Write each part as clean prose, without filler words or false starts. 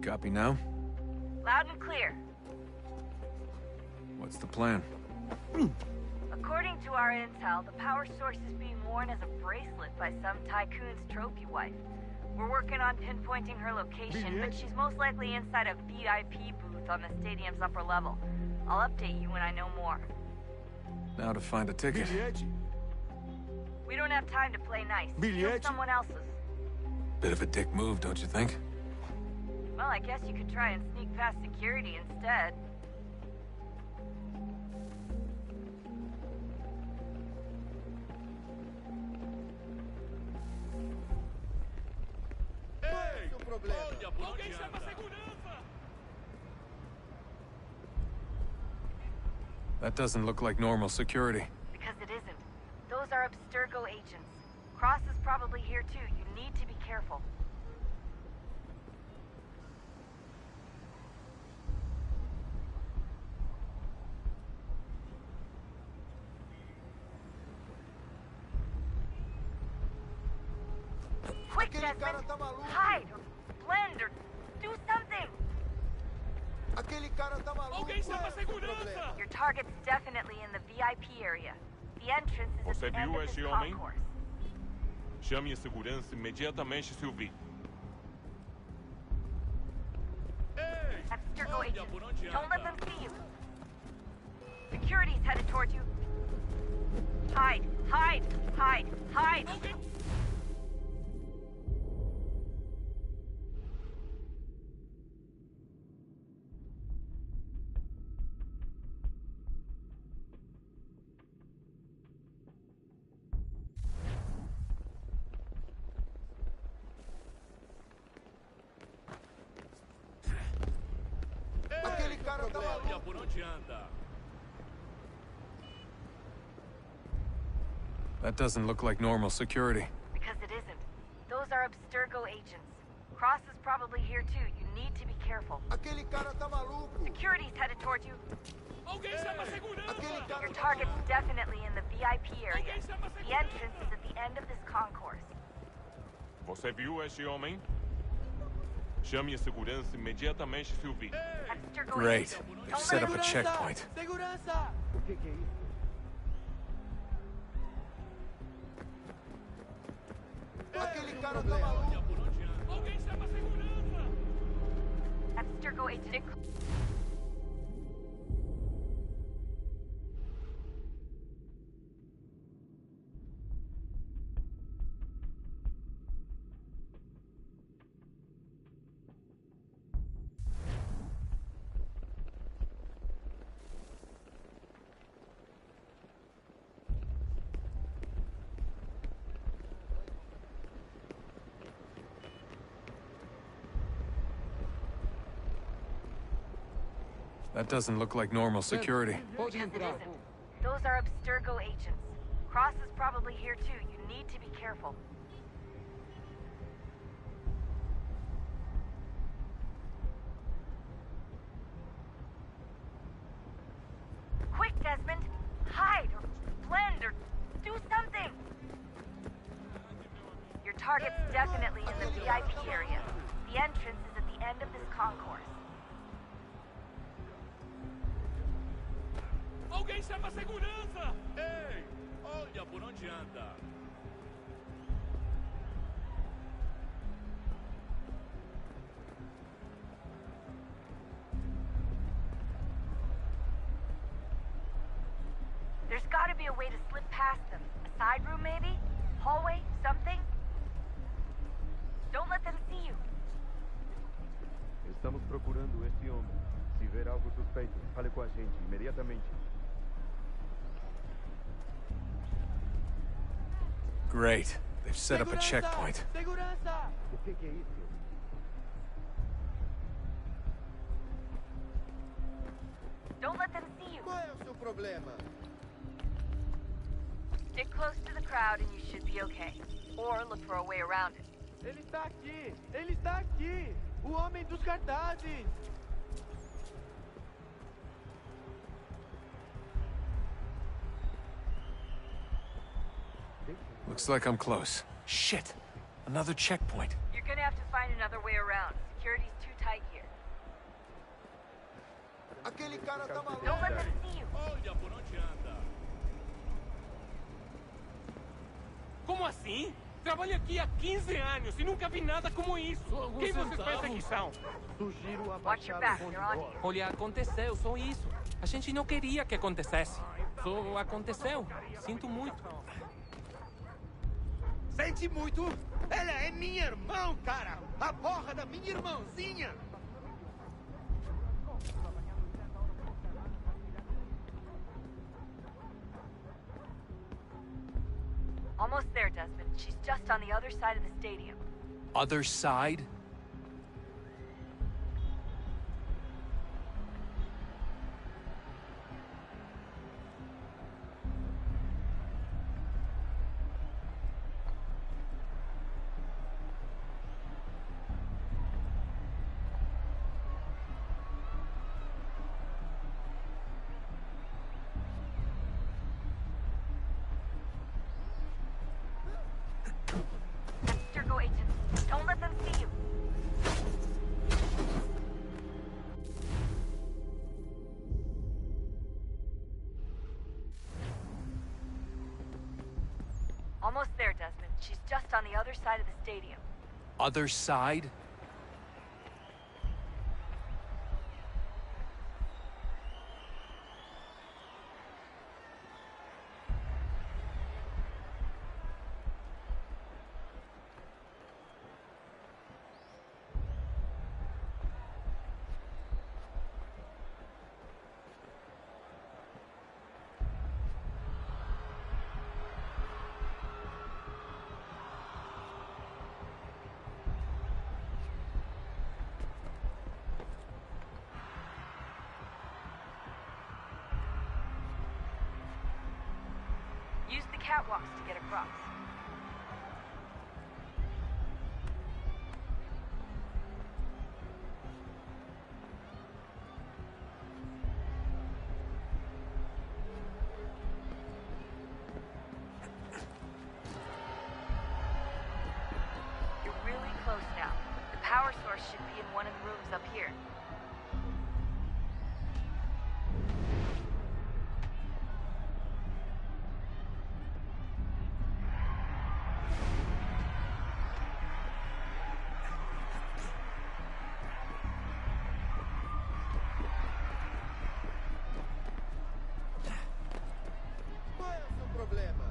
Copy now? Loud and clear. What's the plan? According to our intel, the power source is being worn as a bracelet by some tycoon's trophy wife. We're working on pinpointing her location, but she's most likely inside a VIP booth on the stadium's upper level. I'll update you when I know more. Now to find a ticket. We don't have time to play nice. Steal someone else's. Bit of a dick move, don't you think? Well, I guess you could try and sneak past security instead. That doesn't look like normal security. Because it isn't. Those are Abstergo agents. Cross is probably here too. You need to be careful. Quick, Desmond! Hide or blend or do something! Your target's definitely in the VIP area. The entrance is at the end of this concourse. Chame a segurança imediatamente se o vir. Abstergo agents, don't let them see you. Security's headed towards you. Hide, hide, hide, hide! Por onde anda? That doesn't look like normal security. Because it isn't. Those are Abstergo agents. Cross is probably here too. You need to be careful. Security's headed towards you. Your target's definitely in the VIP area. The entrance is at the end of this concourse. Você viu este homem? Chame a segurança imediatamente se o vir. Abstergo Great. agents, They've don't set let up a them checkpoint. Abstergo agent. That doesn't look like normal security. Because it isn't. Those are Abstergo agents. Cross is probably here too. You need to be careful. Quick, Desmond! Hide or blend or do something! Your target's definitely in the VIP area. The entrance is at the end of this concourse. Alguém chama a segurança! Ei, olha por onde anda. There's gotta be a way to slip past them. A side room, maybe? Hallway? Something? Don't let them see you. Estamos procurando este homem. Se ver algo suspeito, fale com a gente imediatamente. Great. They've set up a checkpoint. O que é isso? Don't let them see you. Qual é o seu problema? Stick close to the crowd and you should be okay. Or look for a way around it. Ele está aqui! Ele está aqui! O homem dos cartazes! Looks like I'm close. Shit! Another checkpoint. You're gonna have to find find another way around. Security's too tight here. Aquele cara tá maluco. Don't let them see you. Olha por onde anda. Como assim? Trabalho aqui há 15 anos e nunca vi nada como isso. Quem vocês pensam que são? Sugiro Watch your abaixar back, o they're on you. Olha, aconteceu, só isso. A gente não queria que acontecesse. Só aconteceu. Sinto muito. Sente muito? Ela é minha irmã, cara! A porra da minha irmãzinha! Almost there, Desmond. She's just on the other side of the stadium. Other side? Sturgo agents, don't let them see you. Almost there, Desmond. She's just on the other side of the stadium. Other side? Use the catwalks to get across. You're really close now. The power source should be in one of the rooms up here. Qual é o seu problema?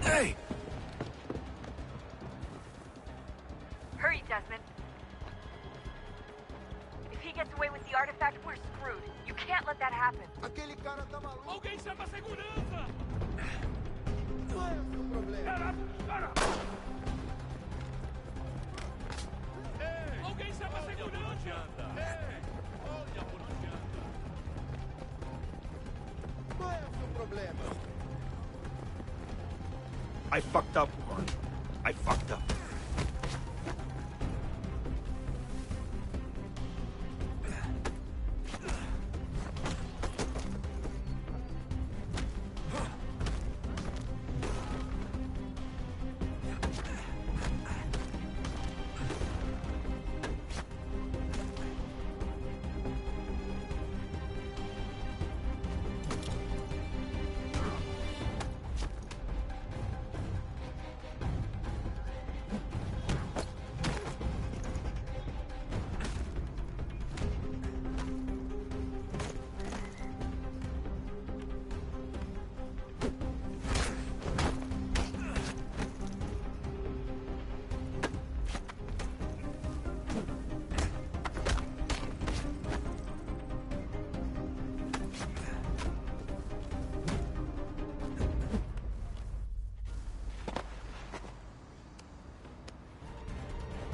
Hey! Hurry, Desmond. If he gets away with the artifact, we're screwed. You can't let that happen. Aquele cara tá maluco. Alguém chama a segurança! Qual é o seu problema? Alguém chama a segurança! Olha por onde anda. Qual é o seu problema? I fucked up, Juan. I fucked up.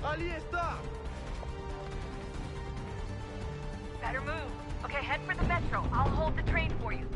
Ali está! Better move. Okay, head for the metro. I'll hold the train for you.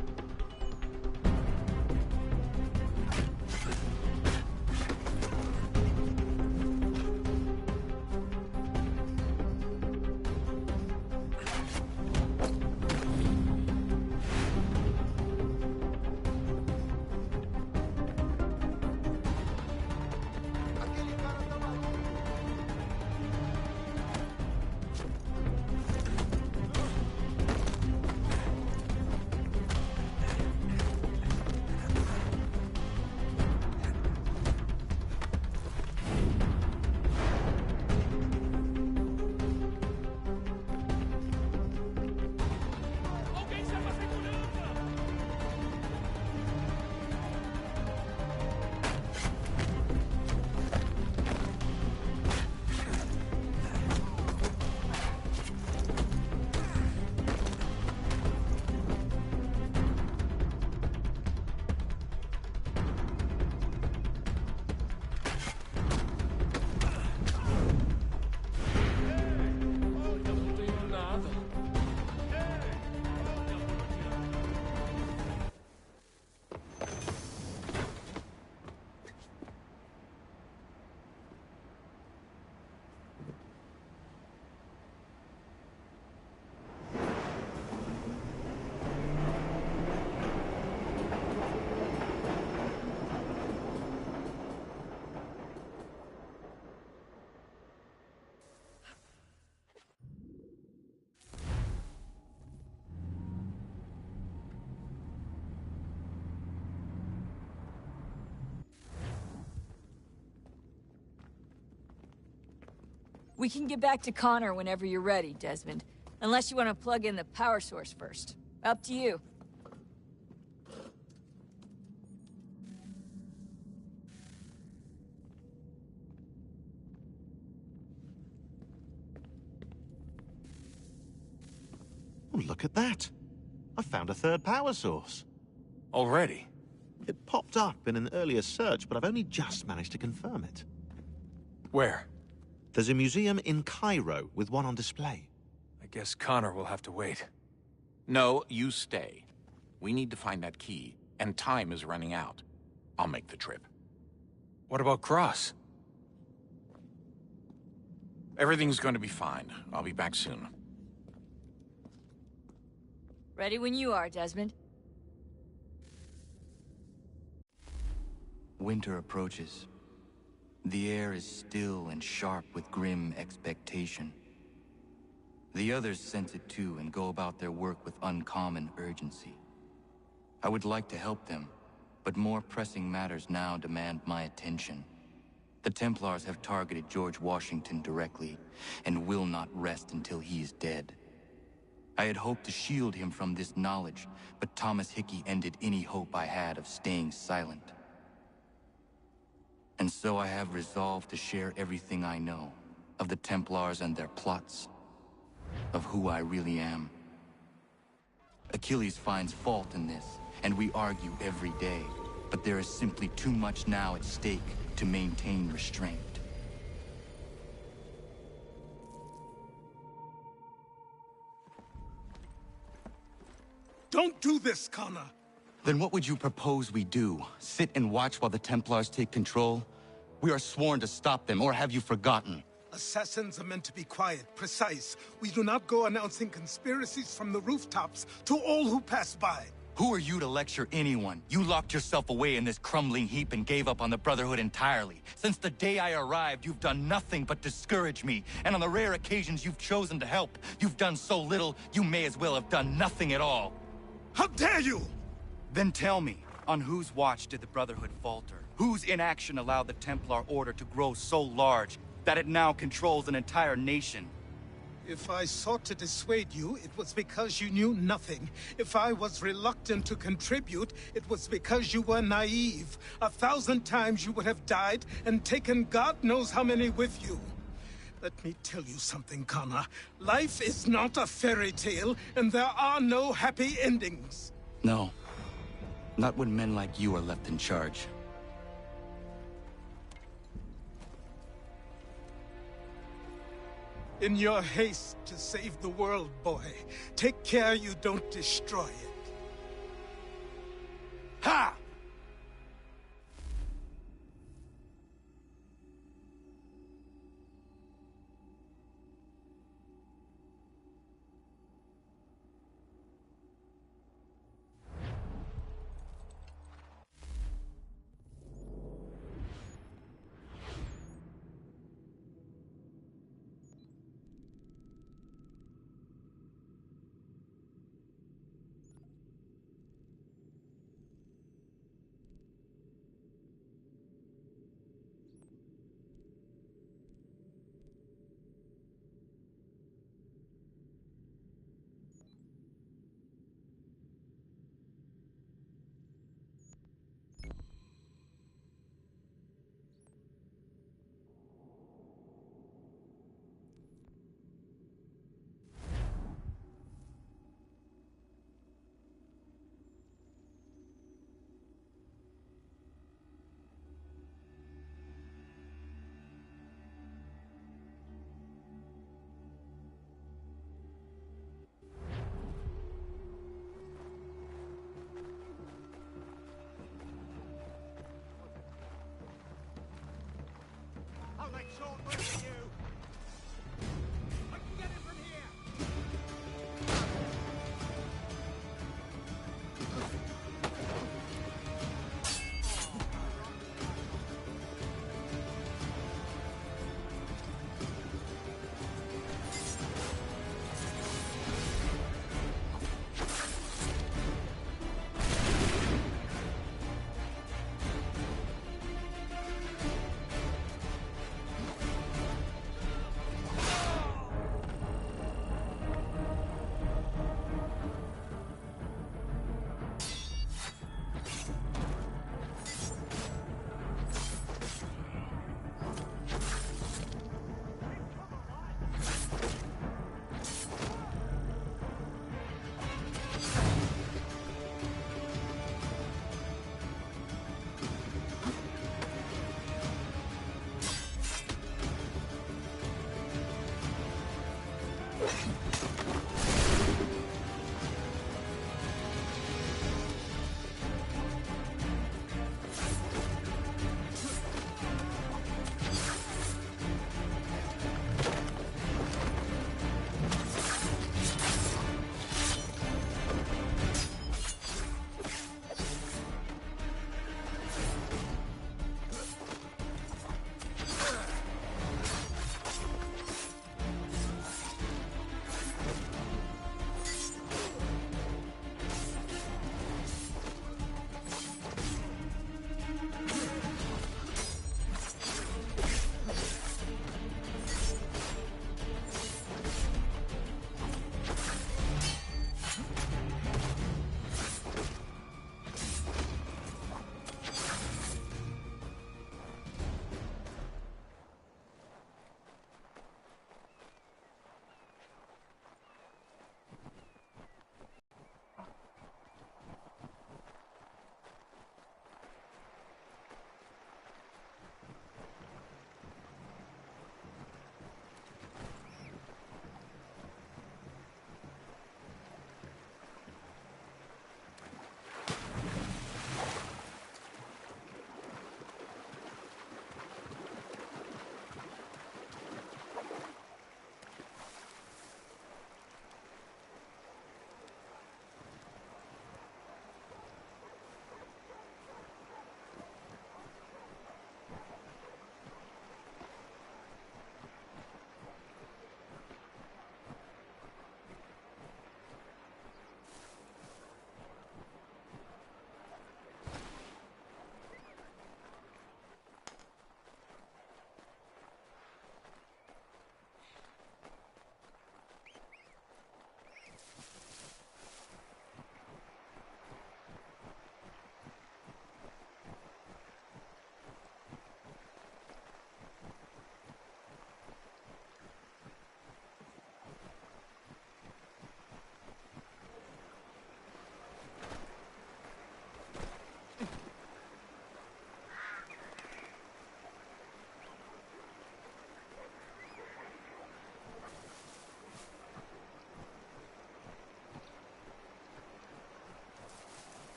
We can get back to Connor whenever you're ready, Desmond. Unless you want to plug in the power source first. Up to you. Oh, look at that. I found a third power source. Already? It popped up in an earlier search, but I've only just managed to confirm it. Where? There's a museum in Cairo with one on display. I guess Connor will have to wait. No, you stay. We need to find that key, and time is running out. I'll make the trip. What about Cross? Everything's going to be fine. I'll be back soon. Ready when you are, Desmond. Winter approaches. The air is still and sharp with grim expectation. The others sense it too and go about their work with uncommon urgency. I would like to help them, but more pressing matters now demand my attention. The Templars have targeted George Washington directly, and will not rest until he is dead. I had hoped to shield him from this knowledge, but Thomas Hickey ended any hope I had of staying silent. And so I have resolved to share everything I know of the Templars and their plots, of who I really am. Achilles finds fault in this, and we argue every day, but there is simply too much now at stake to maintain restraint. Don't do this, Connor! Then what would you propose we do? Sit and watch while the Templars take control? We are sworn to stop them, or have you forgotten? Assassins are meant to be quiet, precise. We do not go announcing conspiracies from the rooftops to all who pass by. Who are you to lecture anyone? You locked yourself away in this crumbling heap and gave up on the Brotherhood entirely. Since the day I arrived, you've done nothing but discourage me. And on the rare occasions you've chosen to help, you've done so little, you may as well have done nothing at all. How dare you! Then tell me, on whose watch did the Brotherhood falter? Whose inaction allowed the Templar Order to grow so large that it now controls an entire nation? If I sought to dissuade you, it was because you knew nothing. If I was reluctant to contribute, it was because you were naive. 1,000 times you would have died and taken God knows how many with you. Let me tell you something, Connor. Life is not a fairy tale, and there are no happy endings. No. Not when men like you are left in charge. In your haste to save the world, boy, take care you don't destroy it. Ha!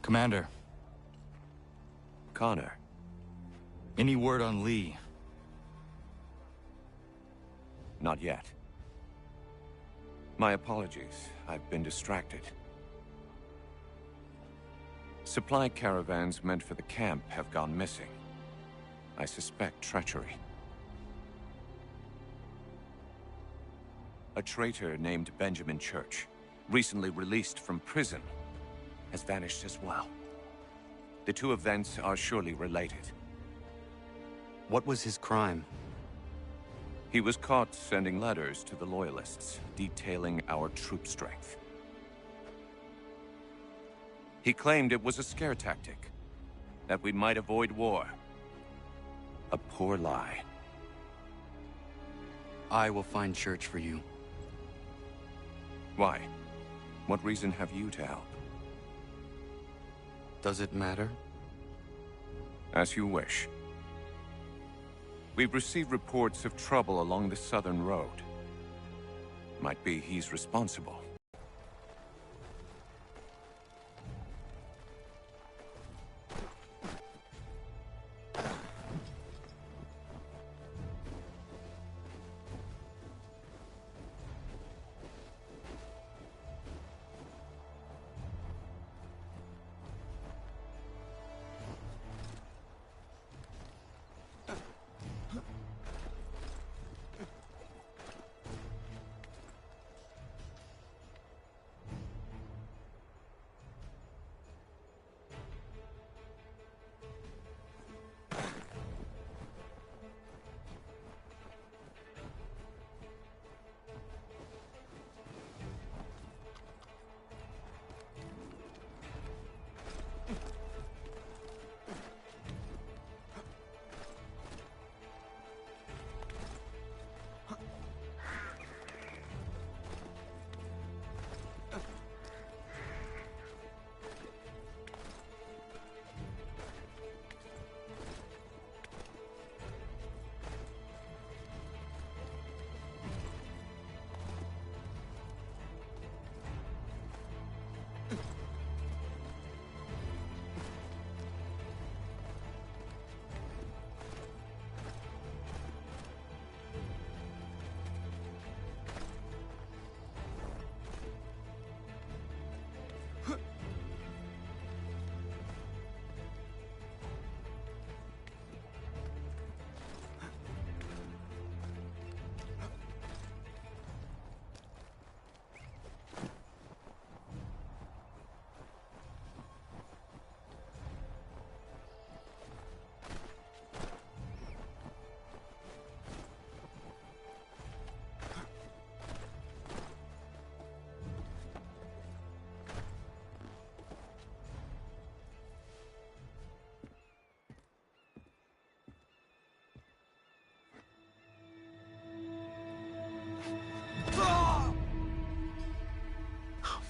Commander. Connor. Any word on Lee? Not yet. My apologies. I've been distracted. Supply caravans meant for the camp have gone missing. I suspect treachery. A traitor named Benjamin Church, recently released from prison, has vanished as well. The two events are surely related. What was his crime? He was caught sending letters to the Loyalists, detailing our troop strength. He claimed it was a scare tactic, that we might avoid war. A poor lie. I will find Church for you. Why? What reason have you to help? Does it matter? As you wish. We've received reports of trouble along the southern road. Might be he's responsible.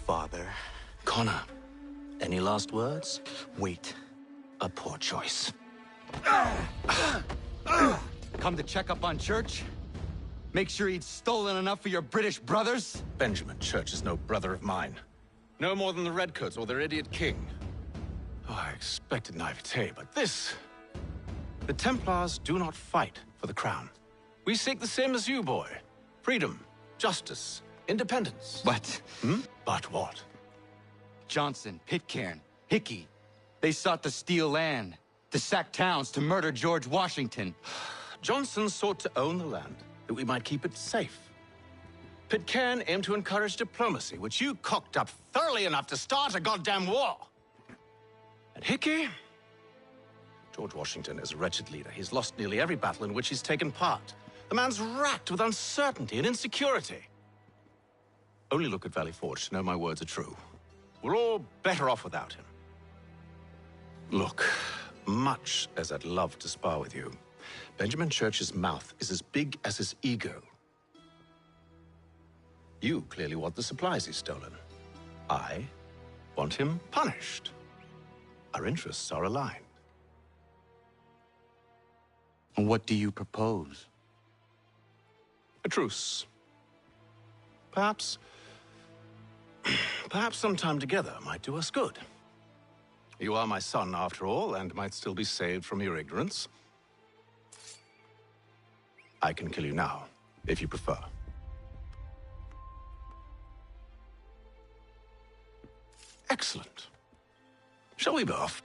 Father. Connor, any last words? Wait. A poor choice. Come to check up on Church? Make sure he'd stolen enough for your British brothers? Benjamin Church is no brother of mine. No more than the Redcoats or their idiot king. Oh, I expected naivete, but this... The Templars do not fight for the crown. We seek the same as you, boy. Freedom, justice, independence. What? But what? Johnson, Pitcairn, Hickey. They sought to steal land, to sack towns, to murder George Washington. Johnson sought to own the land, that we might keep it safe. Pitcairn aimed to encourage diplomacy, which you cocked up thoroughly enough to start a goddamn war. And Hickey? George Washington is a wretched leader. He's lost nearly every battle in which he's taken part. The man's racked with uncertainty and insecurity. Only look at Valley Forge to know my words are true. We're all better off without him. Look, much as I'd love to spar with you, Benjamin Church's mouth is as big as his ego. You clearly want the supplies he's stolen. I want him punished. Our interests are aligned. What do you propose? A truce. Perhaps some time together might do us good. You are my son, after all, and might still be saved from your ignorance. I can kill you now, if you prefer. Excellent. Shall we be off?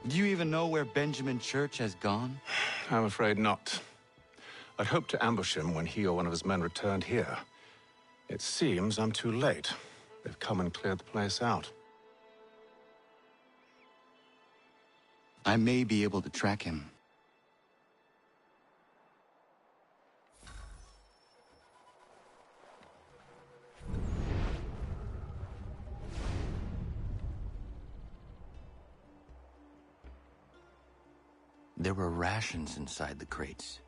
Do you even know where Benjamin Church has gone? I'm afraid not. I'd hoped to ambush him when he or one of his men returned here. It seems I'm too late. They've come and cleared the place out. I may be able to track him. There were rations inside the crates,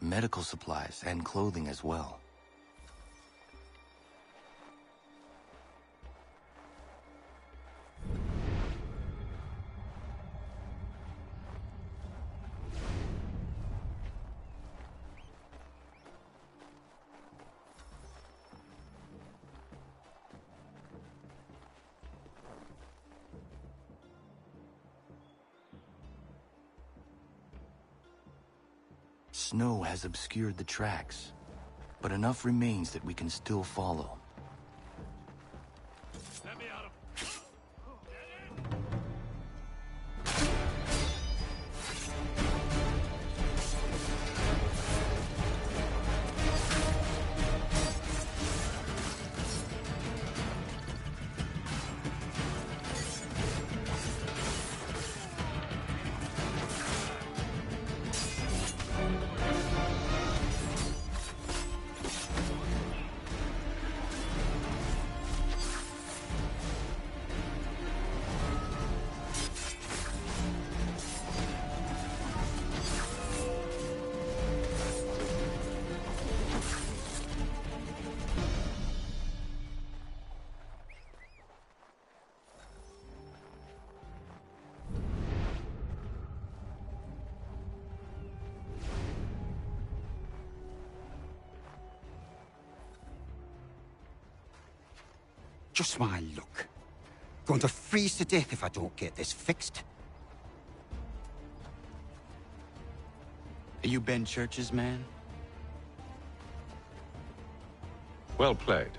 medical supplies and clothing as well. Snow has obscured the tracks, but enough remains that we can still follow. Just my luck. Going to freeze to death if I don't get this fixed. Are you Ben Church's man? Well played.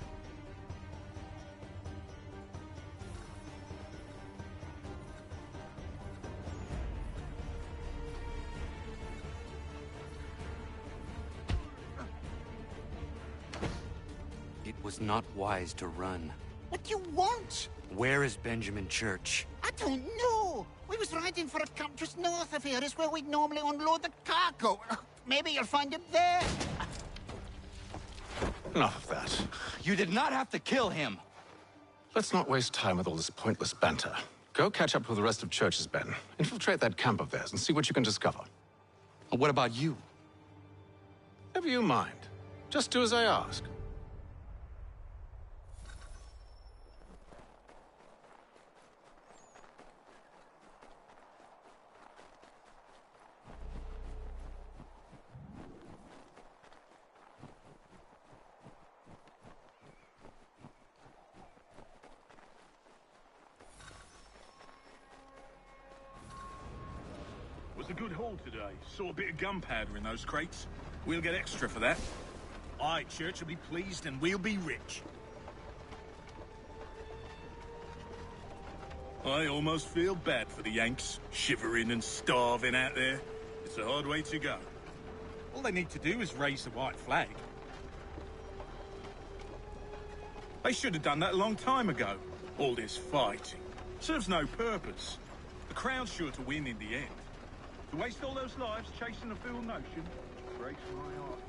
It was not wise to run. What do you want? Where is Benjamin Church? I don't know. We was riding for a camp just north of here. It's where we'd normally unload the cargo. Maybe you'll find him there. Enough of that. You did not have to kill him. Let's not waste time with all this pointless banter. Go catch up with the rest of Church's men. Infiltrate that camp of theirs and see what you can discover. What about you? Never you mind. Just do as I ask. Was a good haul today. Saw a bit of gunpowder in those crates. We'll get extra for that. Aye, Church will be pleased and we'll be rich. I almost feel bad for the Yanks, shivering and starving out there. It's a hard way to go. All they need to do is raise the white flag. They should have done that a long time ago. All this fighting serves no purpose. The Crown's sure to win in the end. To waste all those lives chasing a fool notion breaks my heart.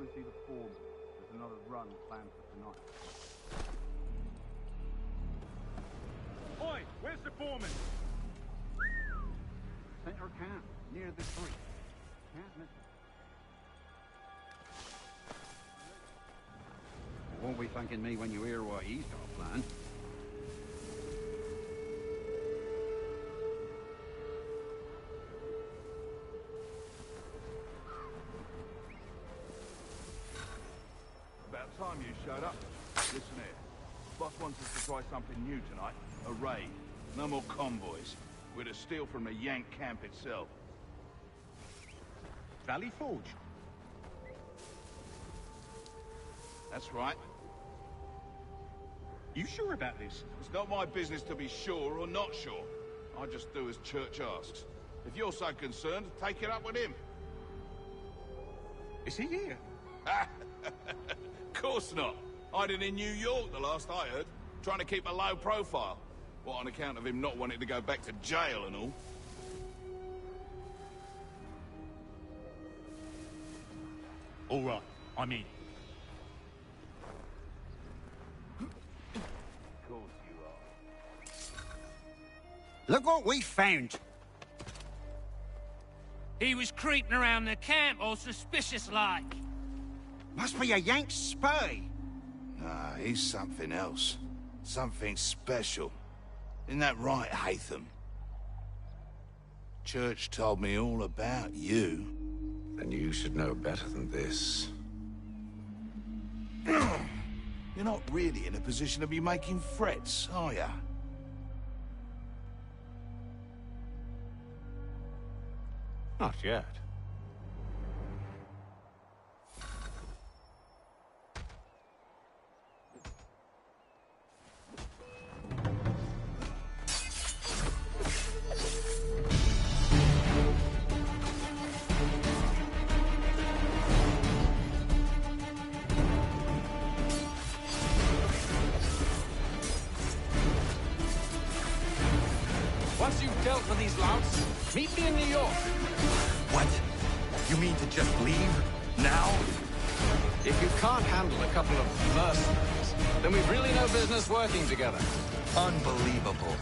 and see the foreman. There's another run planned for tonight. Oi, where's the foreman? Center camp, near the creek. Can't miss it. You won't be thanking me when you hear what he's got planned. About time you showed up. Listen here. Boss wants us to try something new tonight. A raid. No more convoys. We're to steal from the Yank camp itself. Valley Forge? That's right. You sure about this? It's not my business to be sure or not sure. I just do as Church asks. If you're so concerned, take it up with him. Is he here? Course not. Hiding in New York, the last I heard. Trying to keep a low profile. What, on account of him not wanting to go back to jail and all? All right, I'm in. Of course you are. Look what we found. He was creeping around the camp all suspicious-like. Must be a Yank spy. Nah, he's something else. Something special. Isn't that right, Hatham? Church told me all about you. Then you should know better than this. You're not really in a position to be making threats, are ya? Not yet. Once you've dealt with these louts, meet me in New York. What? You mean to just leave? Now? If you can't handle a couple of mercenaries, then we've really no business working together. Unbelievable.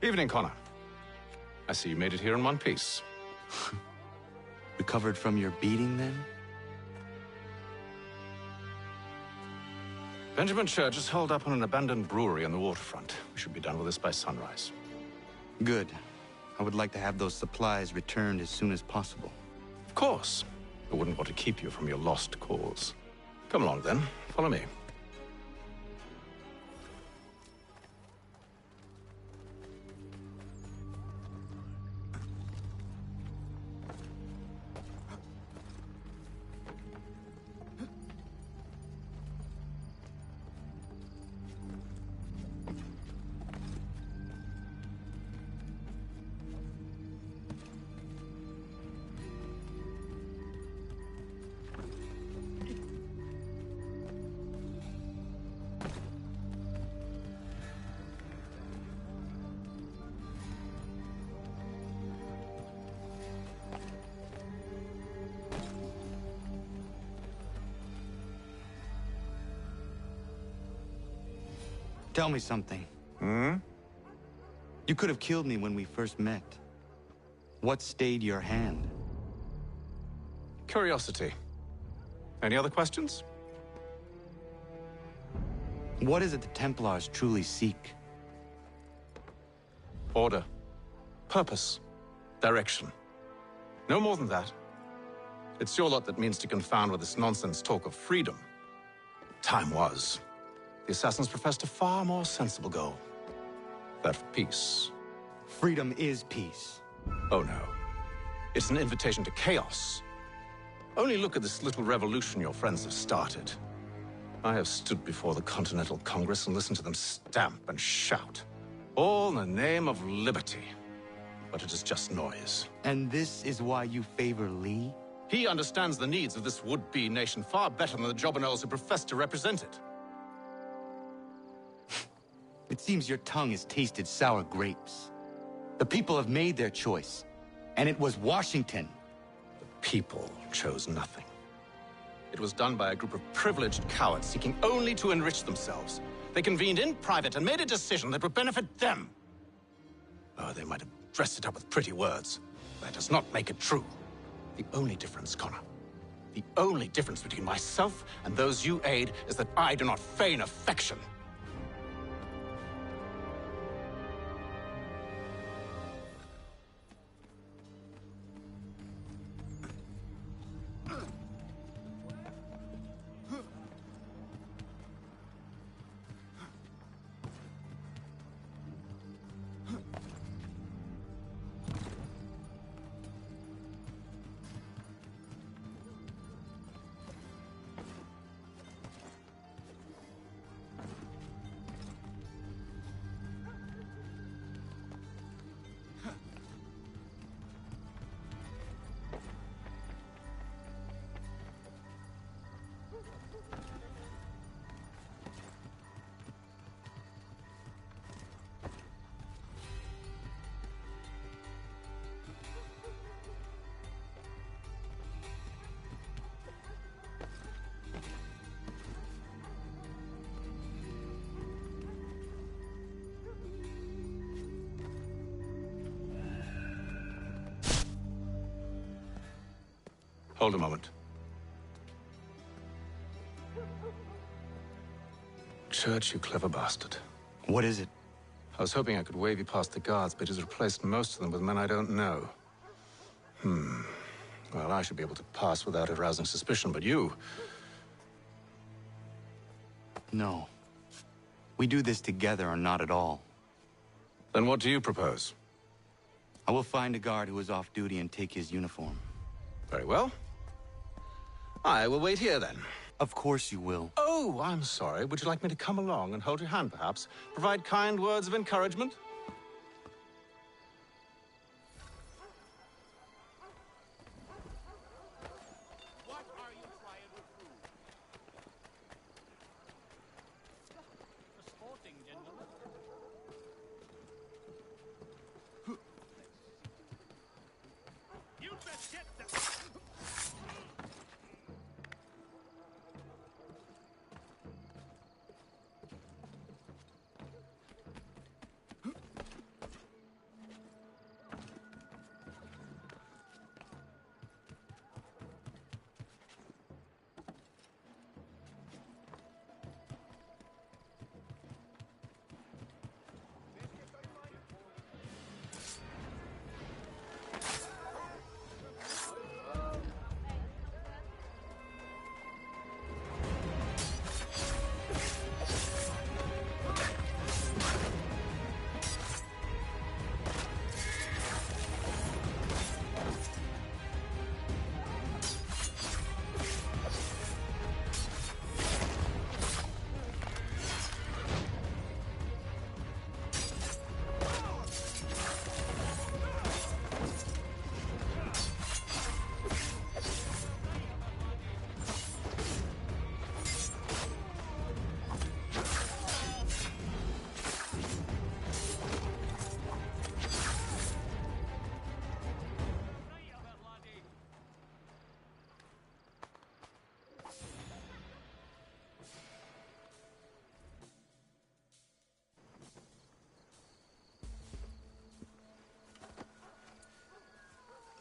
Evening, Connor. I see you made it here in one piece. Recovered from your beating, then? Benjamin Church is holed up on an abandoned brewery on the waterfront. We should be done with this by sunrise. Good. I would like to have those supplies returned as soon as possible. Of course. I wouldn't want to keep you from your lost cause. Come along, then. Follow me. Tell me something. You could have killed me when we first met. What stayed your hand? Curiosity. Any other questions? What is it the Templars truly seek? Order. Purpose. Direction. No more than that. It's your lot that means to confound with this nonsense talk of freedom. Time was. The assassins professed a far more sensible goal. That of peace. Freedom is peace. Oh no. It's an invitation to chaos. Only look at this little revolution your friends have started. I have stood before the Continental Congress and listened to them stamp and shout. All in the name of liberty. But it is just noise. And this is why you favor Lee? He understands the needs of this would-be nation far better than the jobberknolls who profess to represent it. It seems your tongue has tasted sour grapes. The people have made their choice, and it was Washington. The people chose nothing. It was done by a group of privileged cowards seeking only to enrich themselves. They convened in private and made a decision that would benefit them. Oh, they might have dressed it up with pretty words. That does not make it true. The only difference, Connor, the only difference between myself and those you aid is that I do not feign affection. Hold a moment. Church, you clever bastard. What is it? I was hoping I could wave you past the guards, but he's replaced most of them with men I don't know. Well, I should be able to pass without arousing suspicion, but you... No. We do this together or not at all. Then what do you propose? I will find a guard who is off duty and take his uniform. Very well. I will wait here, then. Of course you will. Oh, I'm sorry. Would you like me to come along and hold your hand, perhaps? Provide kind words of encouragement?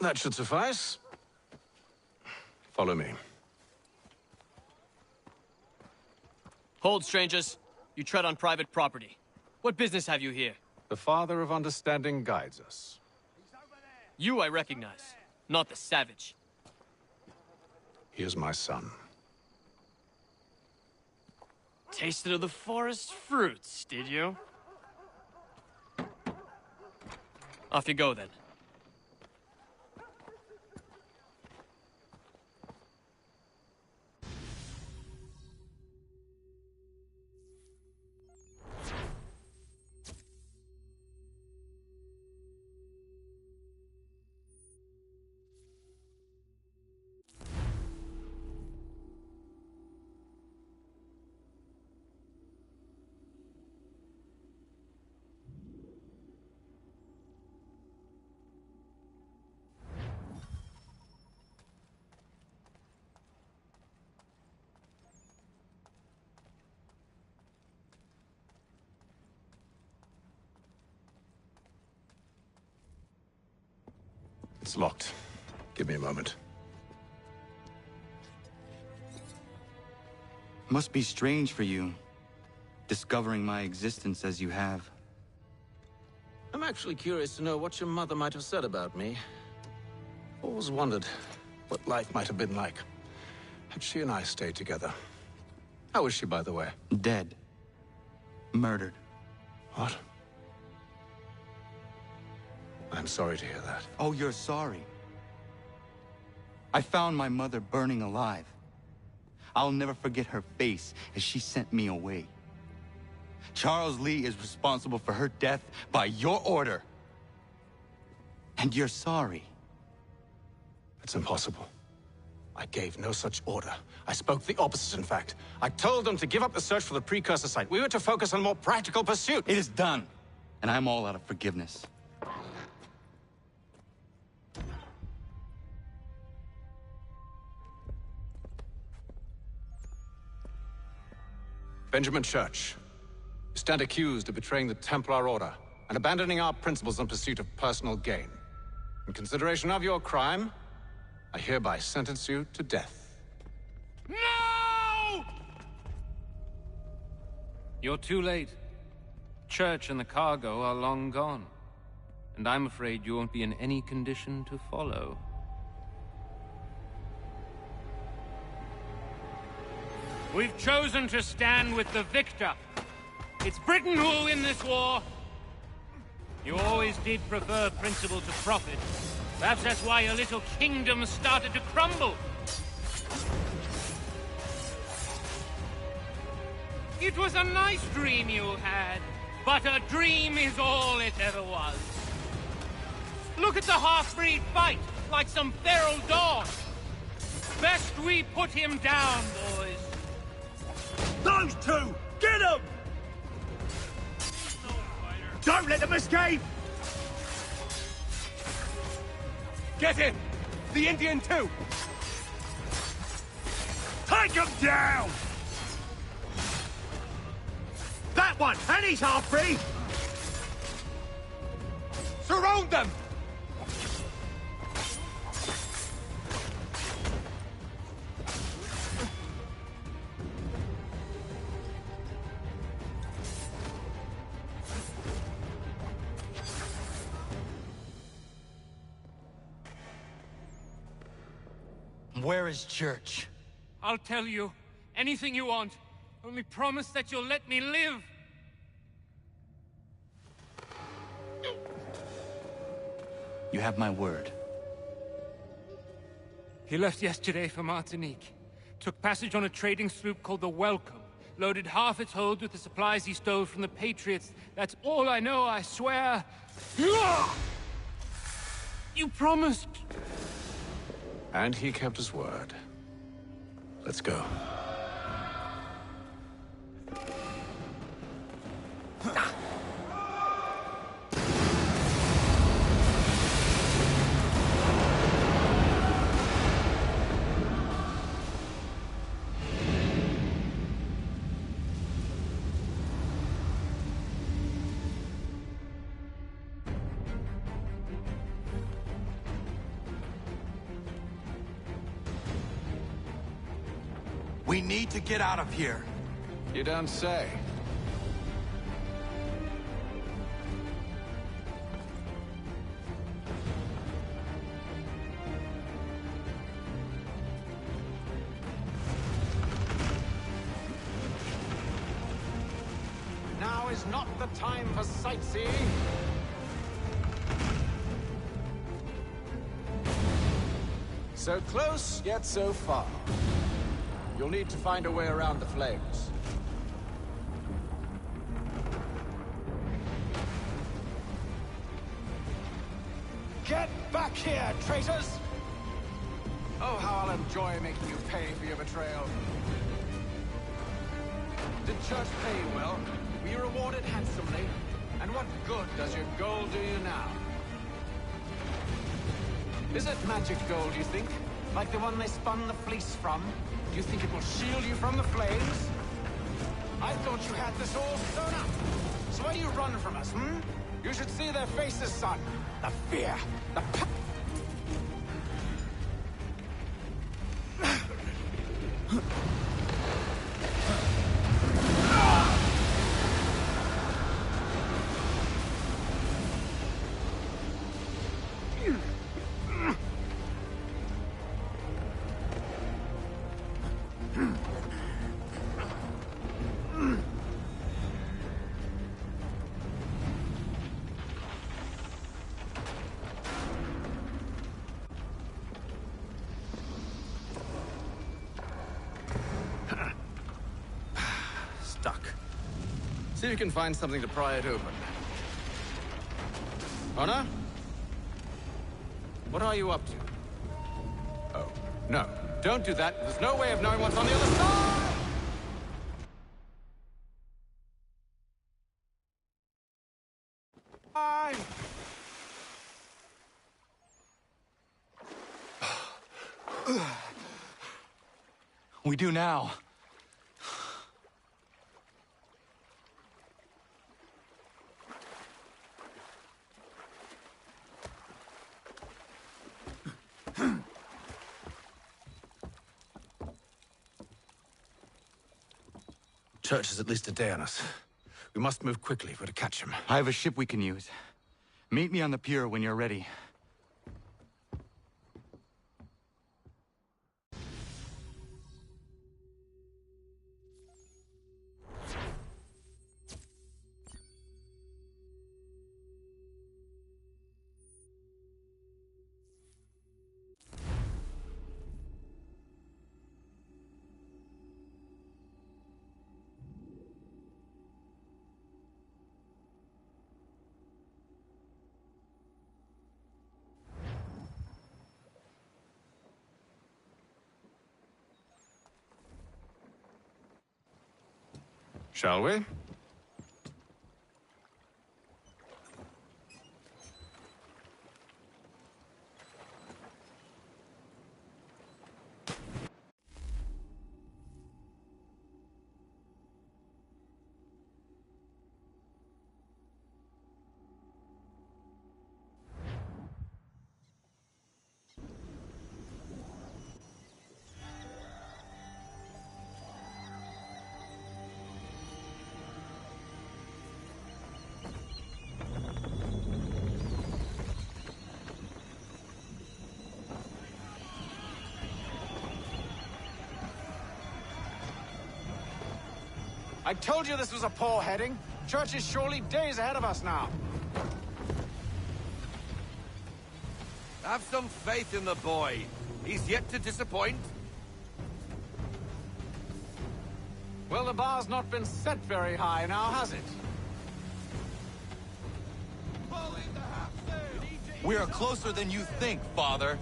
That should suffice. Follow me. Hold, strangers. You tread on private property. What business have you here? The Father of Understanding guides us. You I recognize, not the savage. He is my son. Tasted of the forest fruits, did you? Off you go, then. It's locked. Give me a moment. Must be strange for you, discovering my existence as you have. I'm actually curious to know what your mother might have said about me. Always wondered what life might have been like had she and I stayed together. How is she, by the way? Dead. Murdered. What? I'm sorry to hear that. Oh, you're sorry. I found my mother burning alive. I'll never forget her face as she sent me away. Charles Lee is responsible for her death by your order. And you're sorry. It's impossible. I gave no such order. I spoke the opposite, in fact. I told them to give up the search for the precursor site. We were to focus on more practical pursuit. It is done, and I'm all out of forgiveness. Benjamin Church, you stand accused of betraying the Templar Order and abandoning our principles in pursuit of personal gain. In consideration of your crime, I hereby sentence you to death. No! You're too late. Church and the cargo are long gone. And I'm afraid you won't be in any condition to follow. We've chosen to stand with the victor. It's Britain who will win this war. You always did prefer principle to profit. Perhaps that's why your little kingdom started to crumble. It was a nice dream you had, but a dream is all it ever was. Look at the half-breed fight, like some feral dog. Best we put him down, boys. Those two! Get them! Don't let them escape! Get him! The Indian too! Take him down! That one! And he's half-free! Surround them! Where is Church? I'll tell you. Anything you want. Only promise that you'll let me live. You have my word. He left yesterday for Martinique. Took passage on a trading sloop called the Welcome. Loaded half its hold with the supplies he stole from the Patriots. That's all I know, I swear. You promised. And he kept his word. Let's go. We need to get out of here. You don't say. Now is not the time for sightseeing. So close, yet so far. You'll need to find a way around the flames. Get back here, traitors! Oh, how I'll enjoy making you pay for your betrayal. Did Church pay you well? Were you rewarded handsomely? And what good does your gold do you now? Is it magic gold, you think? Like the one they spun the fleece from? Do you think it will shield you from the flames? I thought you had this all sewn up. So why do you run from us, hmm? You should see their faces, son. The fear, the See if you can find something to pry it open. Honor? What are you up to? Oh, no. Don't do that. There's no way of knowing what's on the other side! We do now. Church is at least a day on us. We must move quickly if we're to catch him. I have a ship we can use. Meet me on the pier when you're ready. Shall we? I told you this was a poor heading. Church is surely days ahead of us now. Have some faith in the boy. He's yet to disappoint. Well, the bar's not been set very high now, has it? We are closer than you think, Father.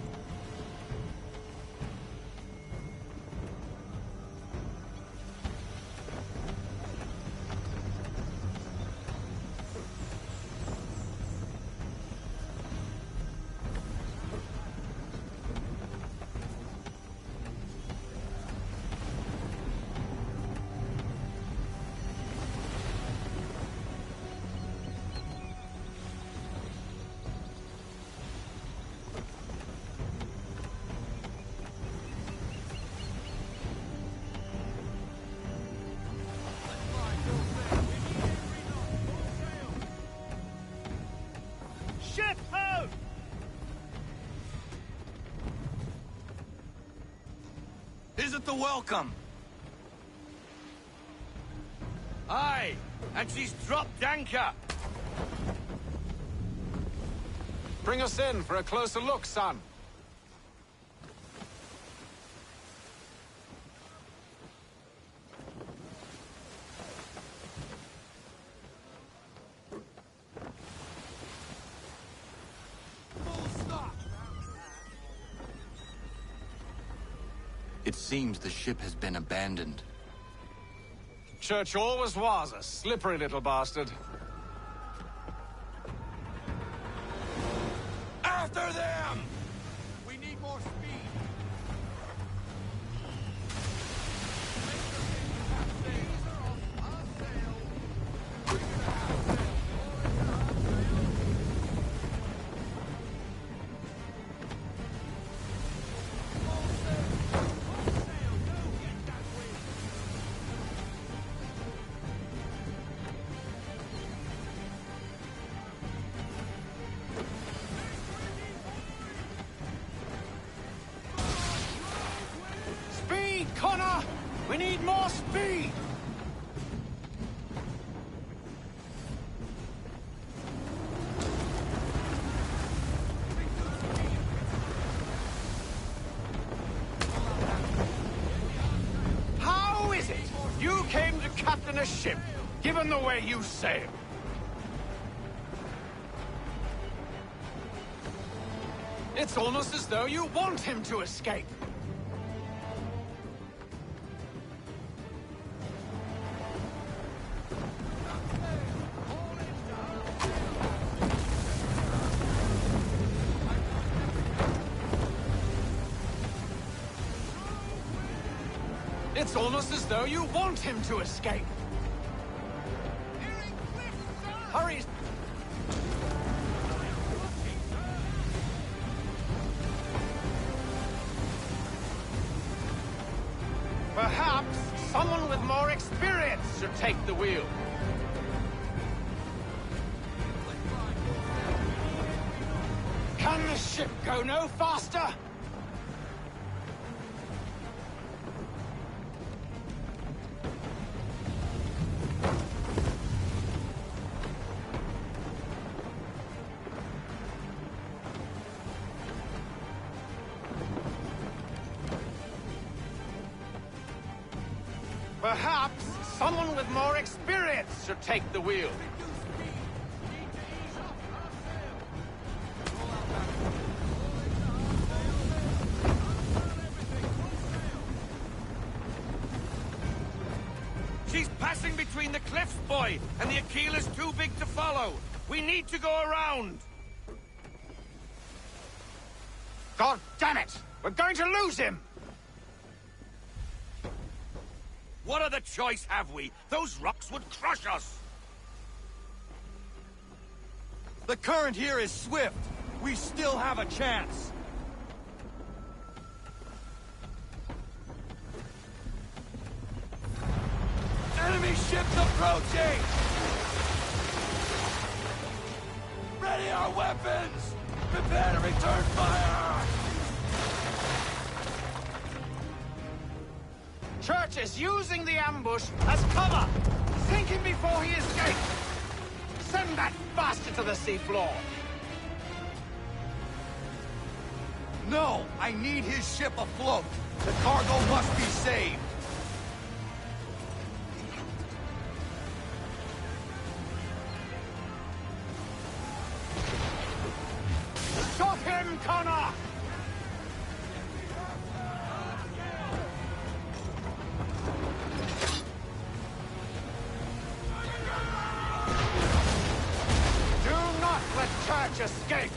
ship out! Is it the Welcome? Aye, and she's dropped anchor. Bring us in for a closer look, son. It seems the ship has been abandoned. Church always was a slippery little bastard. After them! We need more speed. Connor! We need more speed! How is it you came to captain a ship, given the way you sail? It's almost as though you want him to escape. It's almost as though you want him to escape. Hurry! Perhaps someone with more experience should take the wheel. Can the ship go no faster? Perhaps someone with more experience should take the wheel. She's passing between the cliffs, boy, and the Aquila's too big to follow. We need to go around. God damn it! We're going to lose him! What other choice have we? Those rocks would crush us! The current here is swift. We still have a chance. Enemy ships approaching! Ready our weapons! Prepare to return fire! Church is using the ambush as cover! Sink him before he escapes! Send that bastard to the seafloor! No! I need his ship afloat! The cargo must be saved! Shot him, Connor! Church escape!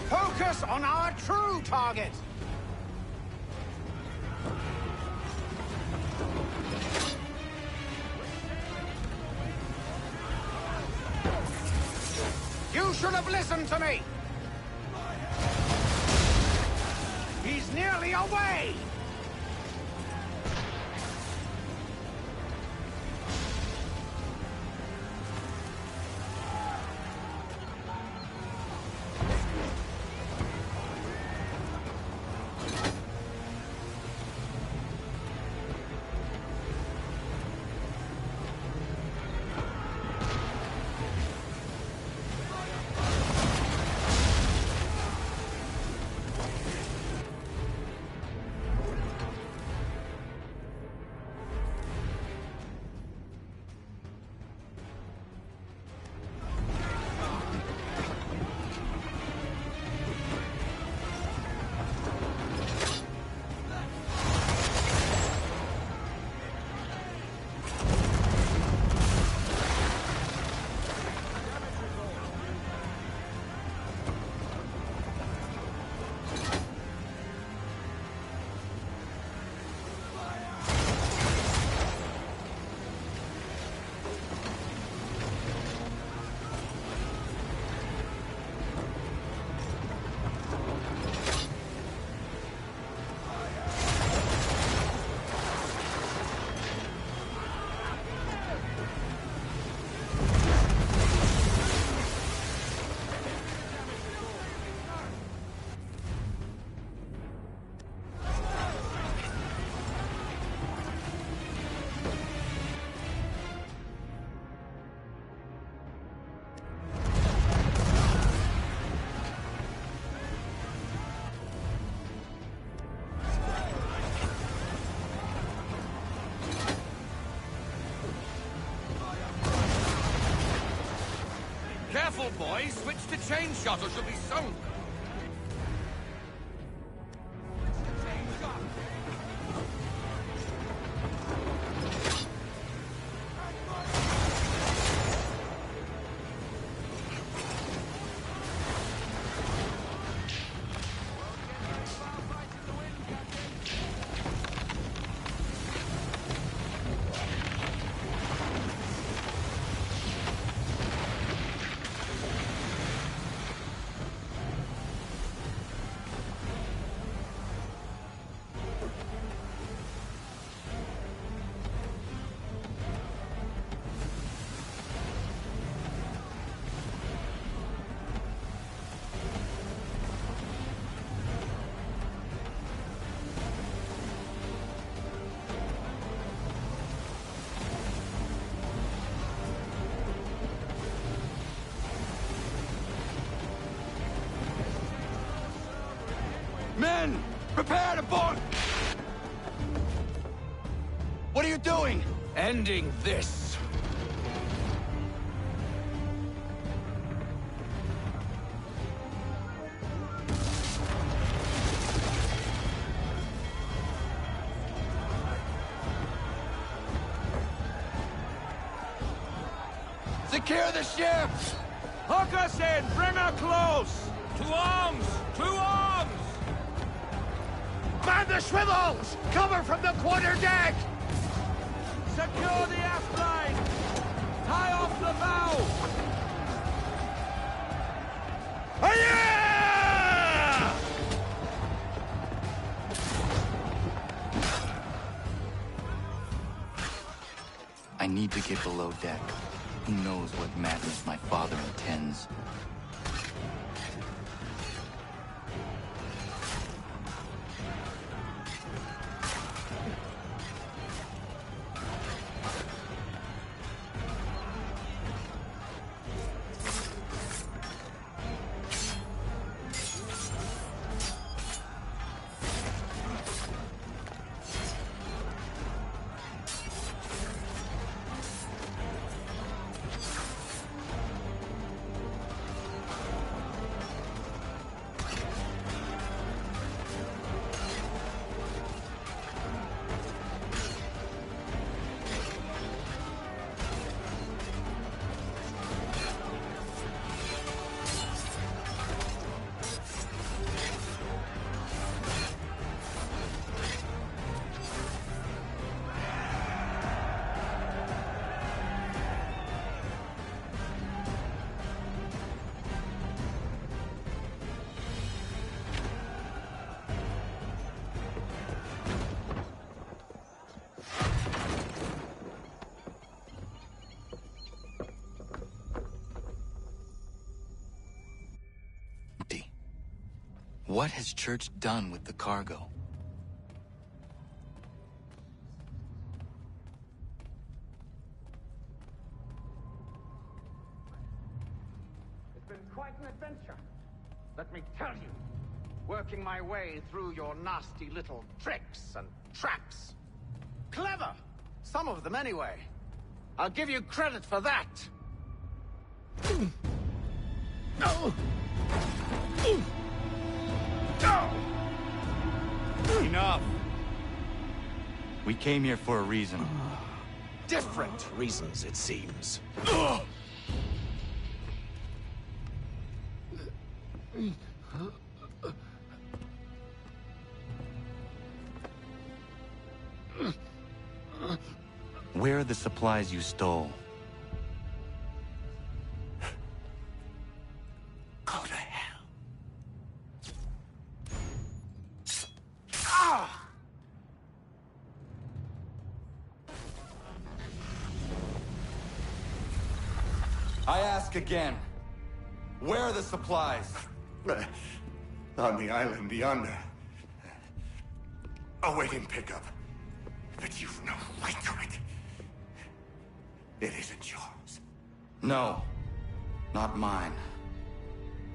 Focus on our true target! You should have listened to me! He's nearly away! Careful, boys! Switch to chain shot or she'll be sunk! Men! Prepare to board! What are you doing? Ending this! Secure the ship! Hook us in! Bring her close! To arms! To arms! Man the swivels! Cover from the quarterdeck! Secure the aft line! Tie off the bow! Hi-ya! I need to get below deck. Who knows what madness my father intends? What has Church done with the cargo? It's been quite an adventure, let me tell you. Working my way through your nasty little tricks and traps. Clever! Some of them, anyway. I'll give you credit for that. Enough! We came here for a reason. Different reasons, it seems. Where are the supplies you stole? Go to hell. I ask again. Where are the supplies? On the island yonder. Awaiting pickup. But you've no right to it. It isn't yours. No, not mine.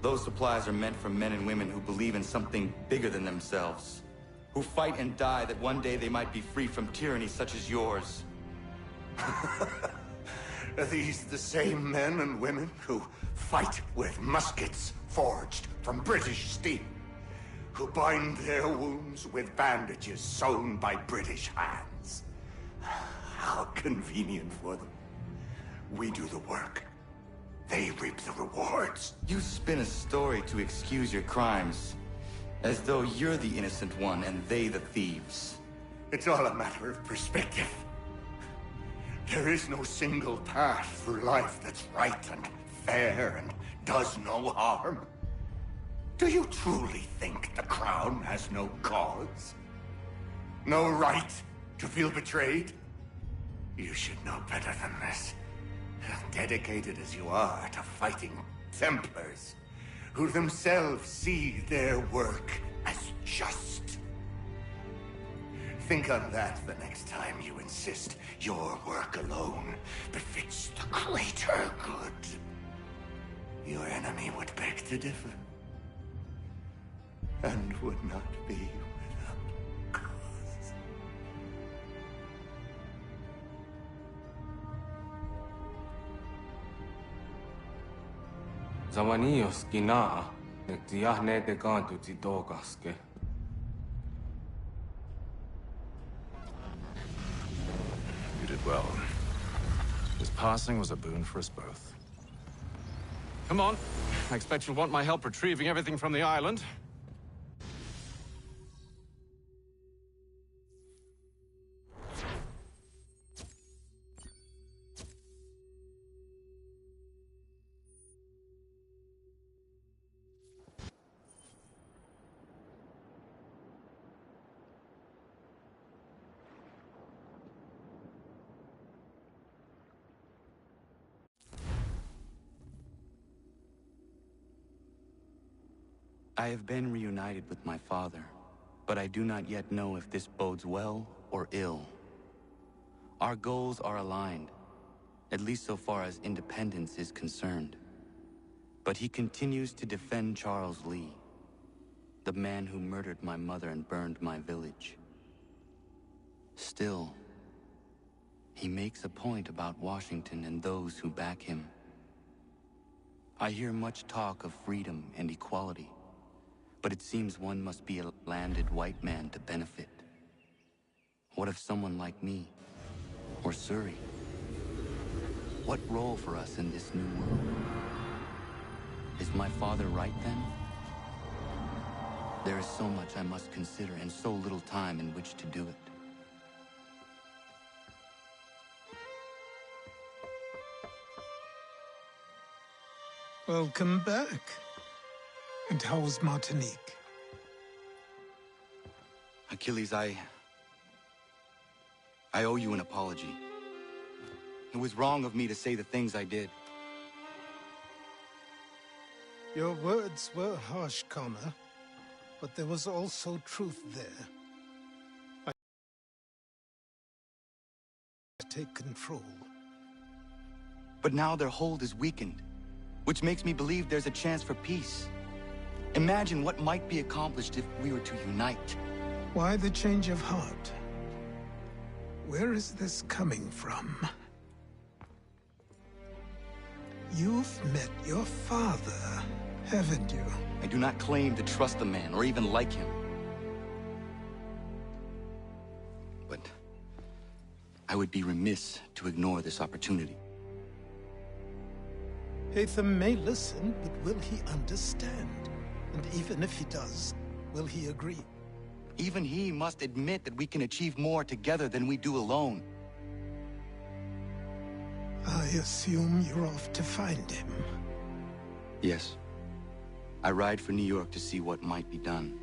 Those supplies are meant for men and women who believe in something bigger than themselves. Who fight and die that one day they might be free from tyranny such as yours. Are these the same men and women who fight with muskets forged from British steel? Who bind their wounds with bandages sewn by British hands? How convenient for them. We do the work. They reap the rewards. You spin a story to excuse your crimes, as though you're the innocent one and they the thieves. It's all a matter of perspective. There is no single path through life that's right and fair and does no harm. Do you truly think the Crown has no cause? No right to feel betrayed? You should know better than this. Dedicated as you are to fighting Templars, who themselves see their work as just. Think on that the next time you insist your work alone befits the greater good. Your enemy would beg to differ, and would not be without cause. Zavanios kinaa, nektiahne te kantuti tokaske. You did well. His passing was a boon for us both. Come on. I expect you'll want my help retrieving everything from the island. I have been reunited with my father, but I do not yet know if this bodes well or ill. Our goals are aligned, at least so far as independence is concerned. But he continues to defend Charles Lee, the man who murdered my mother and burned my village. Still, he makes a point about Washington and those who back him. I hear much talk of freedom and equality, but it seems one must be a landed white man to benefit. What if someone like me, or Surrey? What role for us in this new world? Is my father right then? There is so much I must consider and so little time in which to do it. Welcome back. And how's Martinique? Achilles, I owe you an apology. It was wrong of me to say the things I did. Your words were harsh, Connor. but there was also truth there. I take control. But now their hold is weakened, which makes me believe there's a chance for peace. Imagine what might be accomplished if we were to unite. Why the change of heart? Where is this coming from? You've met your father, haven't you? I do not claim to trust the man or even like him. But I would be remiss to ignore this opportunity. Haytham may listen, but will he understand? And even if he does, will he agree? Even he must admit that we can achieve more together than we do alone. I assume you're off to find him. Yes. I ride for New York to see what might be done.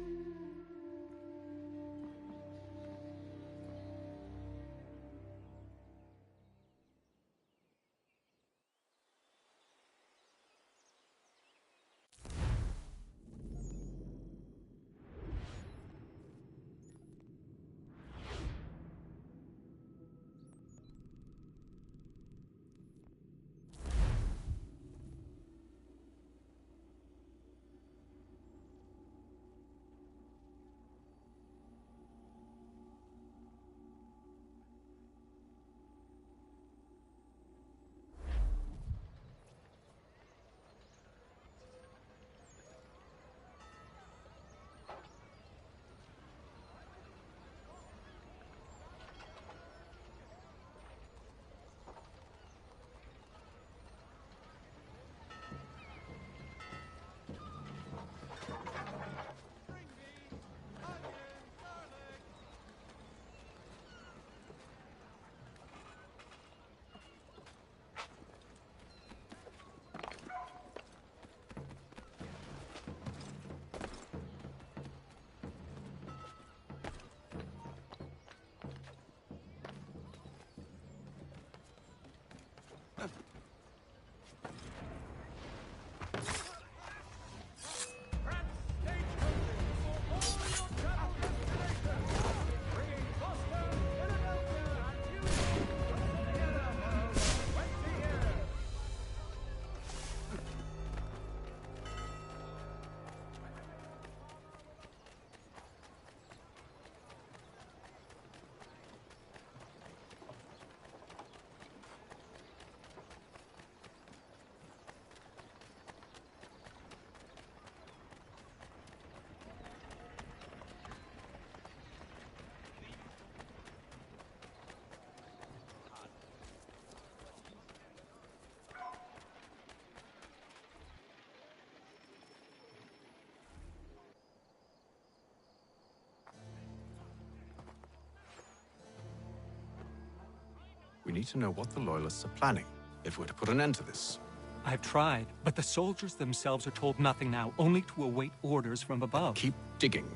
We need to know what the Loyalists are planning, if we're to put an end to this. I've tried, but the soldiers themselves are told nothing now, only to await orders from above. Keep digging.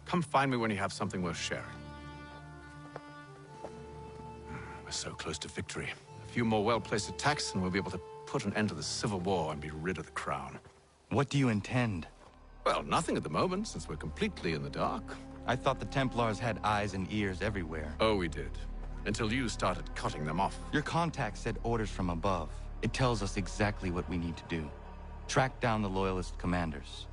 Come find me when you have something worth sharing. We're so close to victory. A few more well-placed attacks and we'll be able to put an end to the Civil War and be rid of the crown. What do you intend? Well, nothing at the moment, since we're completely in the dark. I thought the Templars had eyes and ears everywhere. Oh, we did. Until you started cutting them off. Your contact said orders from above. It tells us exactly what we need to do. Track down the Loyalist commanders.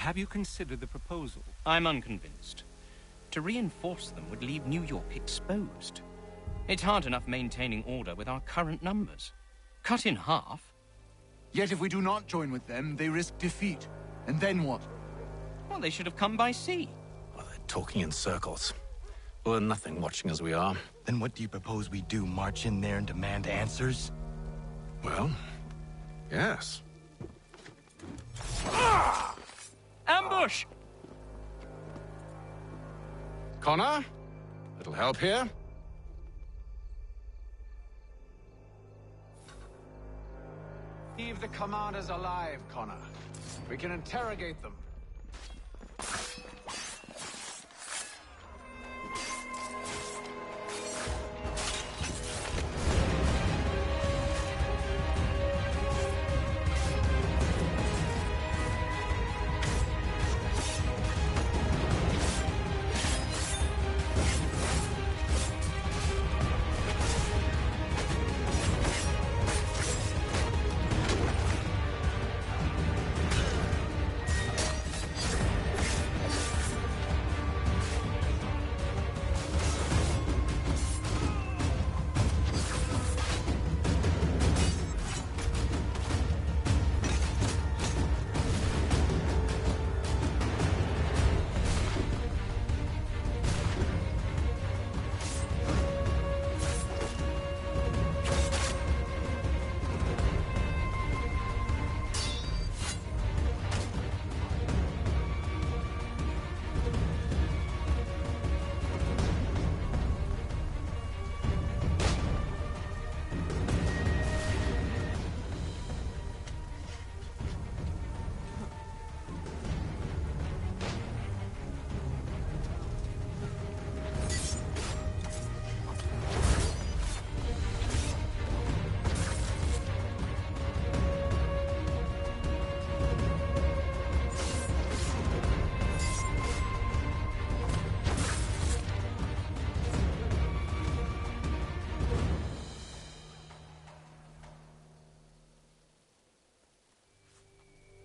Have you considered the proposal? I'm unconvinced. To reinforce them would leave New York exposed. It's hard enough maintaining order with our current numbers. Cut in half. Yet if we do not join with them, they risk defeat. And then what? Well, they should have come by sea. Well, they're talking in circles. We'll learn nothing watching as we are. Then what do you propose we do? March in there and demand answers? Well, yes. Ambush! Connor? Little help here? Leave the commanders alive, Connor. We can interrogate them.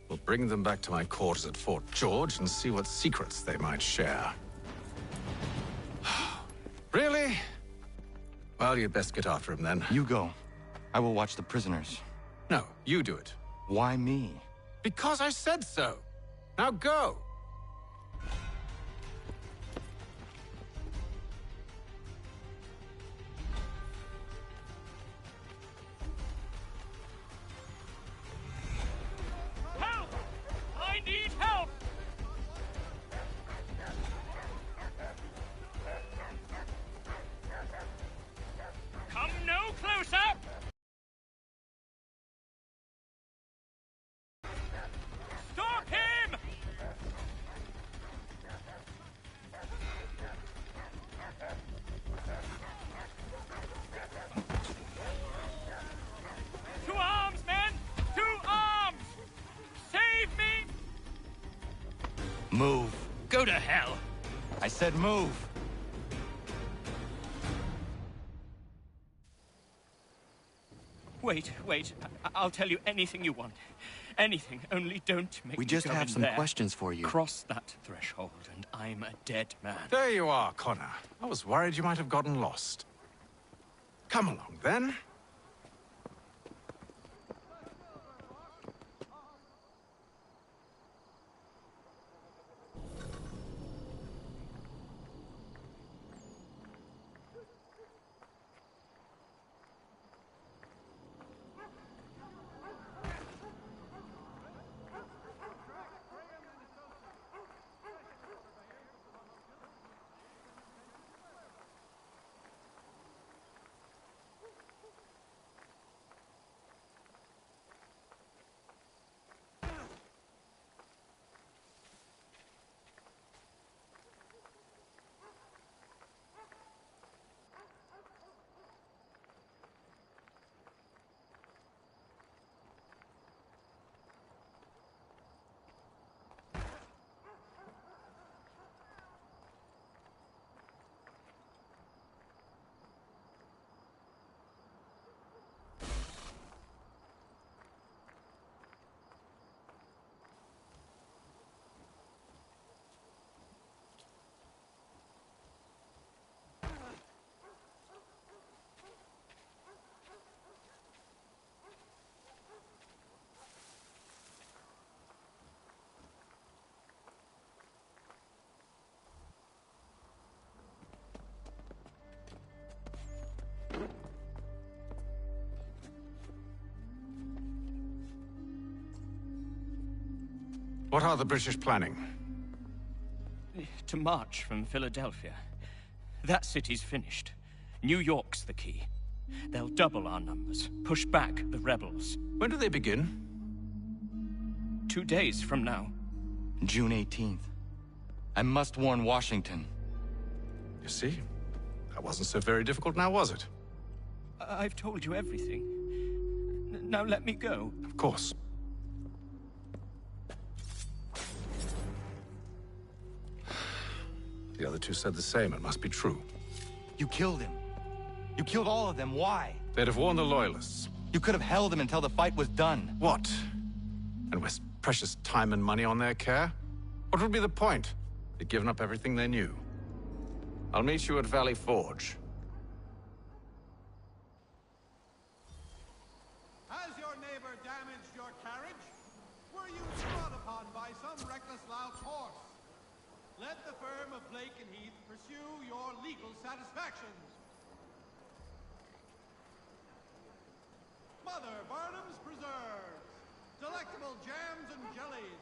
We'll bring them back to my quarters at Fort George and see what secrets they might share. Really? Well, you'd best get after him then. You go. I will watch the prisoners. No, you do it. Why me? Because I said so. Now go. Help! I need help! Come no closer! Stop him! To arms, men! To arms! Save me! Move. Go to hell! I said move. Wait. I'll tell you anything you want. Anything, only don't make We me just go have in some there. questions for you. Cross that threshold, and I'm a dead man. There you are, Connor. I was worried you might have gotten lost. Come along, then. What are the British planning? To march from Philadelphia. That city's finished. New York's the key. They'll double our numbers, push back the rebels. When do they begin? 2 days from now. June 18th. I must warn Washington. You see? That wasn't so very difficult now, was it? I've told you everything. Now let me go. Of course. The other two said the same. It must be true. You killed him. You killed all of them. Why? They'd have warned the Loyalists. You could have held him until the fight was done. What? And waste precious time and money on their care? What would be the point? They'd given up everything they knew. I'll meet you at Valley Forge. Has your neighbor damaged your carriage? Were you trod upon by some reckless lout's horse? Let the firm of Blake and Heath pursue your legal satisfactions. Mother Barnum's Preserves. Delectable jams and jellies.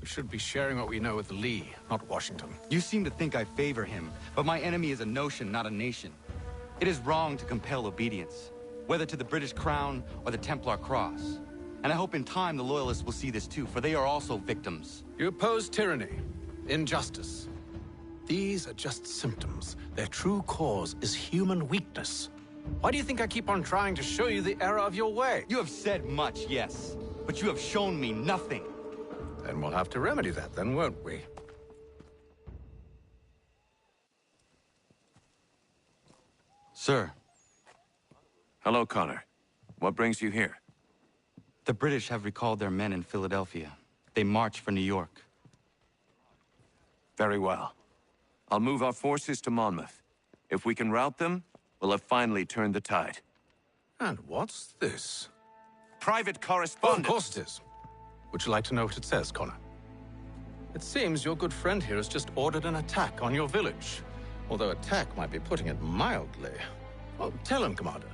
We should be sharing what we know with Lee, not Washington. You seem to think I favor him, but my enemy is a notion, not a nation. It is wrong to compel obedience, whether to the British Crown or the Templar Cross. And I hope in time the Loyalists will see this too, for they are also victims. You oppose tyranny, injustice. These are just symptoms. Their true cause is human weakness. Why do you think I keep on trying to show you the error of your way? You have said much, yes, but you have shown me nothing. Then we'll have to remedy that then, won't we? Sir. Hello, Connor. What brings you here? The British have recalled their men in Philadelphia. They march for New York. Very well. I'll move our forces to Monmouth. If we can rout them, we'll have finally turned the tide. And what's this? Private correspondence. Of course it is. Would you like to know what it says, Connor? It seems your good friend here has just ordered an attack on your village. Although attack might be putting it mildly. Well, tell him, Commander.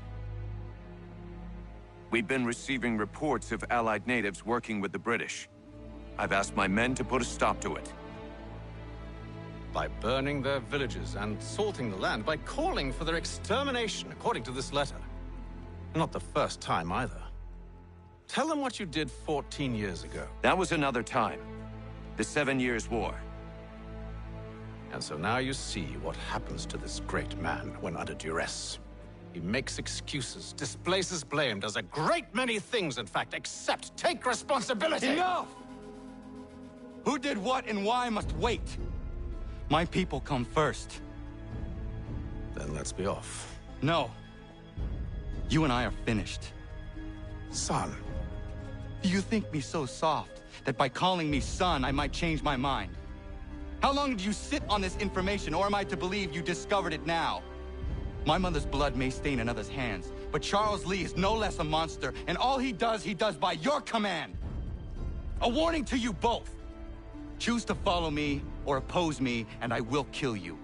We've been receiving reports of Allied natives working with the British. I've asked my men to put a stop to it. By burning their villages and salting the land, by calling for their extermination, according to this letter. Not the first time, either. Tell them what you did 14 years ago. That was another time. The 7 Years' War. And so now you see what happens to this great man when under duress. He makes excuses, displaces blame, does a great many things, in fact, except take responsibility! Enough! Who did what and why must wait. My people come first. Then let's be off. No. You and I are finished. Son. Do you think me so soft that by calling me son, I might change my mind? How long did you sit on this information, or am I to believe you discovered it now? My mother's blood may stain another's hands, but Charles Lee is no less a monster, and all he does by your command. A warning to you both. Choose to follow me or oppose me, and I will kill you.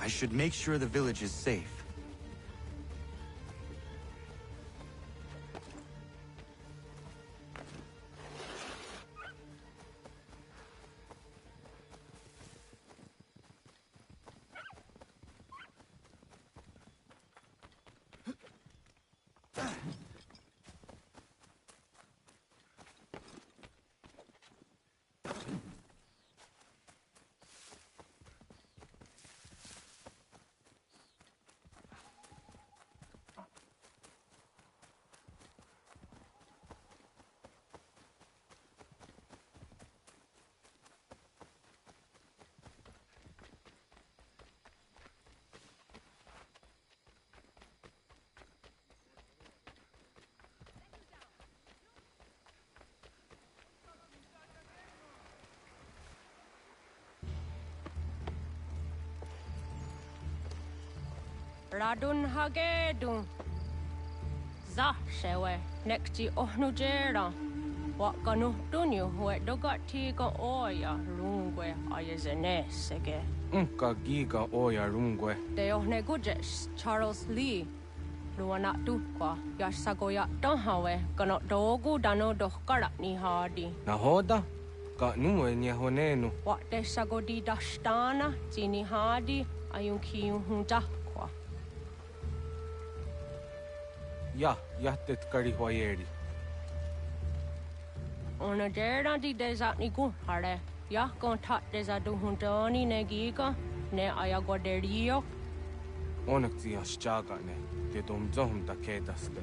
I should make sure the village is safe. Radun hagedun. Za shewe nekti ohnujera. Wakanu dunyu we dogati ga oya rungwe ayezene sege. Unka giga oya rungwe. De ohne gujes Charles Lee. Luana tukwa yasagoya donhawe kano dogu dano dohkara ni hadi. Nahoda? Ka nuwe nye honenu. Wa de sagodi dashtana zini hadi ayun kiyun hunta. Ja, jättet kari hoyeri. Ona dera di desa ni hare. Ja kontat desa du huntoni ne giga ne ayagoderio. Onneksi ja sjagane. Te dom zohum ta kedaste.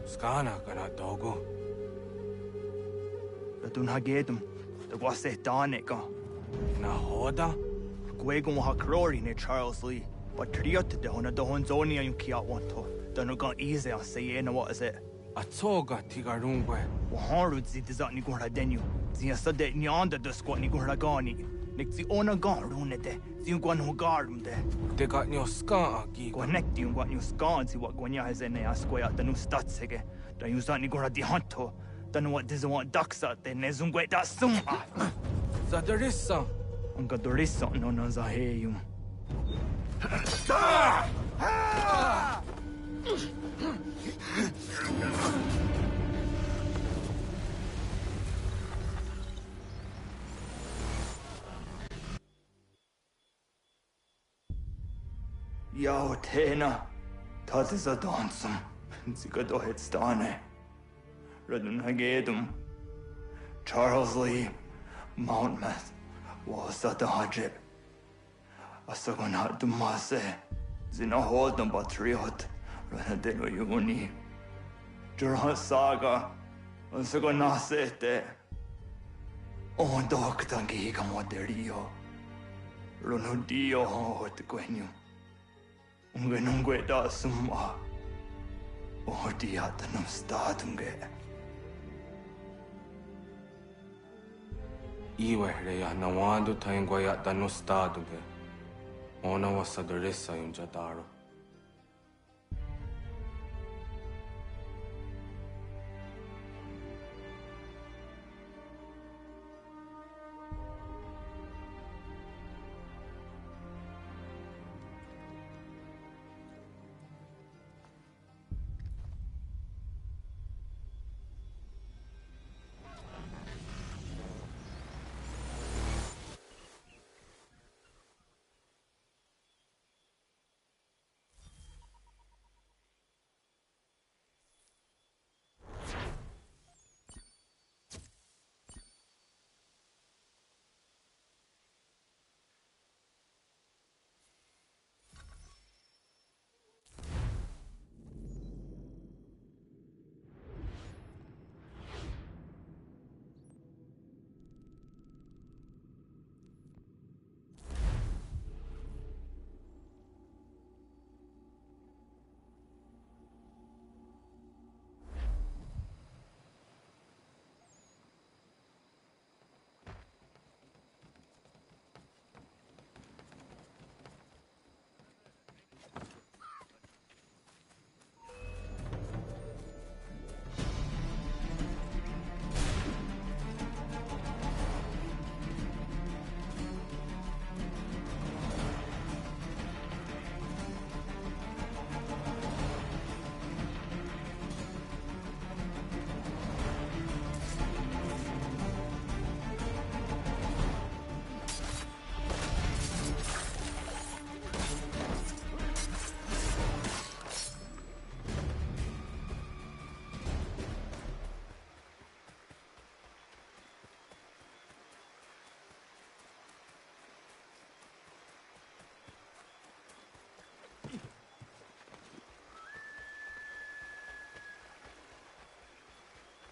Skana kana dogo. Radun hagedum. The wase danika. Nahoda? Gwego ha krori ne Charles Lee. But triot de hona do honzoni ayun kiat wanto. Dano gan easy on say na what is it? Atoga tigarungwe. Waharud zi dizat ni gura denu. Zia sade nyanda de squat ni gura gani. Nik zi ona gan runete. Zi gwan ho garum de. Te got nyo ska aki. Gwanek di gwan nyo ska zi wat gwanya hezene asquaya danu statsege. Da yuzat ni gura di hanto. Danu what diz want daksa de nezungwe da sum. Zadarissa. Unga dorissa no na zaheyum. Yo, Tena. Dat is a dansum. Zika dohet stane. Radun hagedum. Charles Lee. Mountmouth. Wasa the Hajib. Asagonat the Mase. Zina hold the Batriot. Ranadeno Yuni. Jura Saga. Asagonasete. On Doctangi Gamoderio. Ronodio Hot Gwenyu. Ungenungue da Summa. Odiatanum Statunge. Iwehreya Nawando Tanguayat da no Staduge. Ona was a Doressa in Jadaro.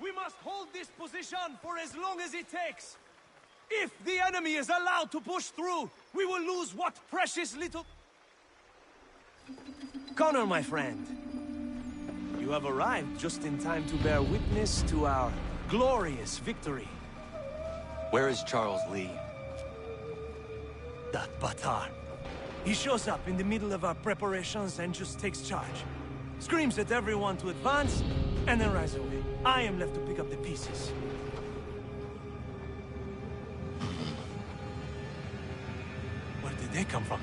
We must hold this position for as long as it takes. If the enemy is allowed to push through, we will lose what precious little... Connor, my friend. You have arrived just in time to bear witness to our glorious victory. Where is Charles Lee? That Batar. He shows up in the middle of our preparations and just takes charge. Screams at everyone to advance, and then rides away. I am left to pick up the pieces. Where did they come from?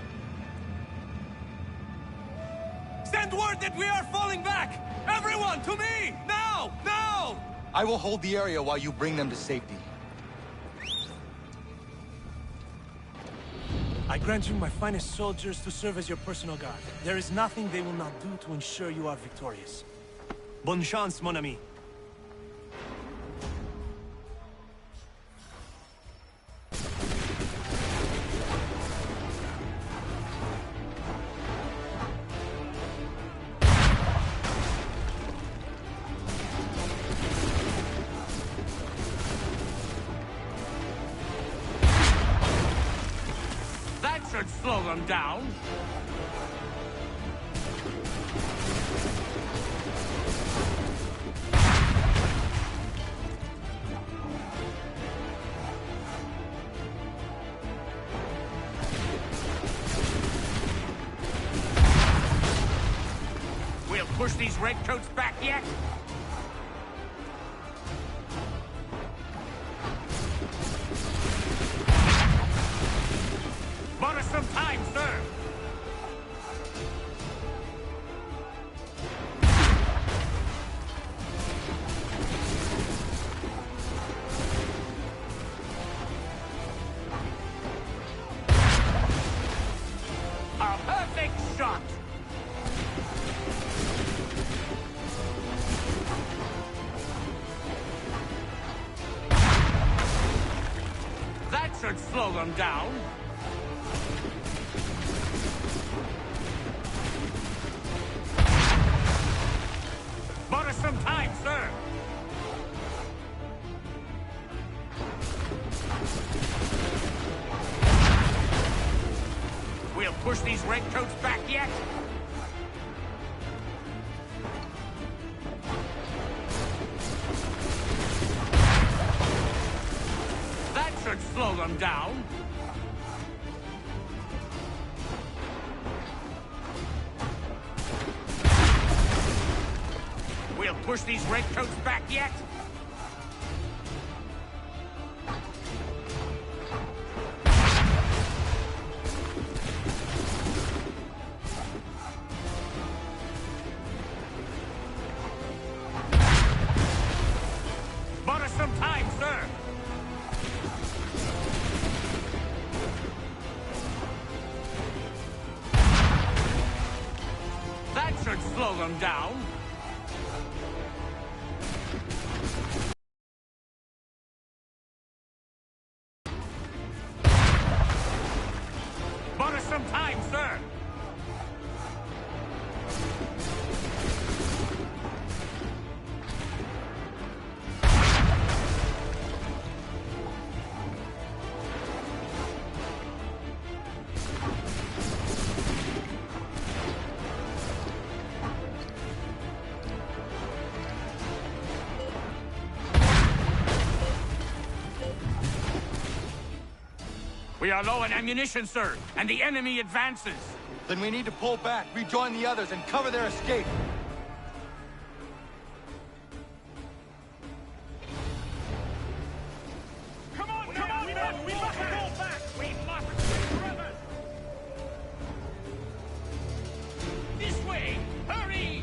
Send word that we are falling back! Everyone, to me! Now! Now! I will hold the area while you bring them to safety. I grant you my finest soldiers to serve as your personal guard. There is nothing they will not do to ensure you are victorious. Bonne chance, mon ami. That should slow them down. We'll push these redcoats back yet? Bought us some time, sir. A perfect shot. That should slow them down. Bought us some time, sir. We'll push these redcoats back yet. That should slow them down. We'll push these redcoats back yet. Bought us some time, sir. That should slow them down. Bought us some time, sir. We are low on ammunition, sir, and the enemy advances. Then we need to pull back, rejoin the others, and cover their escape. Come on, we must fall back! We must forever! This way! Hurry!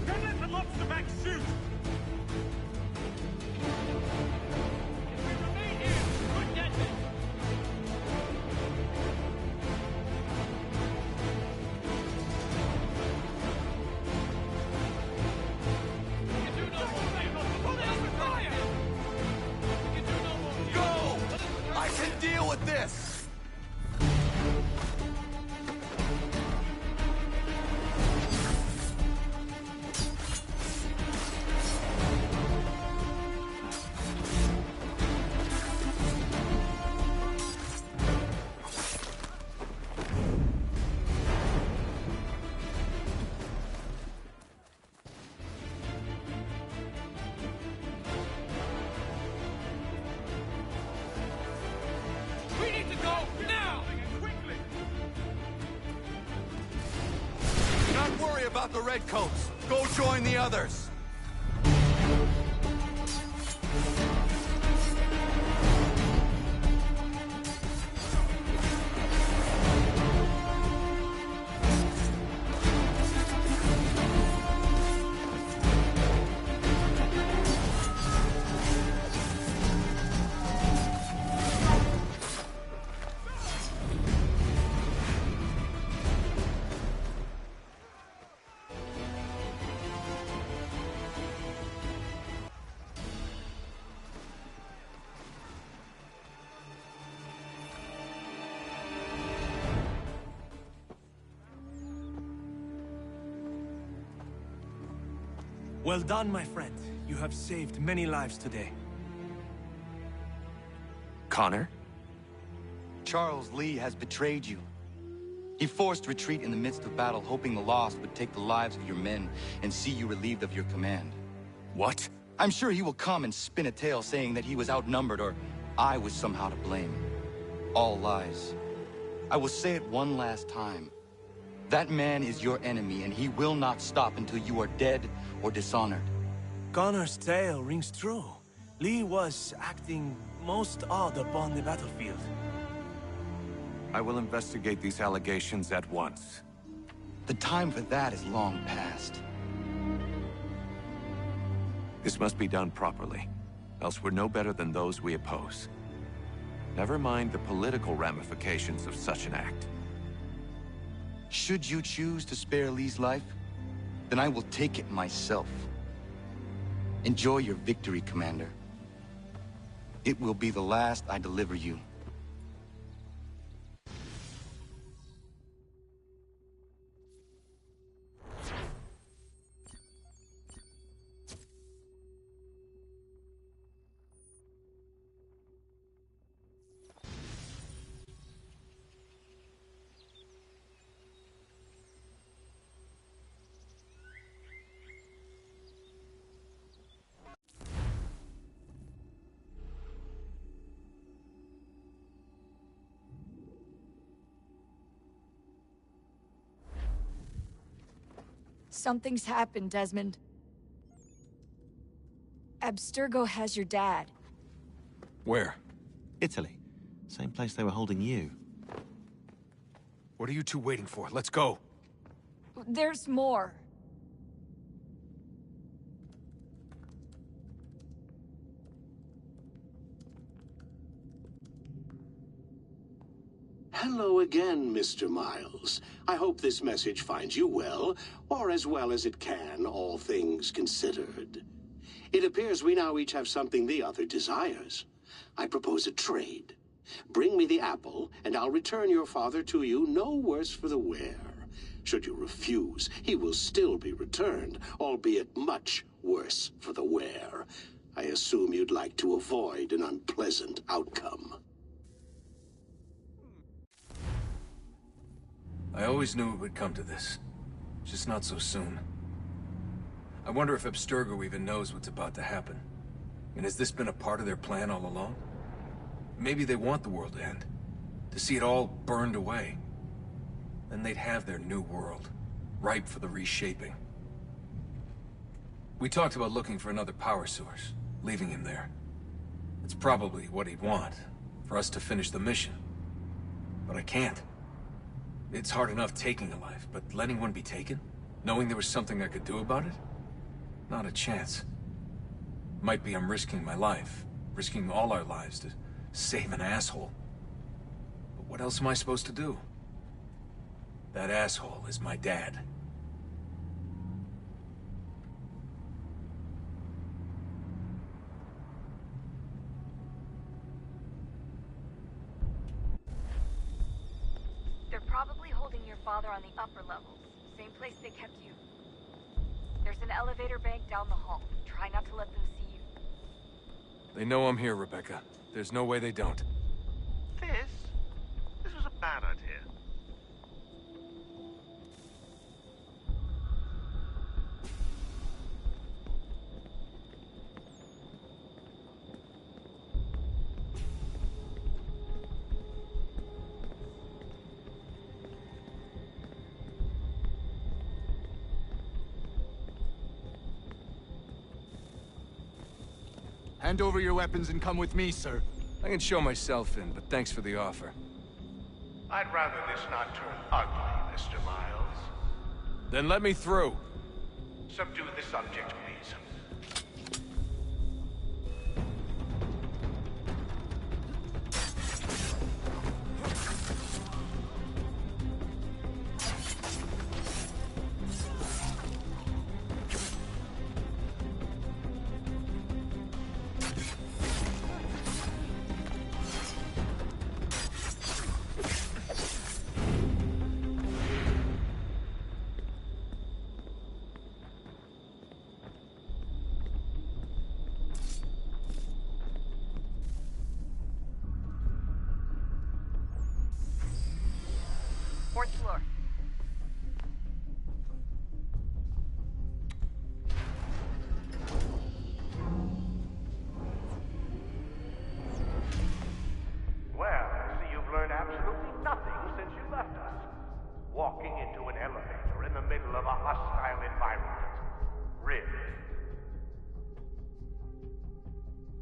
Don't let the lobster back shoot! I can deal with this! We need to go now! Quickly! Don't worry about the redcoats. Go join the others. Well done, my friend. You have saved many lives today. Connor? Charles Lee has betrayed you. He forced retreat in the midst of battle, hoping the loss would take the lives of your men and see you relieved of your command. What? I'm sure he will come and spin a tale saying that he was outnumbered or I was somehow to blame. All lies. I will say it one last time. That man is your enemy, and he will not stop until you are dead or dishonored. Connor's tale rings true. Lee was acting most odd upon the battlefield. I will investigate these allegations at once. The time for that is long past. This must be done properly, else we're no better than those we oppose. Never mind the political ramifications of such an act. Should you choose to spare Lee's life, then I will take it myself. Enjoy your victory, Commander. It will be the last I deliver you. Something's happened, Desmond. Abstergo has your dad. Where? Italy. Same place they were holding you. What are you two waiting for? Let's go. There's more. Hello again, Mr. Miles. I hope this message finds you well, or as well as it can, all things considered. It appears we now each have something the other desires. I propose a trade. Bring me the apple, and I'll return your father to you no worse for the wear. Should you refuse, he will still be returned, albeit much worse for the wear. I assume you'd like to avoid an unpleasant outcome. I always knew it would come to this. Just not so soon. I wonder if Abstergo even knows what's about to happen. And has this been a part of their plan all along? Maybe they want the world to end. To see it all burned away. Then they'd have their new world, ripe for the reshaping. We talked about looking for another power source, leaving him there. It's probably what he'd want, for us to finish the mission. But I can't. It's hard enough taking a life, but letting one be taken? Knowing there was something I could do about it? Not a chance. Might be I'm risking my life, risking all our lives to save an asshole. But what else am I supposed to do? That asshole is my dad. They're probably holding your father on the upper levels. Same place they kept you. There's an elevator bank down the hall. Try not to let them see you. They know I'm here, Rebecca. There's no way they don't. This was a bad idea. Hand over your weapons and come with me, sir. I can show myself in, but thanks for the offer. I'd rather this not turn ugly, Mr. Miles. Then let me through. Subdue the subject, please. Fourth floor. Well, I see you've learned absolutely nothing since you left us. Walking into an elevator in the middle of a hostile environment. Really?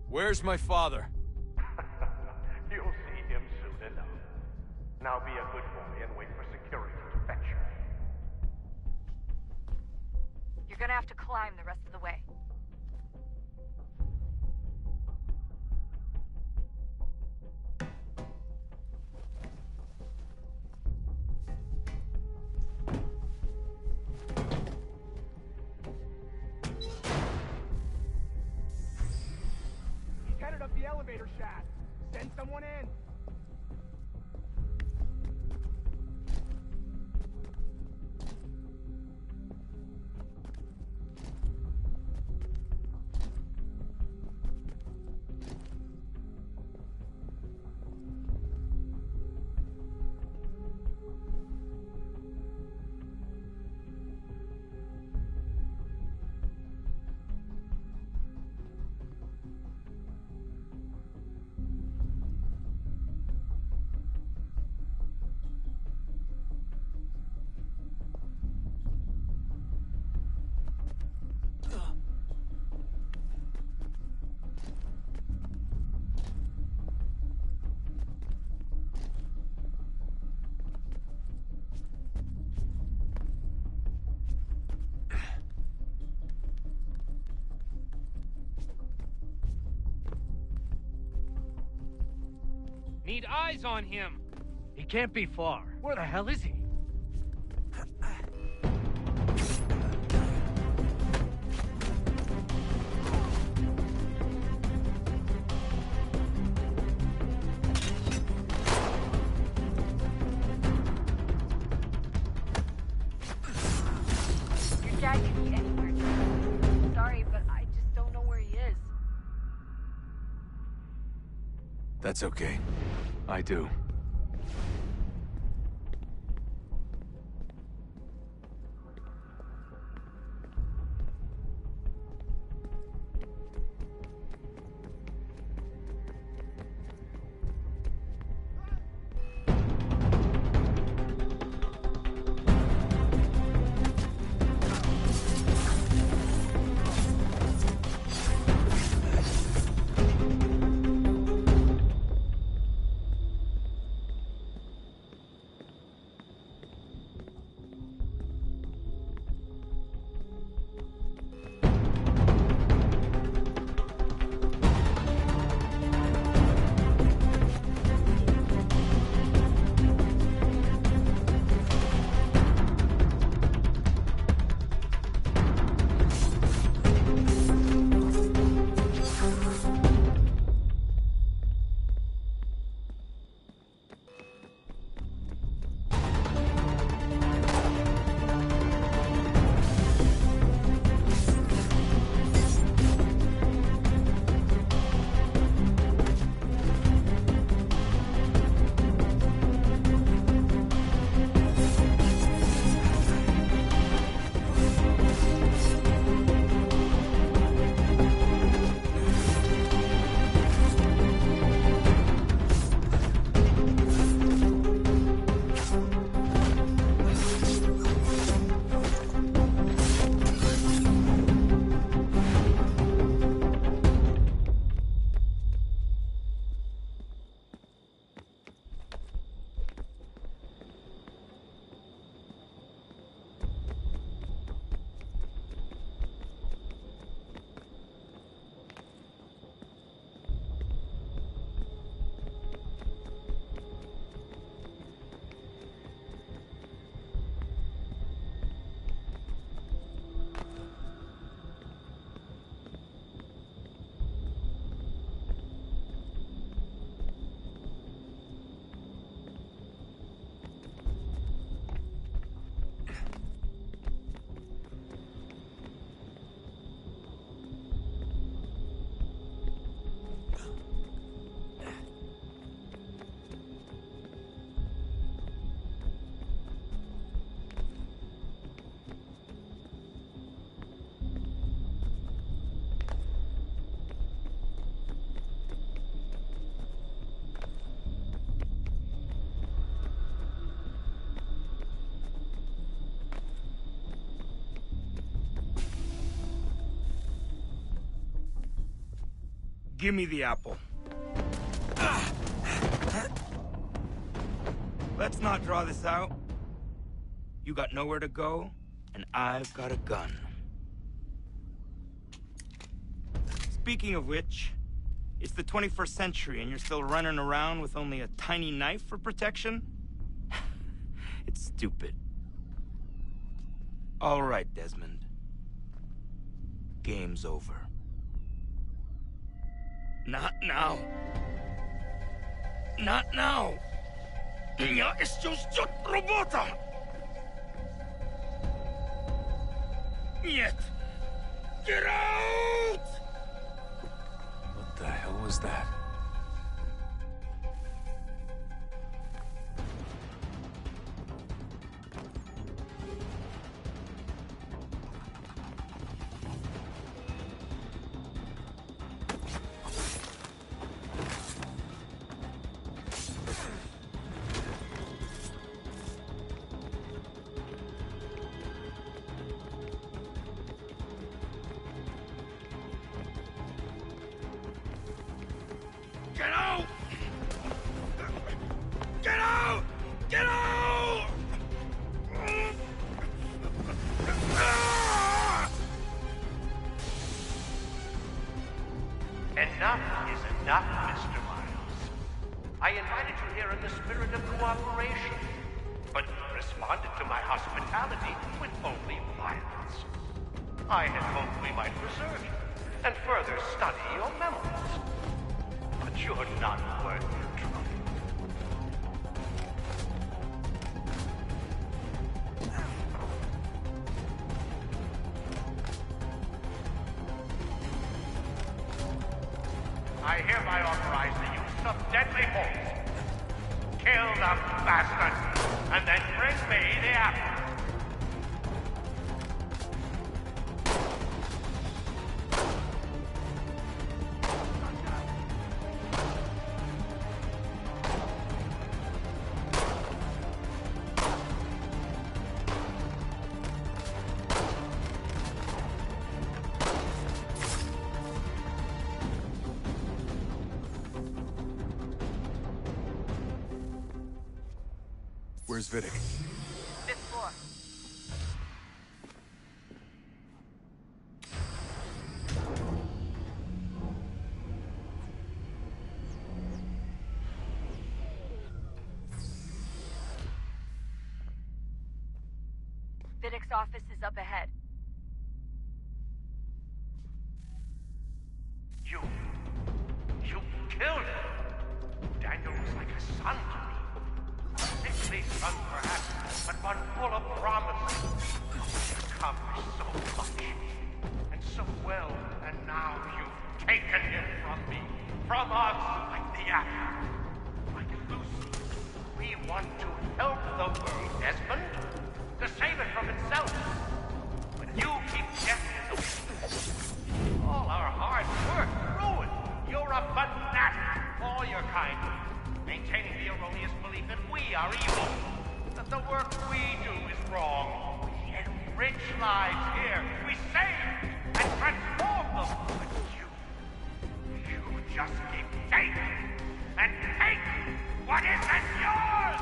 Where's my father? You'll see him soon enough. Now be a good boy and wait for security to fetch you. You're gonna have to climb the rest of the way. Get it wired up the elevator shaft. Send someone in. Need eyes on him. He can't be far. Where the hell is he? Your dad could be anywhere. Sorry, but I just don't know where he is. That's okay. I do. Give me the apple. Let's not draw this out. You got nowhere to go, and I've got a gun. Speaking of which, it's the 21st century and you're still running around with only a tiny knife for protection? It's stupid. All right, Desmond. Game's over. Not now. Not now. Я еще ждет работа. Нет. Get out! What the hell was that? Get out! Get out! Get out! Enough is enough, Mr. Miles. I invited you here in the spirit of cooperation, but you responded to my hospitality with only violence. I had hoped we might preserve you and further study your memories. But you're not worth your trouble. I hereby authorize the use of deadly force. Kill the bastard, and then bring me the apple. Where's Vidic? 5th floor. Vidic's office is up ahead. You killed him. Daniel was like a son to me. A sickly son, perhaps, but one full of promise. He accomplished so much, and so well, and now you've taken him from me, from us, like the apple, like Lucy. We want to help the world, Desmond, to save it from itself. But you keep getting in the way. All our hard work ruined. You're a fanatic, all your kind, maintaining the erroneous belief that we are evil, that the work we do is wrong. We enrich lives here. We save and transform them. But you just keep taking and taking what isn't yours!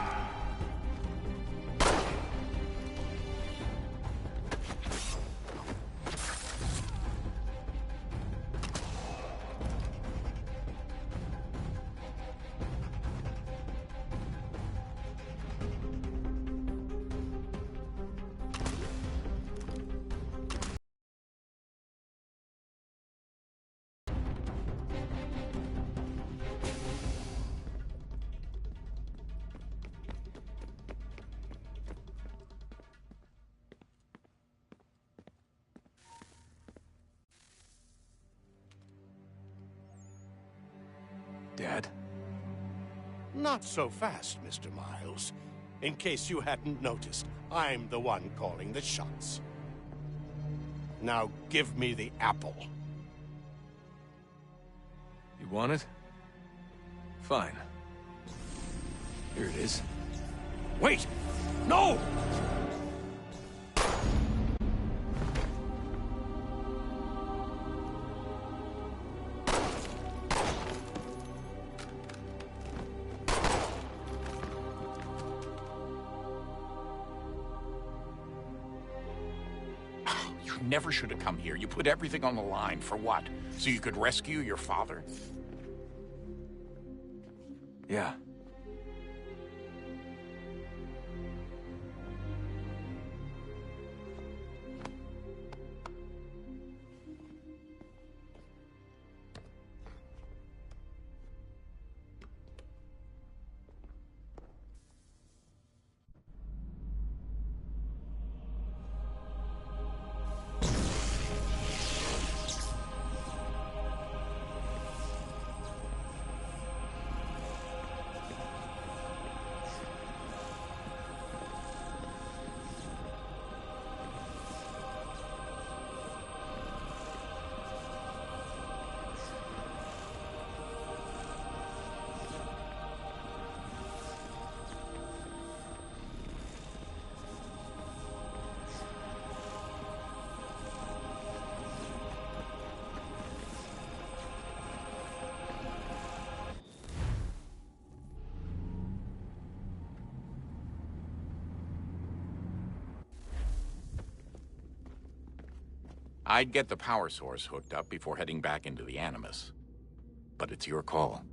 Dad? Not so fast, Mr. Miles. In case you hadn't noticed, I'm the one calling the shots. Now give me the apple. You want it? Fine. Here it is. Wait! No! Never should have come here. You put everything on the line. For what? So you could rescue your father? Yeah. I'd get the power source hooked up before heading back into the Animus. But it's your call.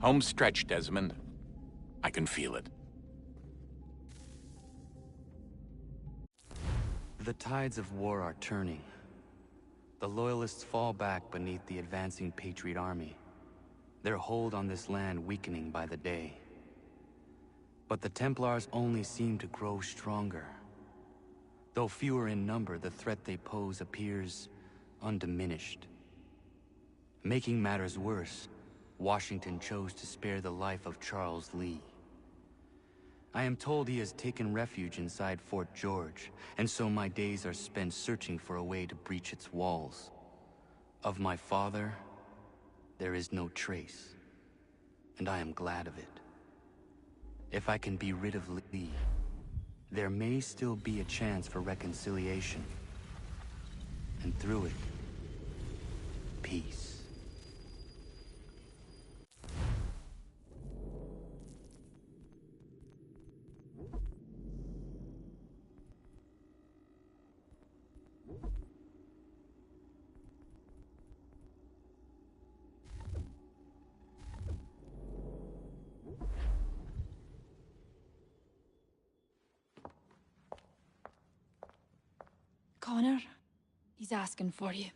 Home stretch, Desmond. I can feel it. The tides of war are turning. The Loyalists fall back beneath the advancing Patriot army, their hold on this land weakening by the day. But the Templars only seem to grow stronger. Though fewer in number, the threat they pose appears undiminished. Making matters worse, Washington chose to spare the life of Charles Lee. I am told he has taken refuge inside Fort George, and so my days are spent searching for a way to breach its walls. Of my father, there is no trace, and I am glad of it. If I can be rid of Lee, there may still be a chance for reconciliation. And through it, peace. Connor, he's asking for you.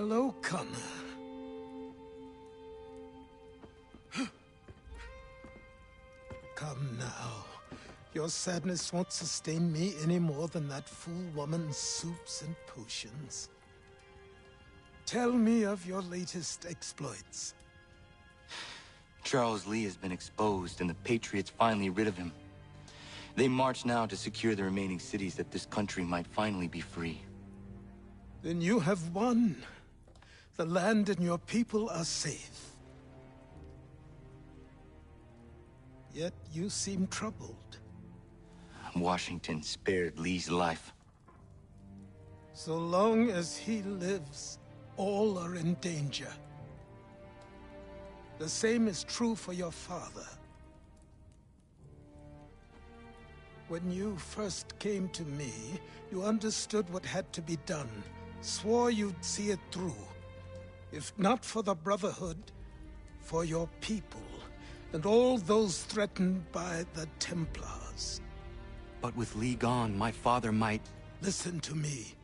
Hello, Connor. Come now. Your sadness won't sustain me any more than that fool woman's soups and potions. Tell me of your latest exploits. Charles Lee has been exposed, and the Patriots finally rid of him. They march now to secure the remaining cities that this country might finally be free. Then you have won. The land and your people are safe. Yet you seem troubled. Washington spared Lee's life. So long as he lives, all are in danger. The same is true for your father. When you first came to me, you understood what had to be done, swore you'd see it through. If not for the Brotherhood, for your people, and all those threatened by the Templars. But with Lee gone, my father might... Listen to me.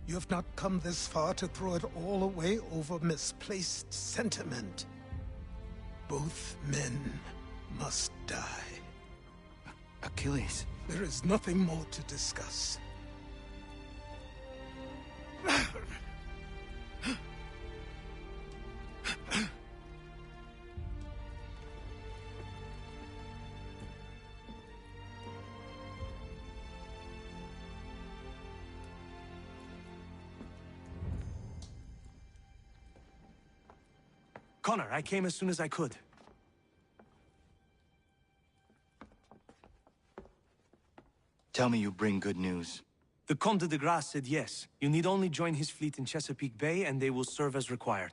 You have not come this far to throw it all away over misplaced sentiment. Both men must die. Achilles. There is nothing more to discuss. Connor, I came as soon as I could. Tell me you bring good news. The Comte de Grasse said yes. You need only join his fleet in Chesapeake Bay and they will serve as required.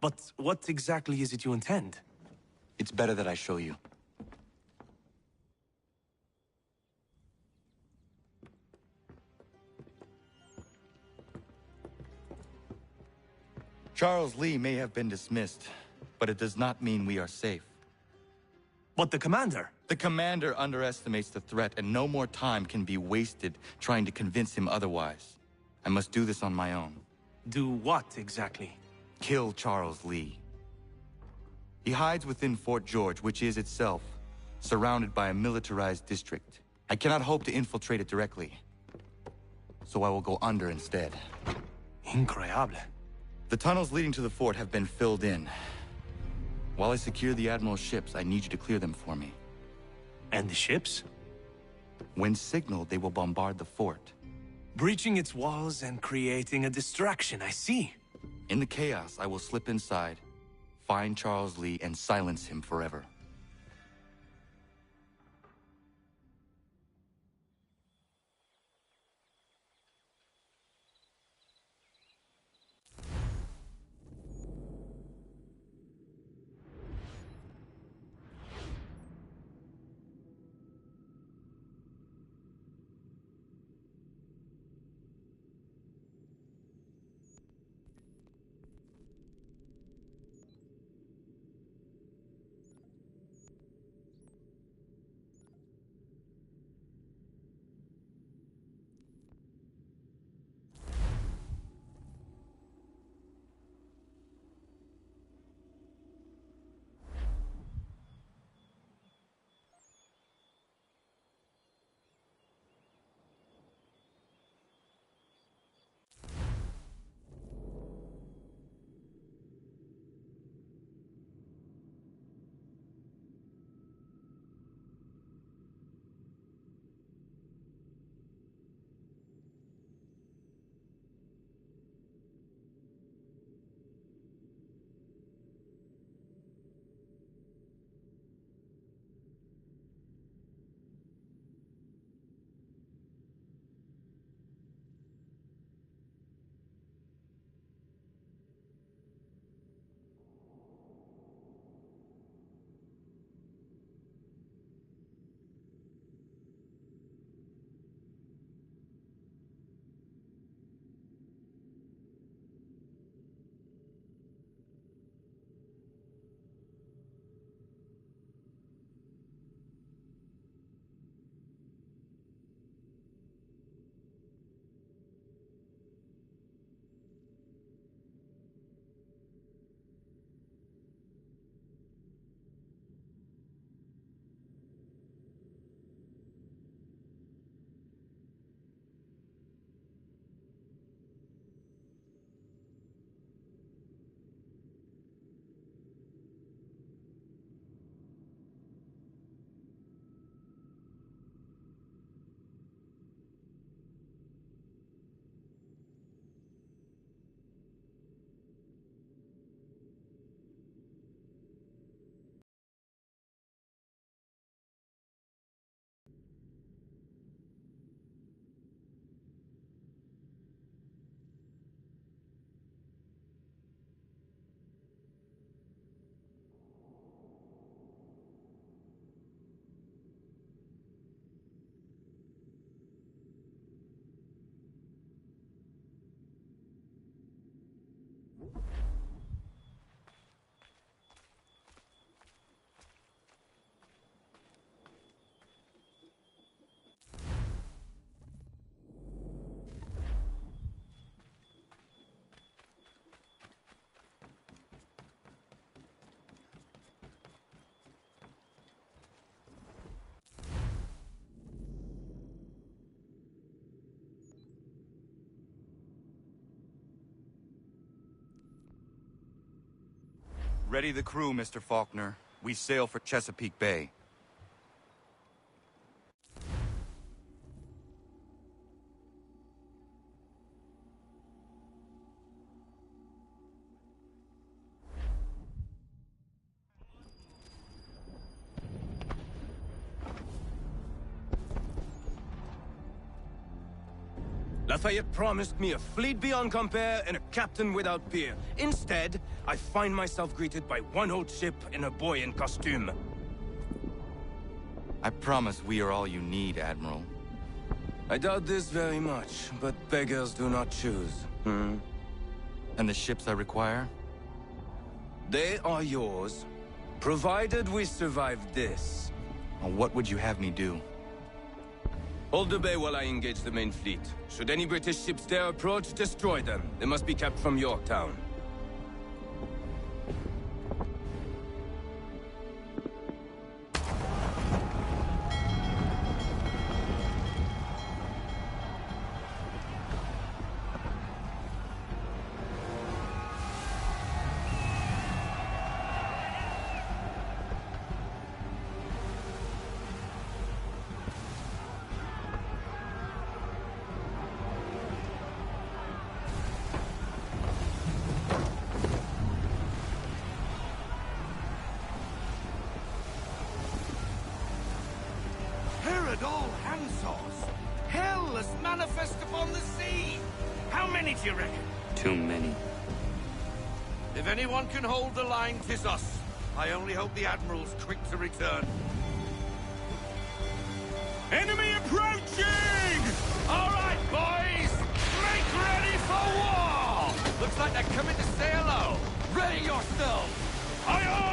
But what exactly is it you intend? It's better that I show you. Charles Lee may have been dismissed, but it does not mean we are safe. But the commander? The commander underestimates the threat, and no more time can be wasted trying to convince him otherwise. I must do this on my own. Do what, exactly? Kill Charles Lee. He hides within Fort George, which is itself surrounded by a militarized district. I cannot hope to infiltrate it directly, so I will go under instead. Incroyable. The tunnels leading to the fort have been filled in. While I secure the Admiral's ships, I need you to clear them for me. And the ships? When signaled, they will bombard the fort. Breaching its walls and creating a distraction, I see. In the chaos, I will slip inside, find Charles Lee, and silence him forever. Ready the crew, Mr. Faulkner. We sail for Chesapeake Bay. Lafayette promised me a fleet beyond compare and a captain without peer. Instead, I find myself greeted by one old ship and a boy in costume. I promise we are all you need, Admiral. I doubt this very much, but beggars do not choose. And the ships I require? They are yours, provided we survive this. What would you have me do? Hold the bay while I engage the main fleet. Should any British ships dare approach, destroy them. They must be kept from Yorktown. All hands-offs. Hell is manifest upon the sea. How many do you reckon? Too many. If anyone can hold the line, 'tis us. I only hope the Admiral's quick to return. Enemy approaching! All right, boys! Make ready for war! Looks like they're coming to say hello. Ready yourselves! Aye, aye!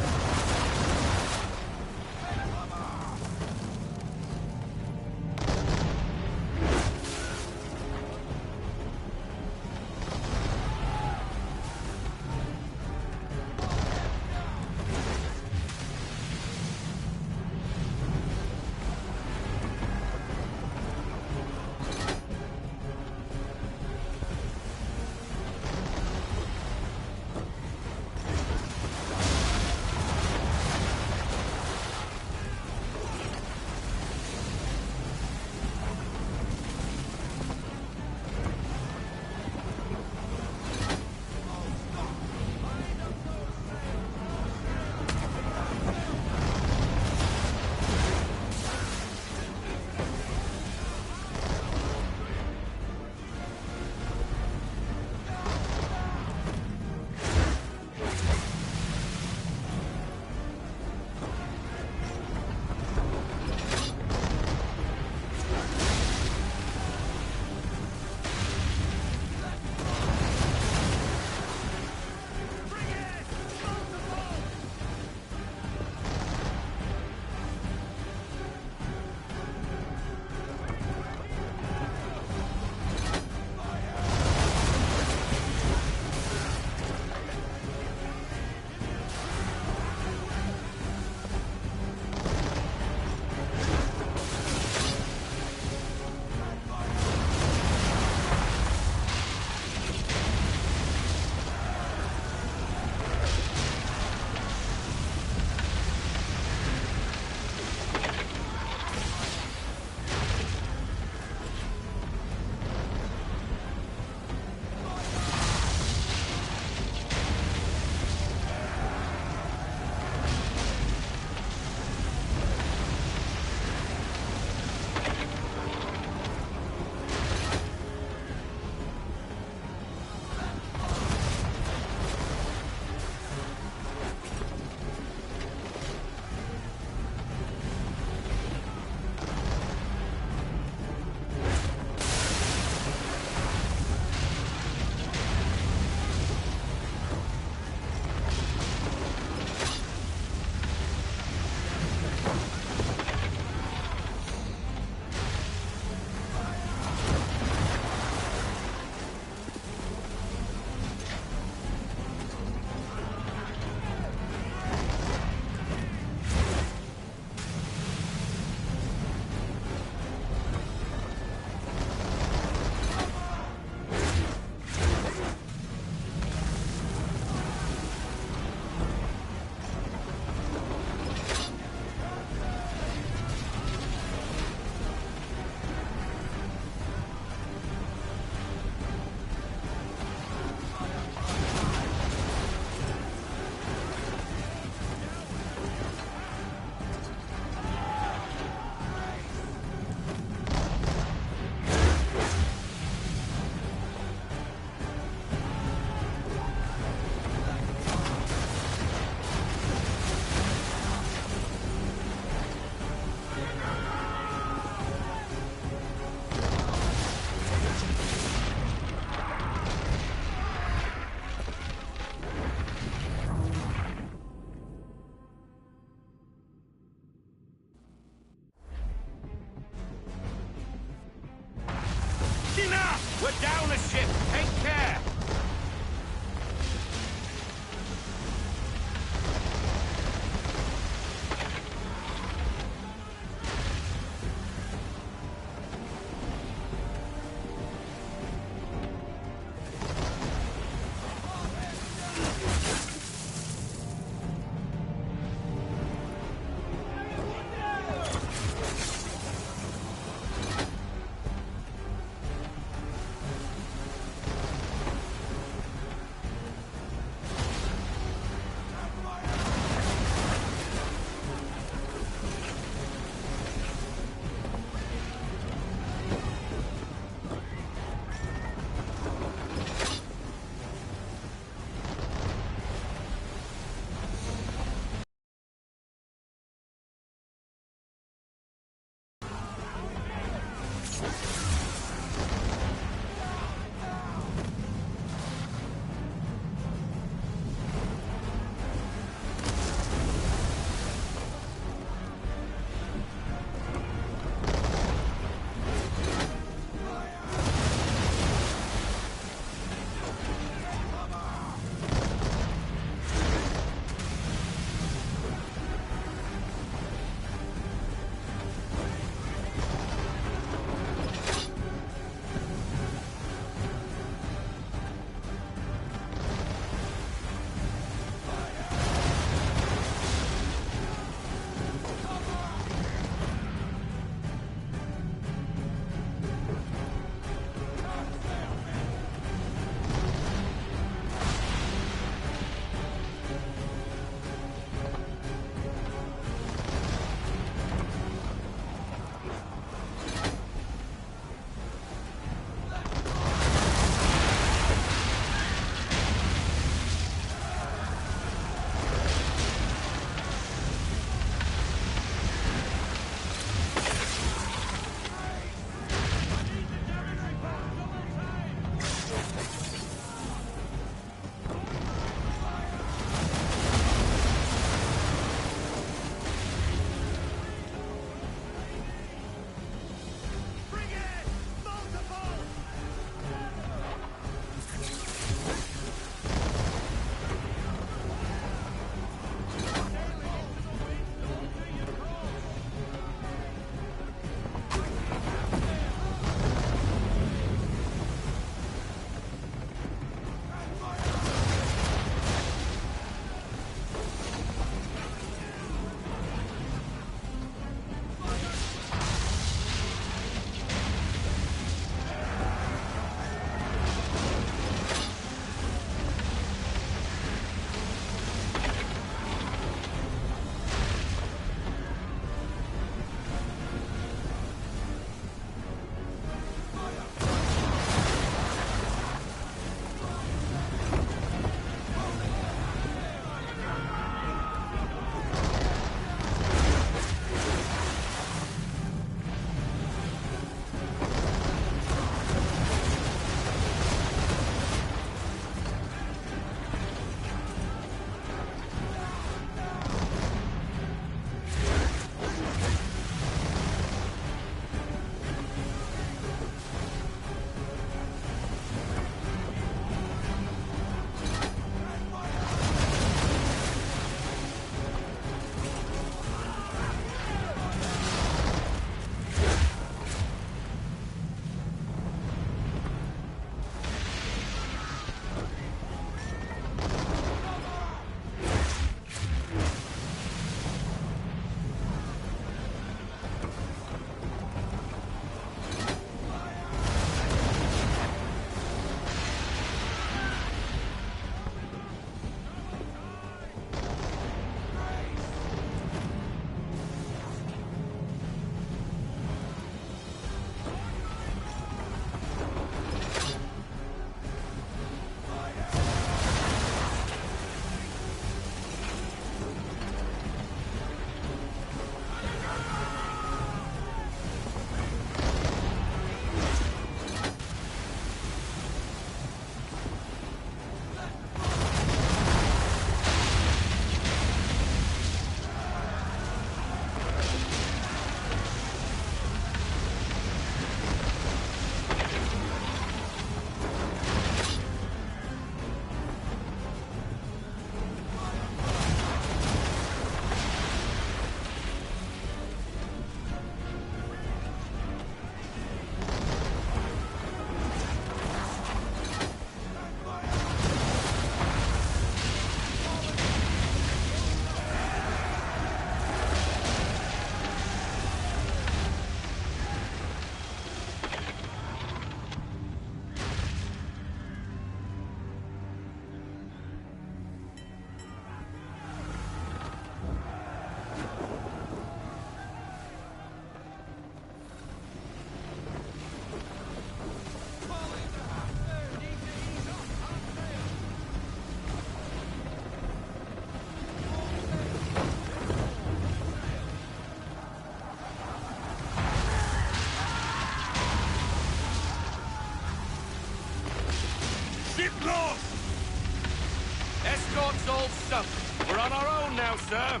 up! We're on our own now, sir!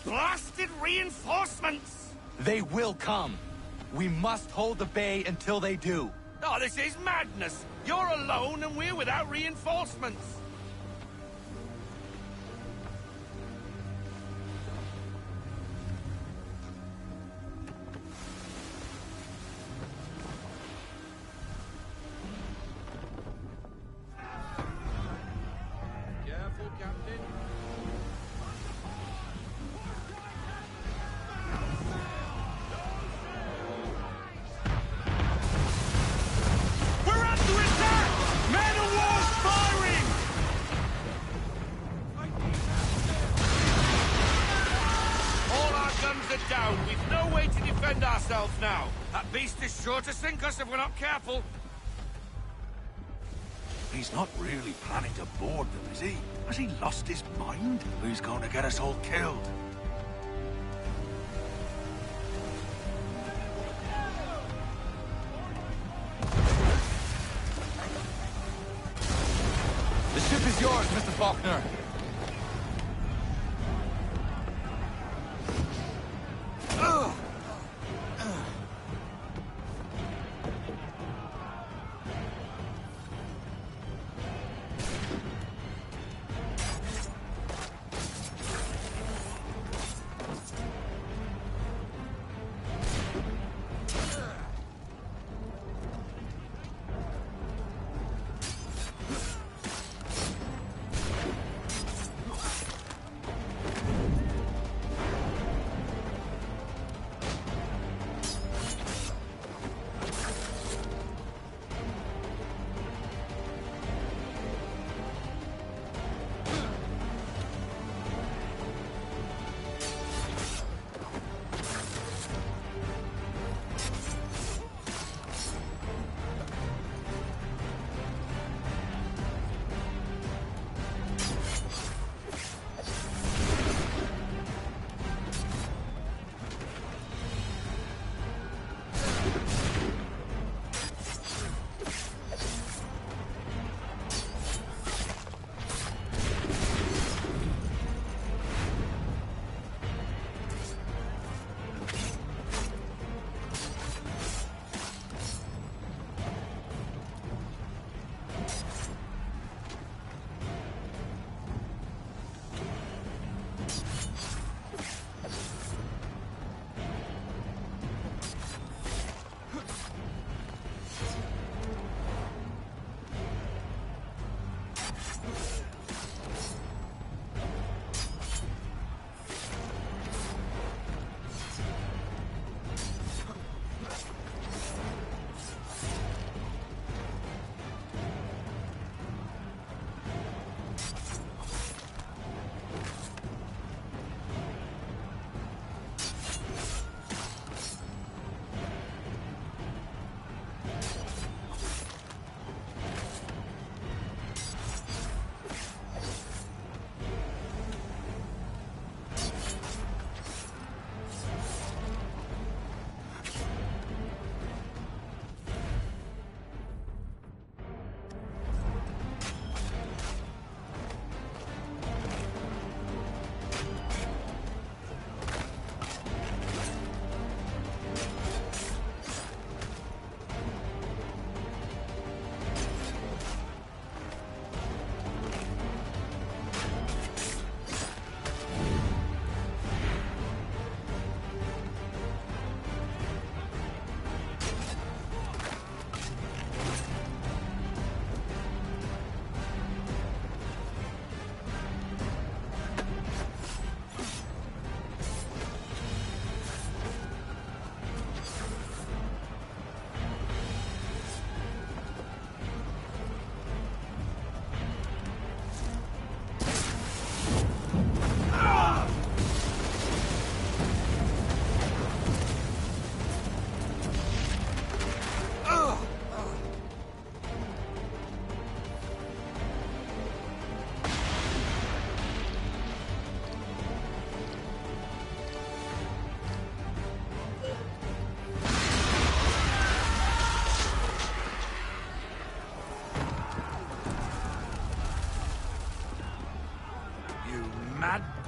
Blasted reinforcements! They will come. We must hold the bay until they do. Oh, this is madness! You're alone and we're without reinforcements! Careful, Captain. Down. We've no way to defend ourselves now. That beast is sure to sink us if we're not careful. He's not really planning to board them, is he? Has he lost his mind? He's going to get us all killed. The ship is yours, Mr. Faulkner.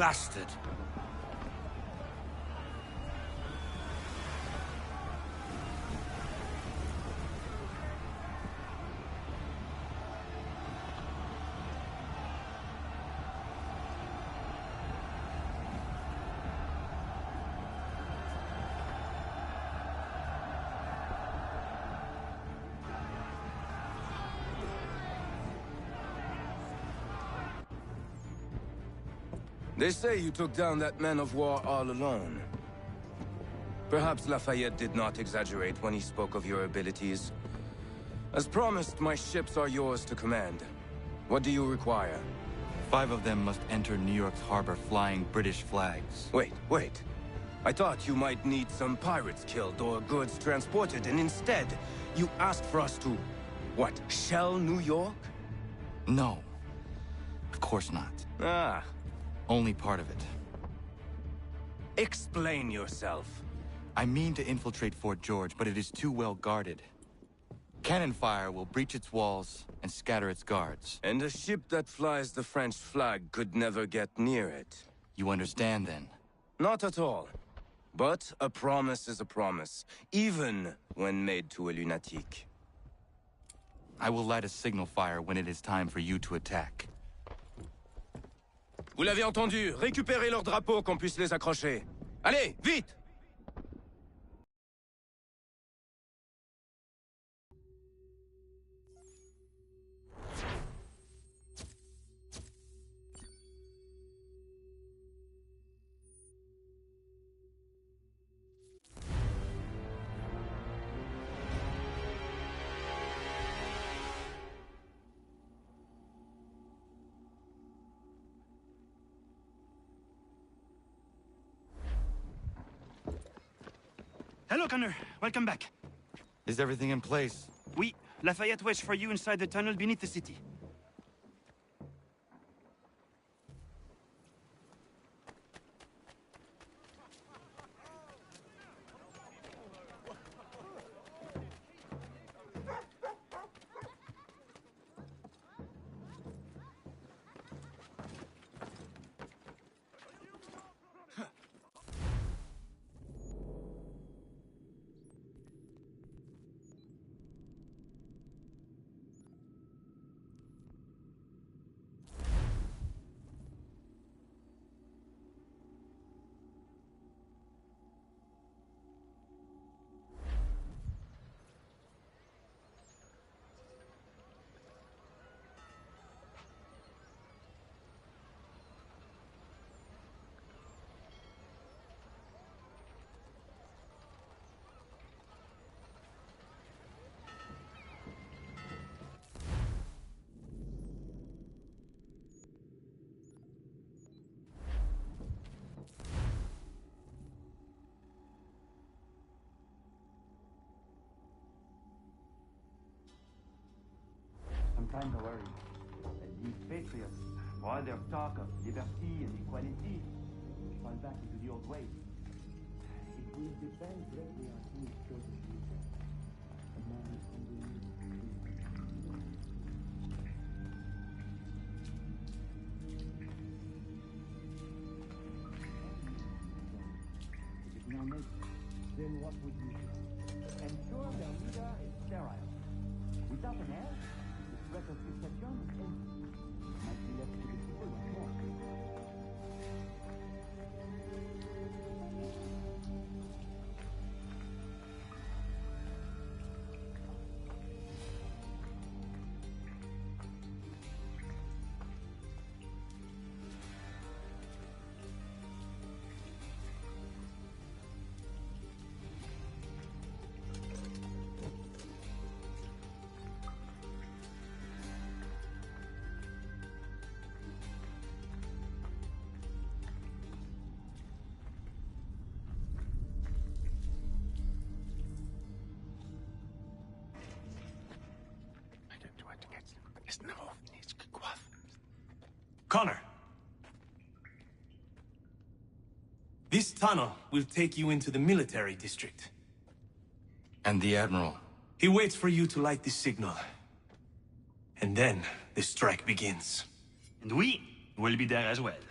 bastard! They say you took down that man of war all alone. Perhaps Lafayette did not exaggerate when he spoke of your abilities. As promised, my ships are yours to command. What do you require? 5 of them must enter New York's harbor flying British flags. Wait. I thought you might need some pirates killed or goods transported, and instead, you asked for us to, what, shell New York? No. Of course not. Ah. Only part of it. Explain yourself. I mean to infiltrate Fort George, but it is too well guarded. Cannon fire will breach its walls and scatter its guards. And a ship that flies the French flag could never get near it. You understand, then? Not at all. But a promise is a promise, even when made to a lunatic. I will light a signal fire when it is time for you to attack. Vous l'avez entendu, récupérez leurs drapeaux qu'on puisse les accrocher. Allez, vite! Hello, Connor. Welcome back. Is everything in place? Oui. Lafayette waits for you inside the tunnel beneath the city. Sometimes I worry that these patriots, for all their talk of liberty and equality, fall back into the old ways. It will depend greatly on who is chosen to lead them. A man is If it's not nature, then what would you do? Ensure their leader is sterile. Without an heir, threat of succession might be left to the people once more. Connor. This tunnel will take you into the military district. And the Admiral? He waits for you to light this signal. And then the strike begins. And we will be there as well.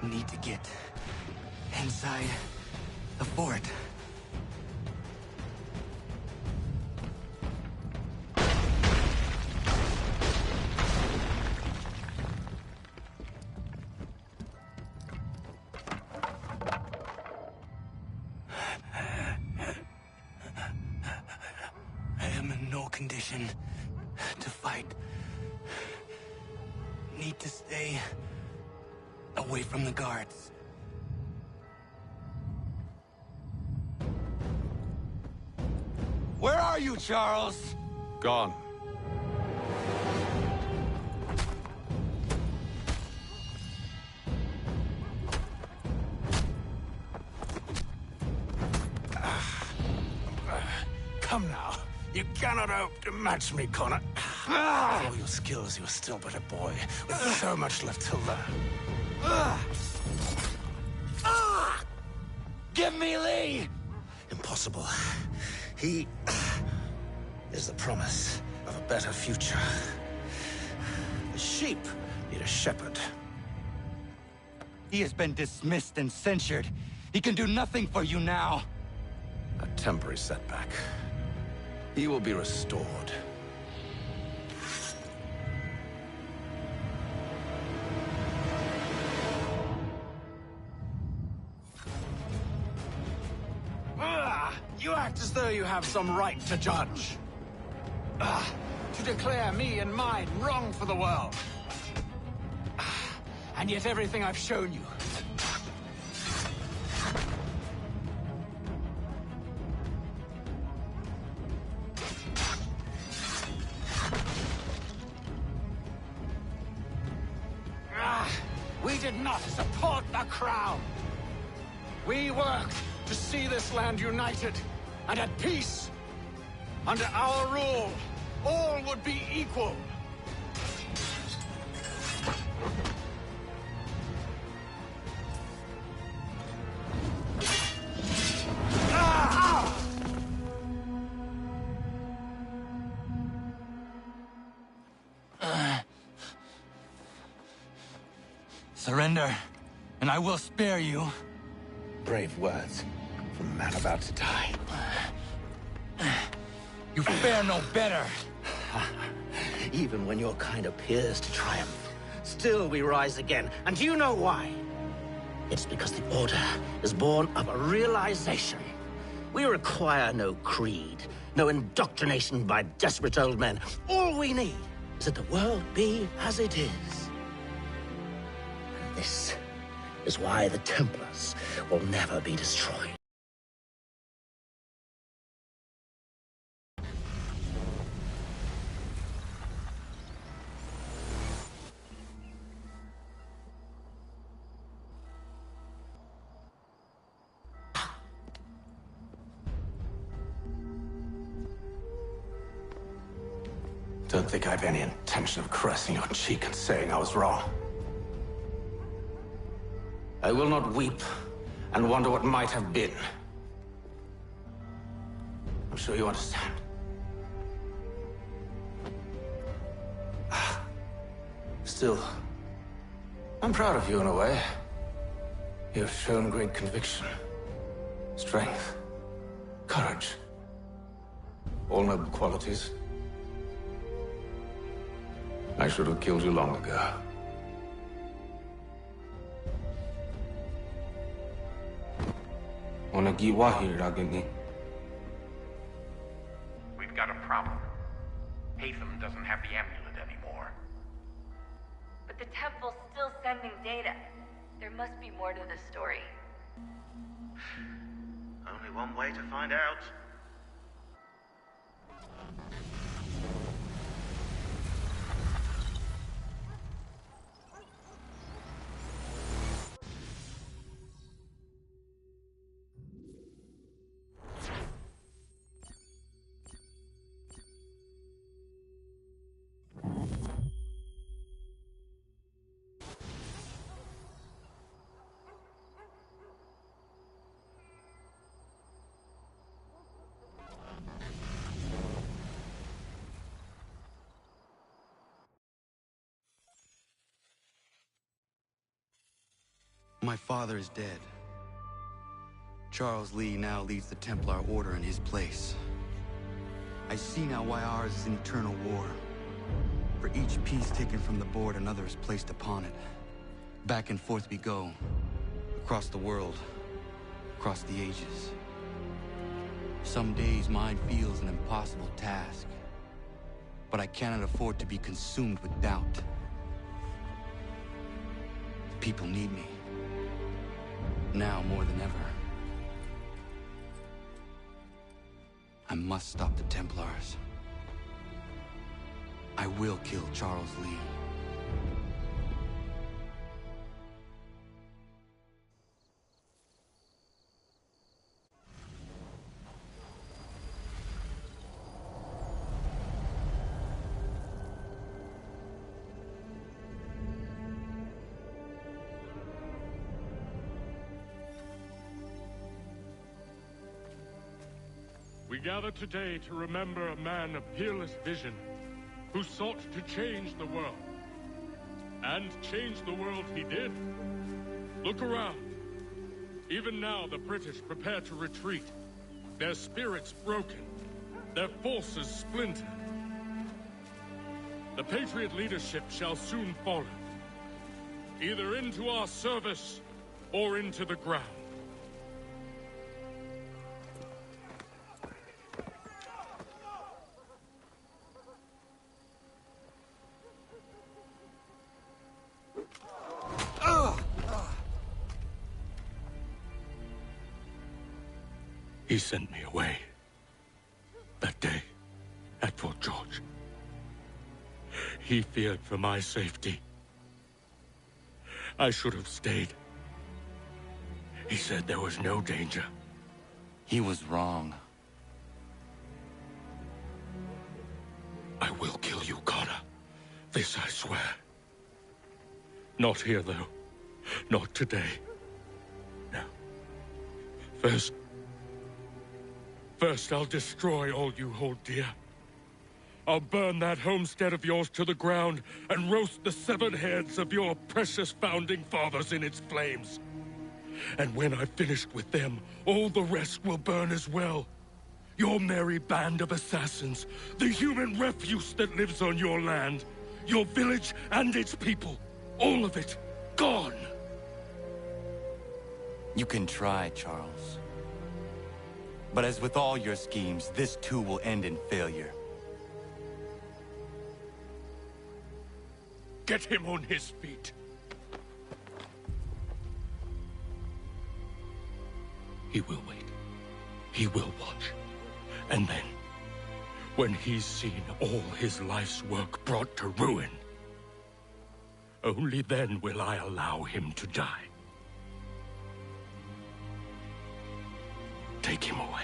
Need to get inside the fort. I am in no condition to fight. Need to stay away from the guards. Where are you, Charles? Gone. Come now. You cannot hope to match me, Connor. For all your skills, you are still but a boy, with so much left to learn. Give me Lee! Impossible. He is the promise of a better future. The sheep need a shepherd. He has been dismissed and censured. He can do nothing for you now. A temporary setback. He will be restored. You act as though you have some right to judge. To declare me and mine wrong for the world. And yet everything I've shown you. We did not support the Crown. We worked to see this land united and at peace. Under our rule, all would be equal. Surrender, and I will spare you. Brave words from a man about to die. You fare no better. Even when your kind appears to triumph, still we rise again. And do you know why? It's because the Order is born of a realization. We require no creed, no indoctrination by desperate old men. All we need is that the world be as it is. And this is why the Templars will never be destroyed. Don't think I've any intention of caressing your cheek and saying I was wrong. I will not weep and wonder what might have been. I'm sure you understand. Still, I'm proud of you in a way. You have shown great conviction, strength, courage. All noble qualities. I should have killed you long ago. We've got a problem. Hatham doesn't have the amulet anymore. But the temple's still sending data. There must be more to the story. Only one way to find out. My father is dead. Charles Lee now leads the Templar Order in his place. I see now why ours is an eternal war. For each piece taken from the board, another is placed upon it. Back and forth we go. Across the world. Across the ages. Some days mine feels an impossible task. But I cannot afford to be consumed with doubt. People need me. Now more than ever. I must stop the Templars. I will kill Charles Lee. We gather today to remember a man of peerless vision who sought to change the world. And change the world he did. Look around. Even now the British prepare to retreat. Their spirits broken. Their forces splintered. The Patriot leadership shall soon follow. Either into our service or into the ground. He sent me away. That day, at Fort George. He feared for my safety. I should have stayed. He said there was no danger. He was wrong. I will kill you, Connor. This I swear. Not here, though. Not today. No. First, I'll destroy all you hold dear. I'll burn that homestead of yours to the ground and roast the severed heads of your precious founding fathers in its flames. And when I've finished with them, all the rest will burn as well. Your merry band of assassins, the human refuse that lives on your land, your village and its people, all of it, gone. You can try, Charles. But as with all your schemes, this too will end in failure. Get him on his feet. He will wait. He will watch. And then, when he's seen all his life's work brought to ruin, only then will I allow him to die. Take him away.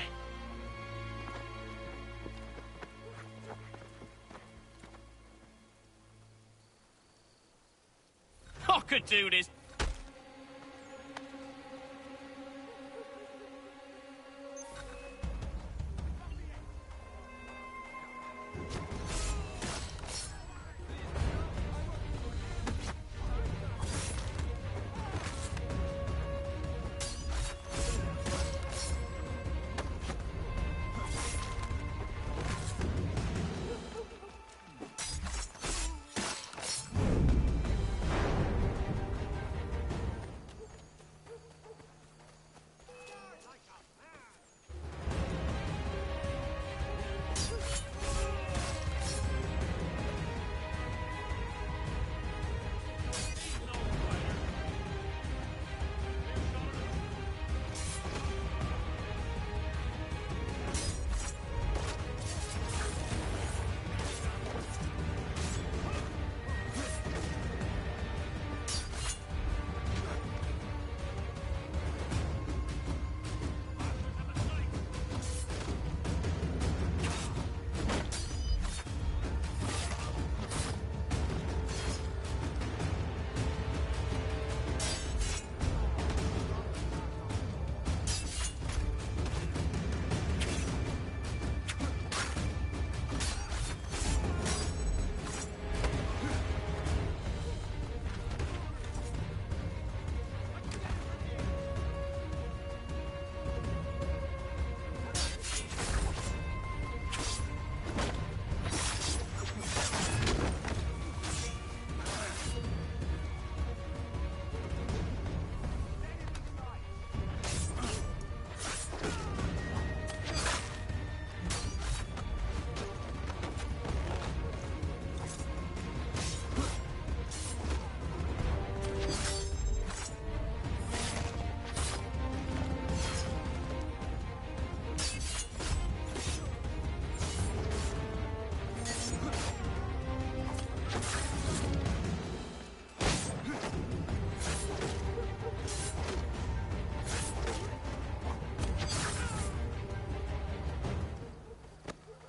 I could do this.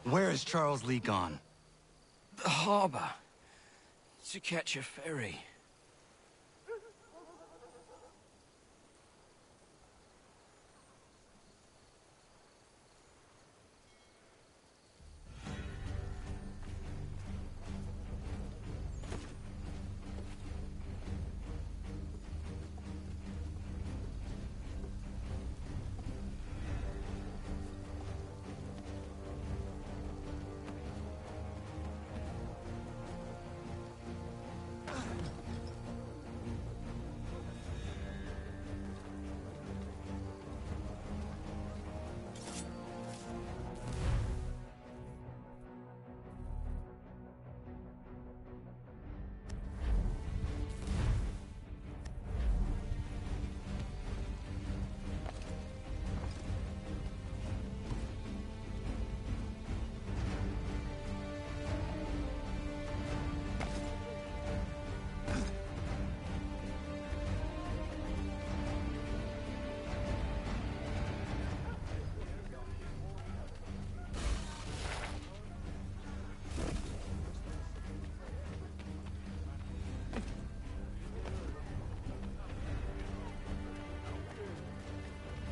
Where is Charles Lee gone? The harbor. To catch a ferry.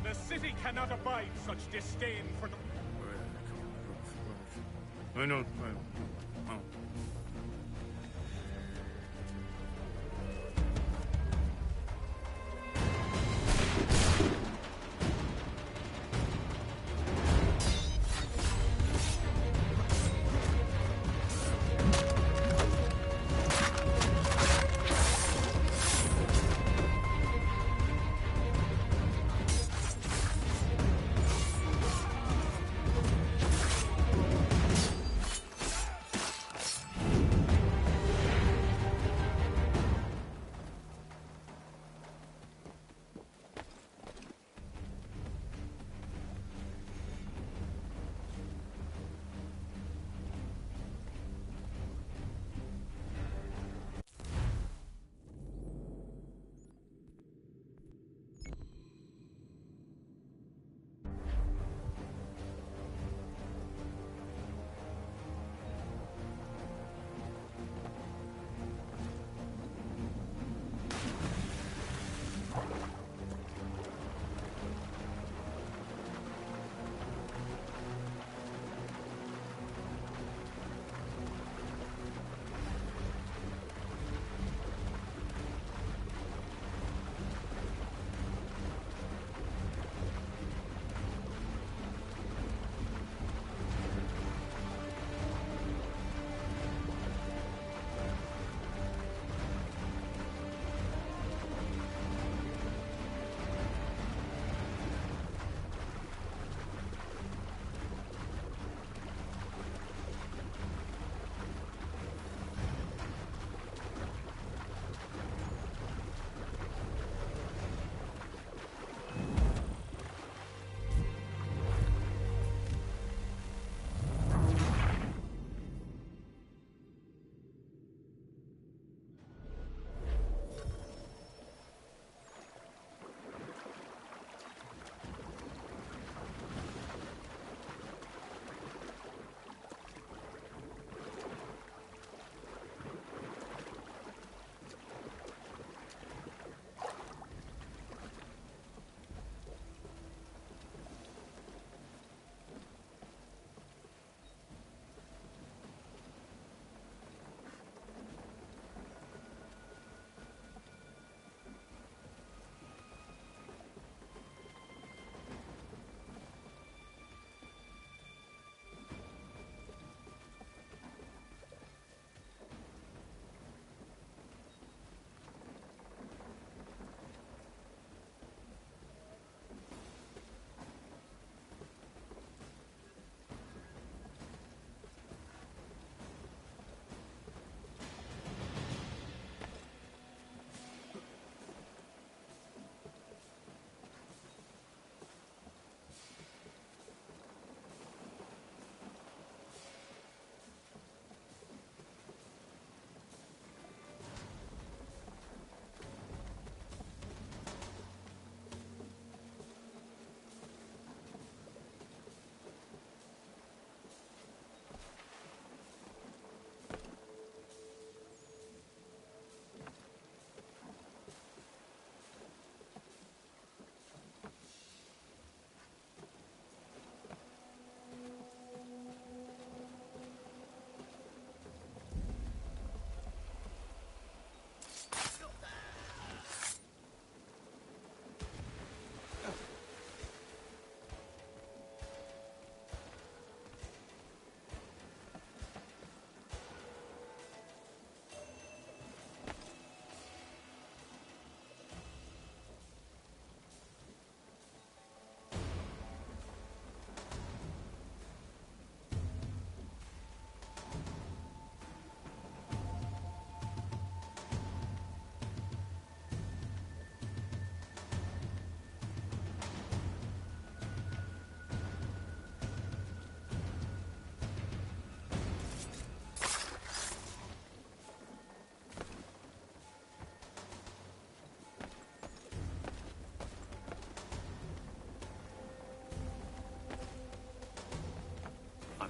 The city cannot abide such disdain for the... I know.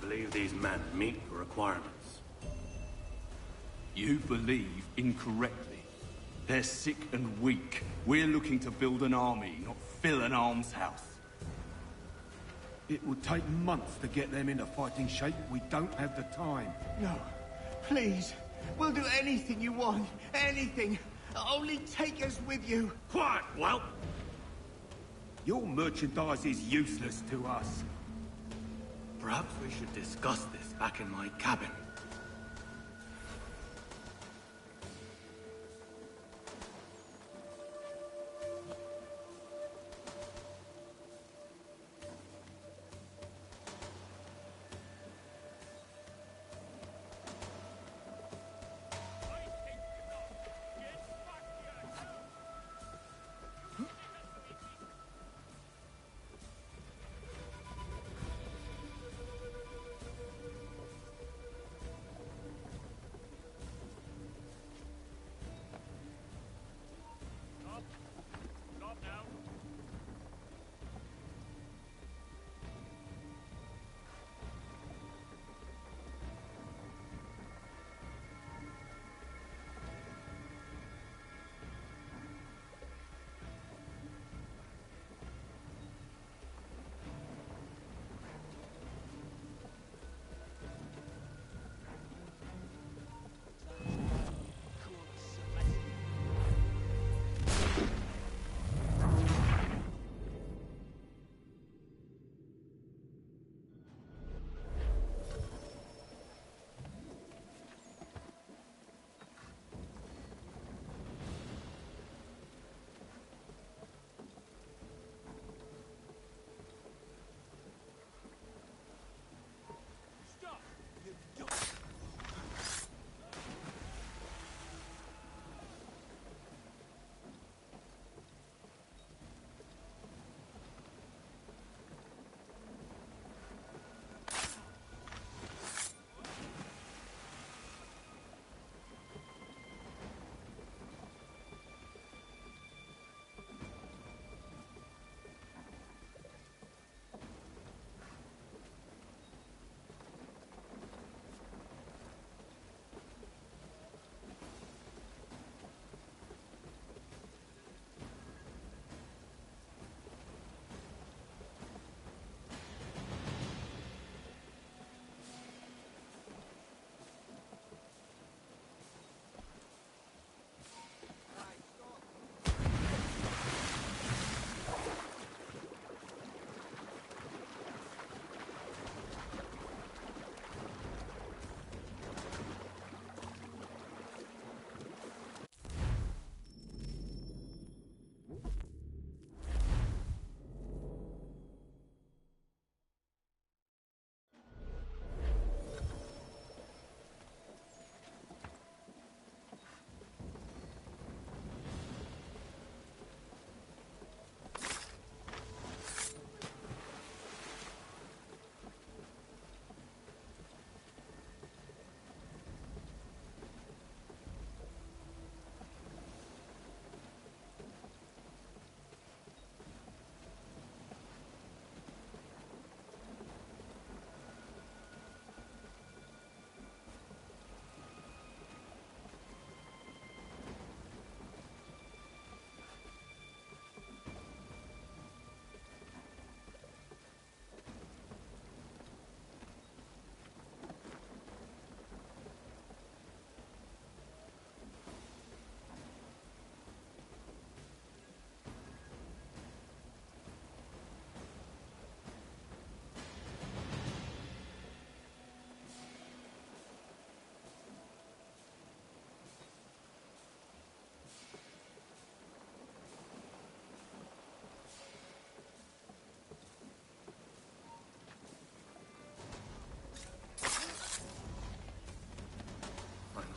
believe these men meet the requirements. You believe incorrectly. They're sick and weak. We're looking to build an army, not fill an almshouse. It would take months to get them into fighting shape. We don't have the time. No. Please. We'll do anything you want. Anything. Only take us with you. Quiet, whelp! Your merchandise is useless to us. Perhaps we should discuss this back in my cabin.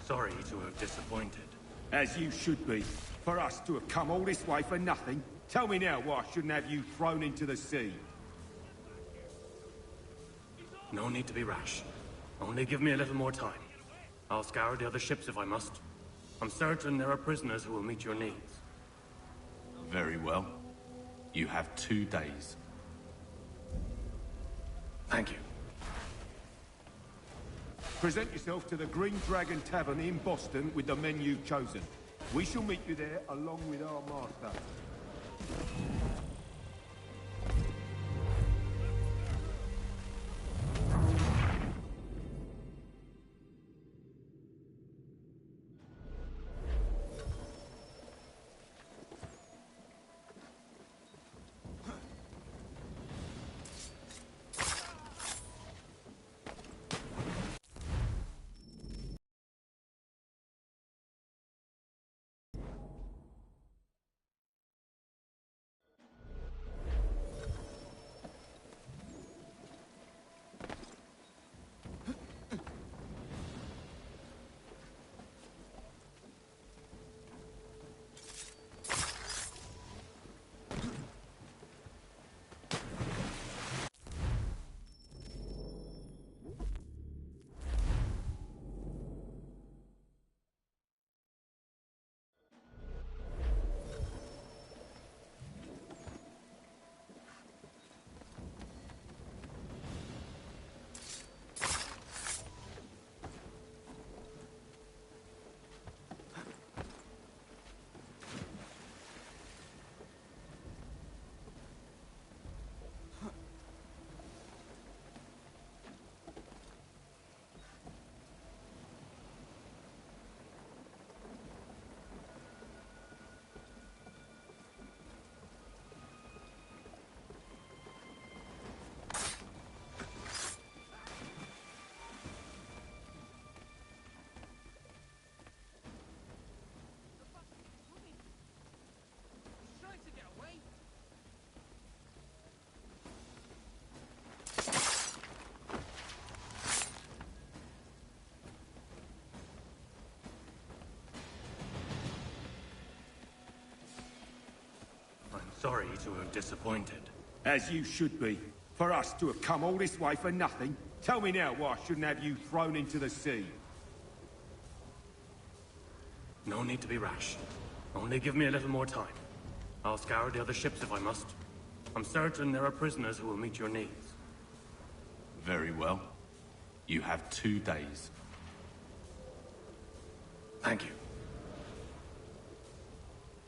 Sorry to have disappointed. As you should be. For us to have come all this way for nothing. Tell me now why I shouldn't have you thrown into the sea. No need to be rash. Only give me a little more time. I'll scour the other ships if I must. I'm certain there are prisoners who will meet your needs. Very well. You have 2 days. Thank you. Present yourself to the Green Dragon Tavern in Boston with the men you've chosen. We shall meet you there along with our master. Sorry to have disappointed. As you should be. For us to have come all this way for nothing. Tell me now why I shouldn't have you thrown into the sea. No need to be rash. Only give me a little more time. I'll scour the other ships if I must. I'm certain there are prisoners who will meet your needs. Very well. You have 2 days. Thank you.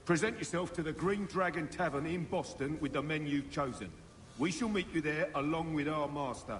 Present yourself to the Green Dragon Tavern in Boston with the men you've chosen. We shall meet you there along with our master.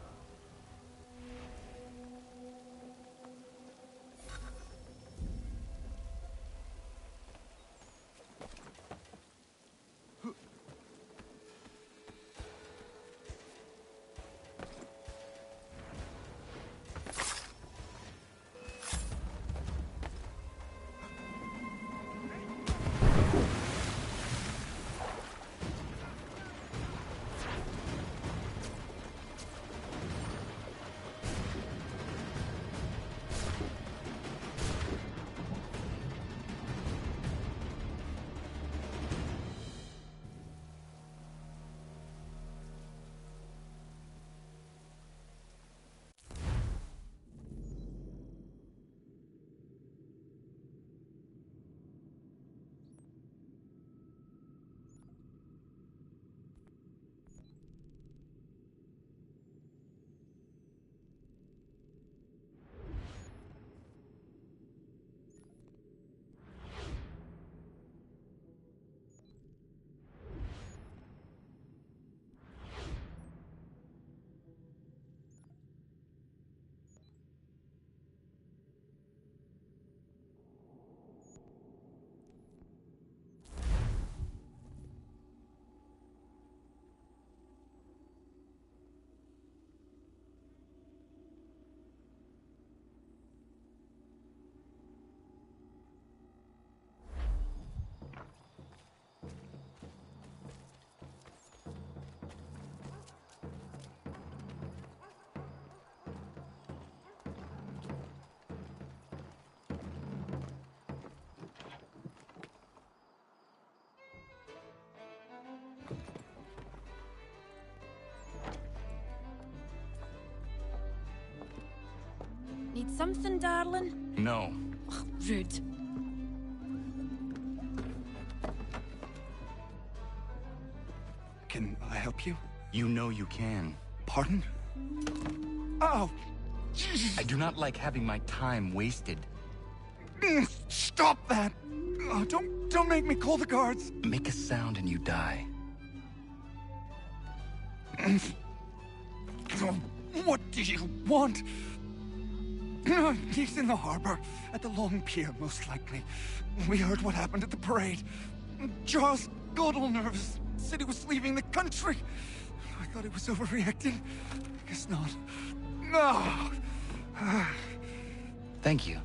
Need something, darling? No. Ugh, rude. Can I help you? You know you can. Pardon? Oh! I do not like having my time wasted. Stop that! Don't make me call the guards! Make a sound and you die. What do you want? He's in the harbor, at the Long Pier, most likely. We heard what happened at the parade. Charles got all nervous, said he was leaving the country. I thought he was overreacting. Guess not. No! Thank you.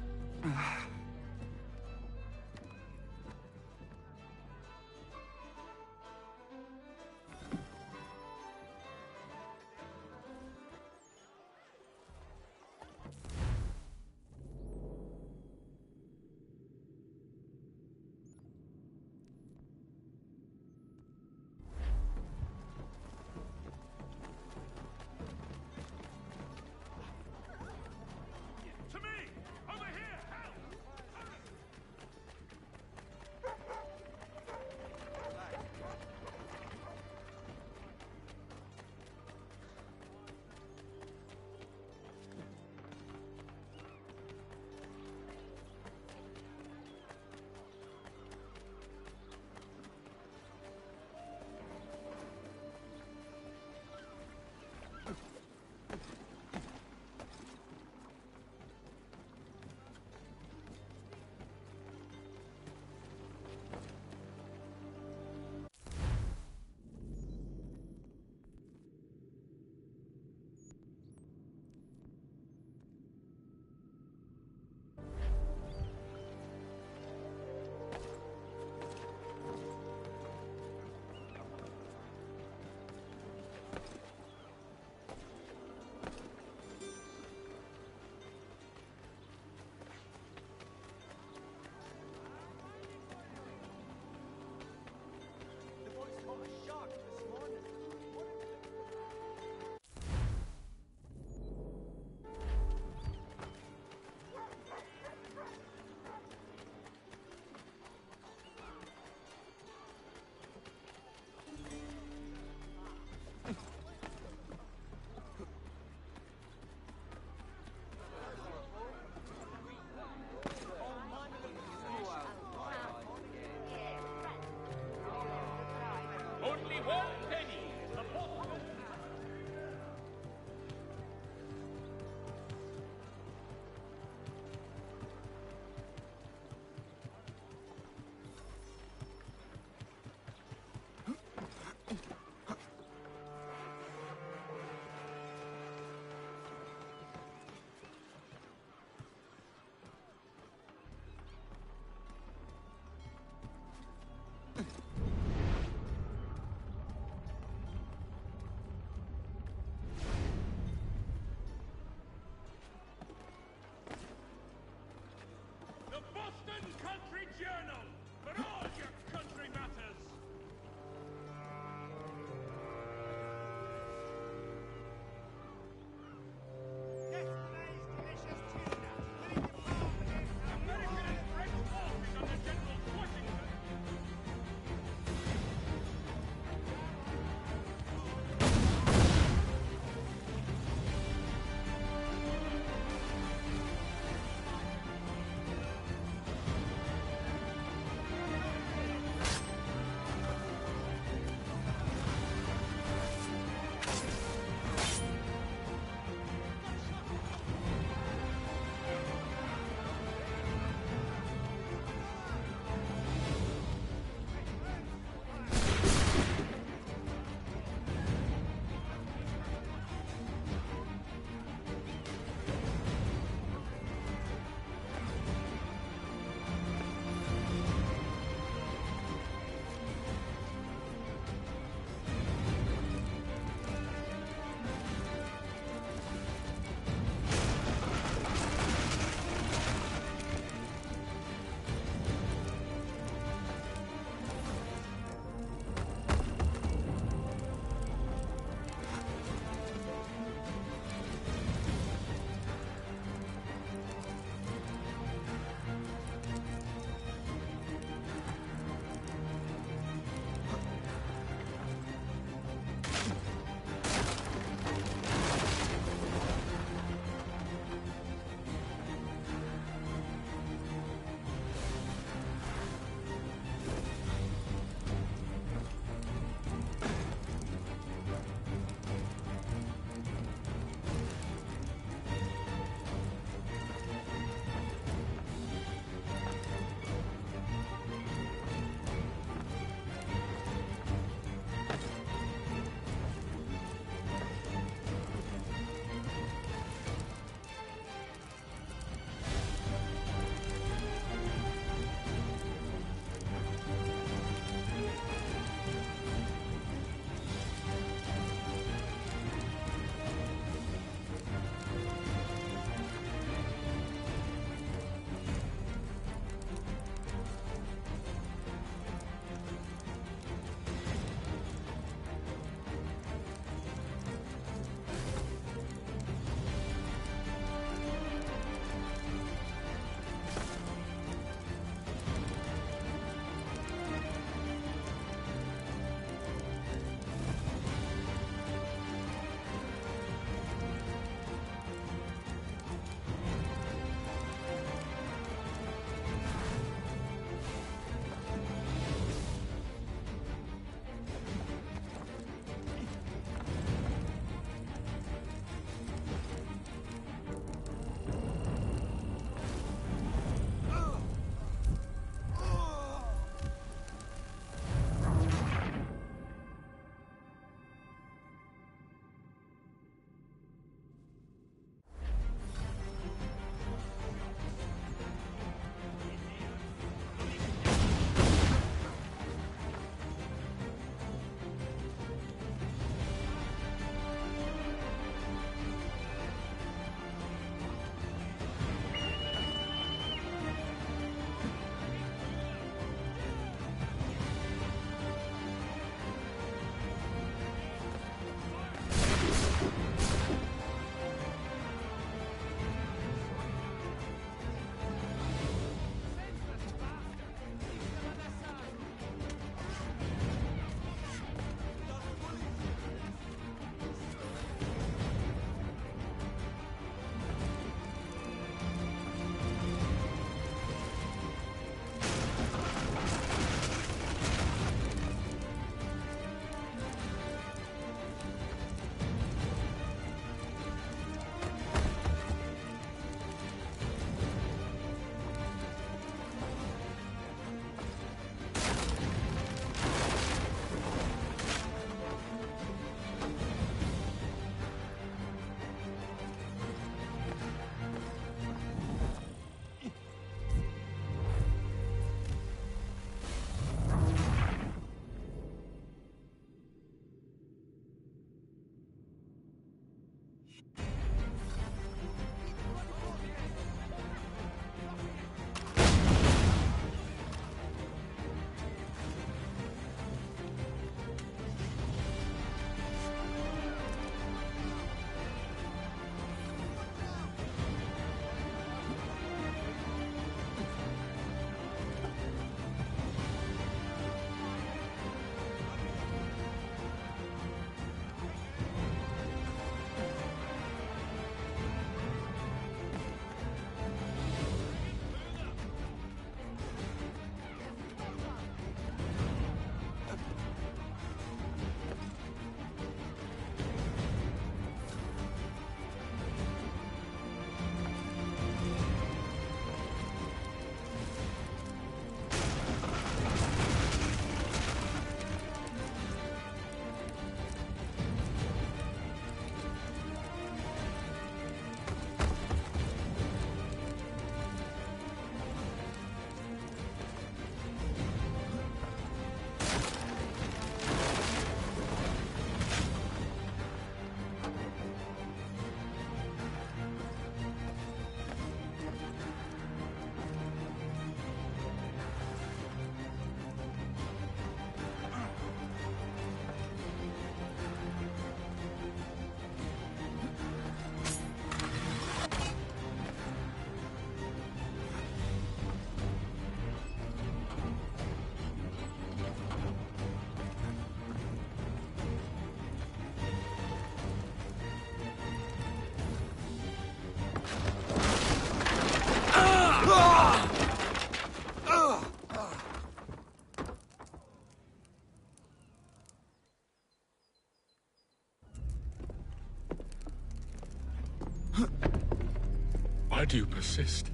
Why do you persist?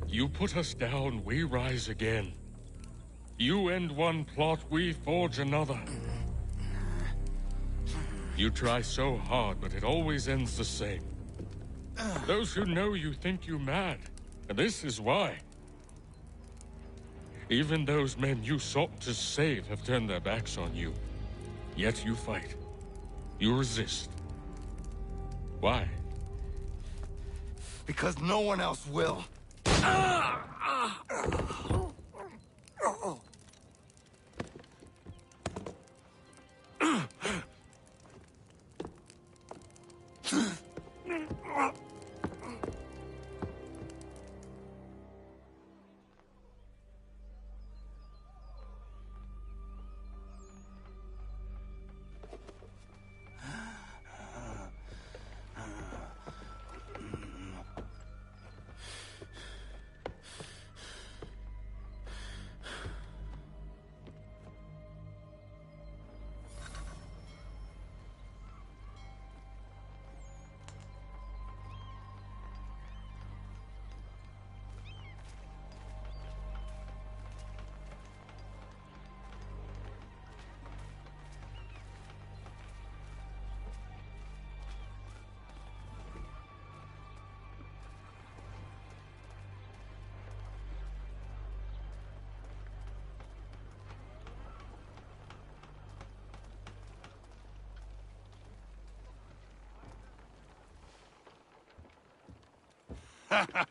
You put us down, we rise again. You end one plot, we forge another. You try so hard, but it always ends the same. Those who know you think you mad, and this is why. Even those men you sought to save have turned their backs on you. Yet you fight. You resist. Why? Because no one else will.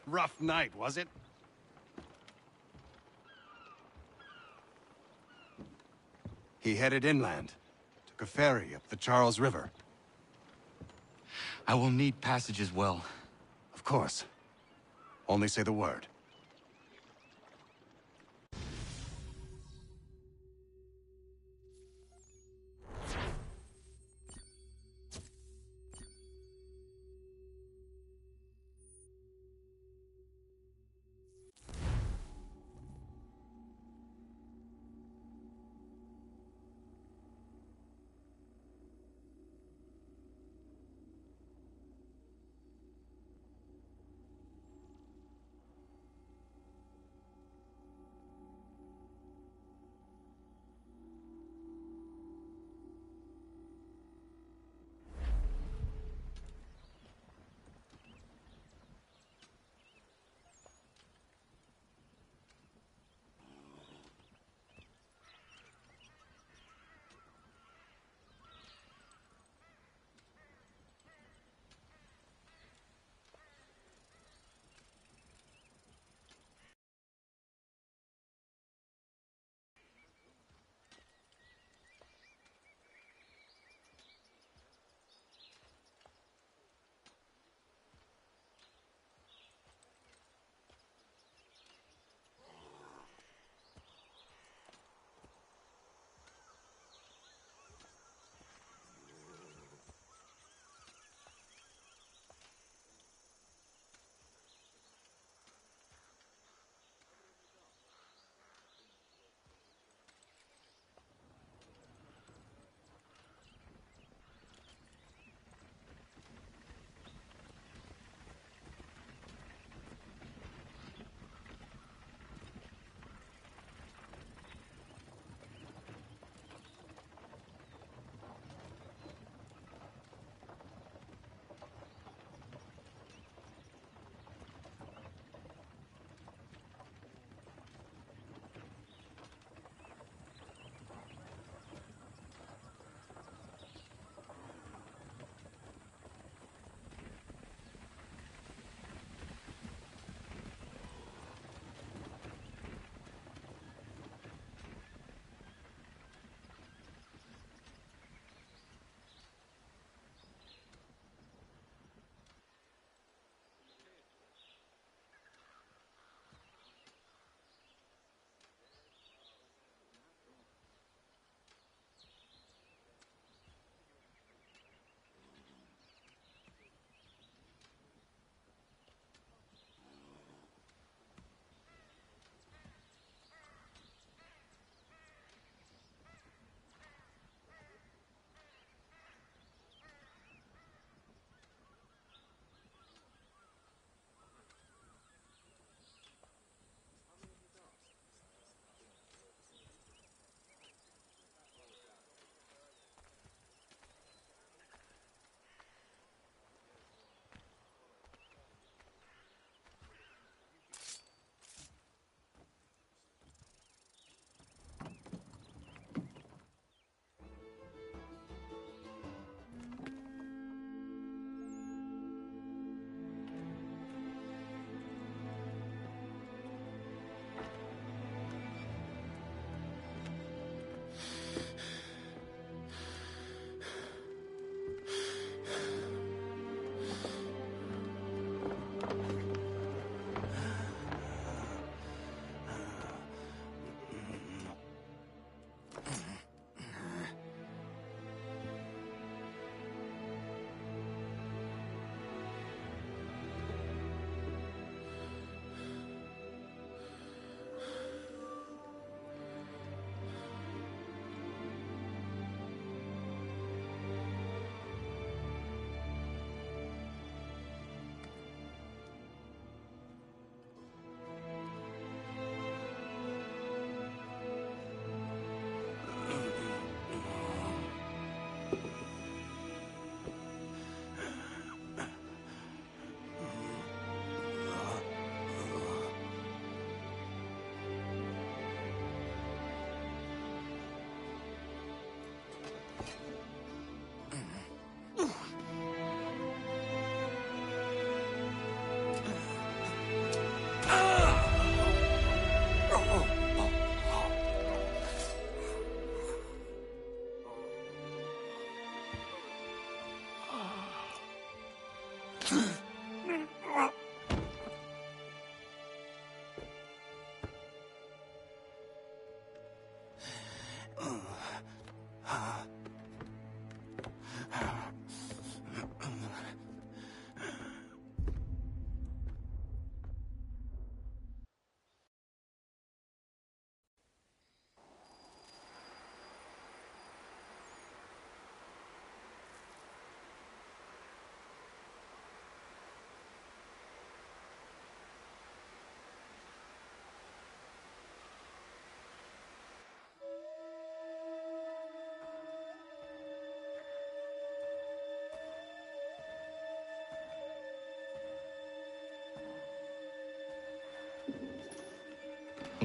Rough night, was it? He headed inland. Took a ferry up the Charles River. I will need passage as well. Of course. Only say the word.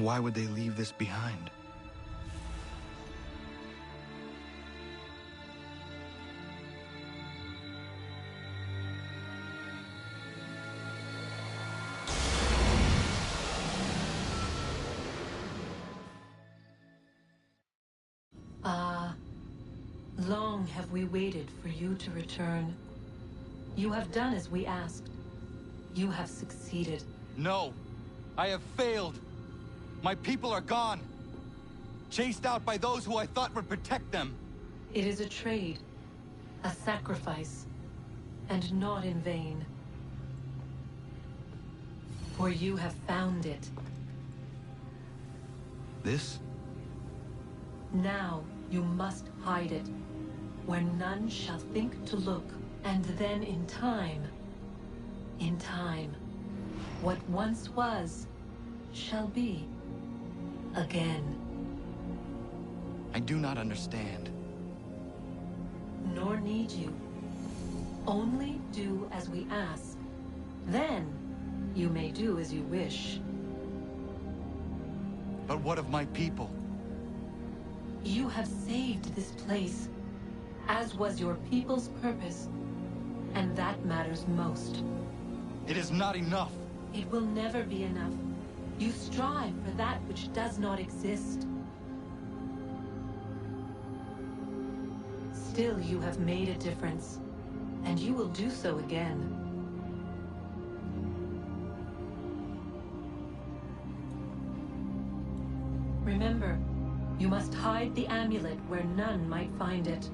Why would they leave this behind? Long have we waited for you to return. You have done as we asked. You have succeeded. No! I have failed! My people are gone! Chased out by those who I thought would protect them! It is a trade, a sacrifice, and not in vain. For you have found it. This? Now you must hide it, where none shall think to look, and then in time, what once was, shall be again. I do not understand. Nor need you. Only do as we ask. Then, you may do as you wish. But what of my people? You have saved this place, as was your people's purpose, and that matters most. It is not enough. It will never be enough. You strive for that which does not exist. Still, you have made a difference, and you will do so again. Remember, you must hide the amulet where none might find it.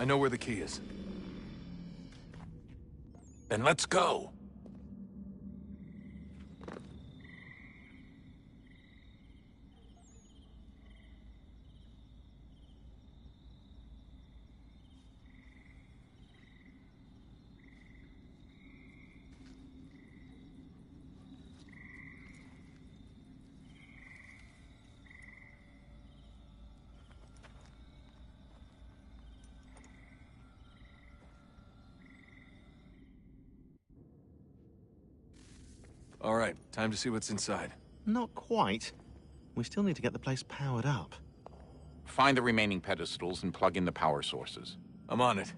I know where the key is. Then let's go! All right, time to see what's inside. Not quite. We still need to get the place powered up. Find the remaining pedestals and plug in the power sources. I'm on it.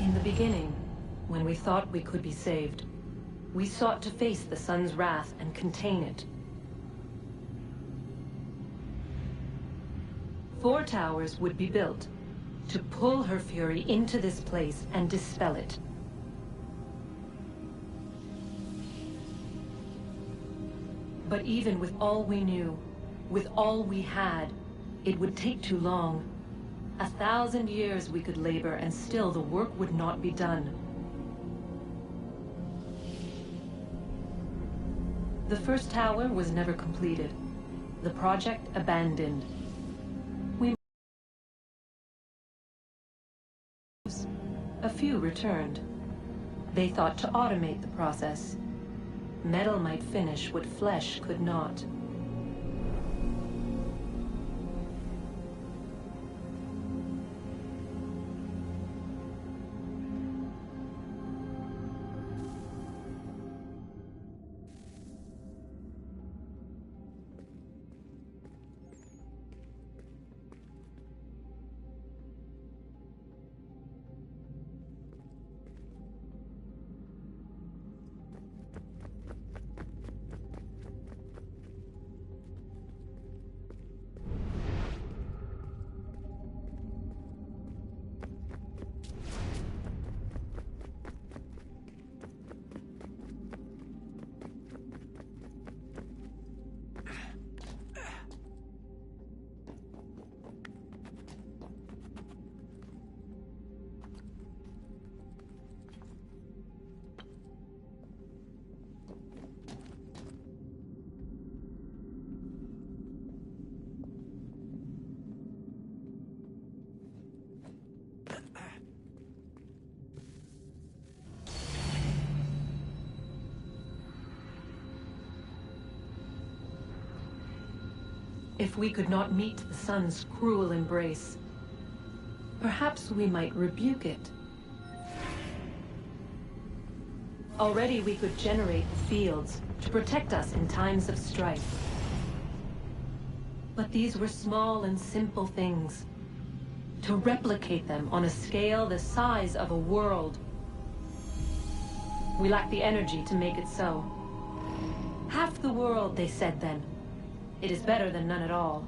In the beginning, when we thought we could be saved, we sought to face the sun's wrath and contain it. 4 towers would be built to pull her fury into this place and dispel it. But even with all we knew, with all we had, it would take too long. 1,000 years we could labor, and still the work would not be done. The first tower was never completed. The project abandoned. A few returned. They thought to automate the process. Metal might finish what flesh could not. If we could not meet the sun's cruel embrace, perhaps we might rebuke it. Already we could generate fields to protect us in times of strife. But these were small and simple things. To replicate them on a scale the size of a world, we lack the energy to make it so. Half the world, they said then. It is better than none at all.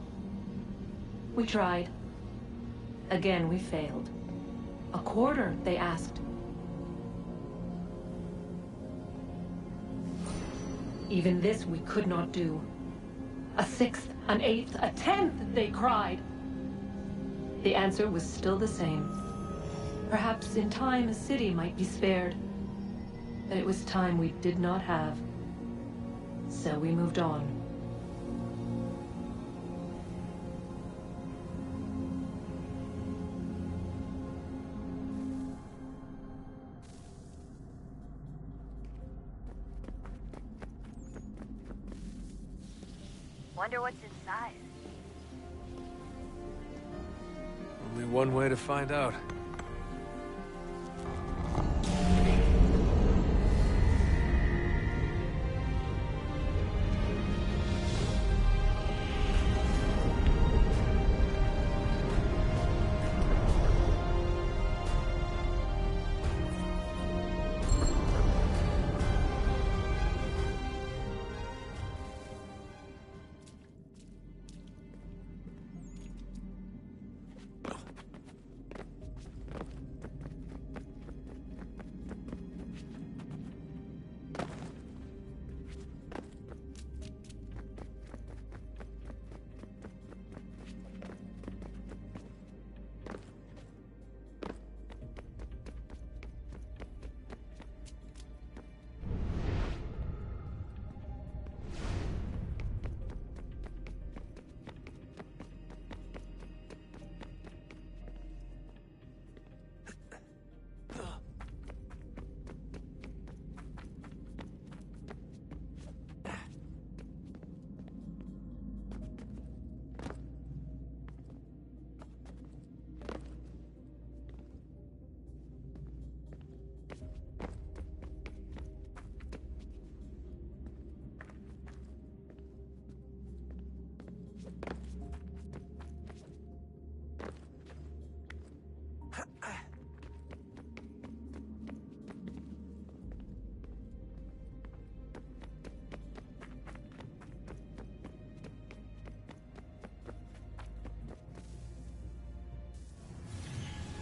We tried. Again, we failed. A quarter, they asked. Even this we could not do. A 1/6, an 1/8, a 1/10, they cried. The answer was still the same. Perhaps in time a city might be spared. But it was time we did not have. So we moved on. Wonder what's inside. Only one way to find out.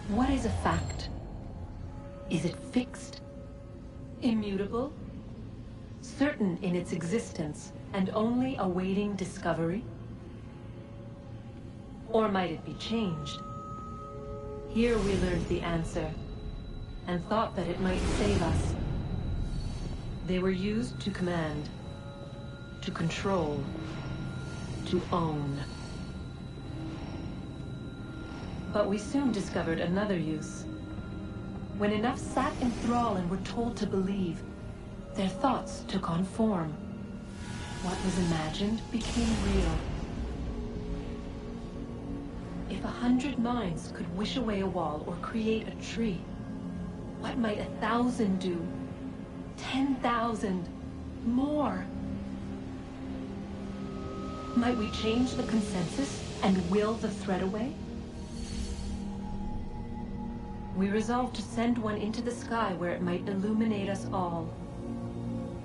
What is a fact? Is it fixed? Immutable? Certain in its existence and only awaiting discovery? Or might it be changed? Here we learned the answer, and thought that it might save us. They were used to command, to control, to own. But we soon discovered another use. When enough sat in thrall and were told to believe, their thoughts took on form. What was imagined became real. If 100 minds could wish away a wall or create a tree, what might 1,000 do? 10,000? More? Might we change the consensus and will the thread away? We resolved to send one into the sky where it might illuminate us all.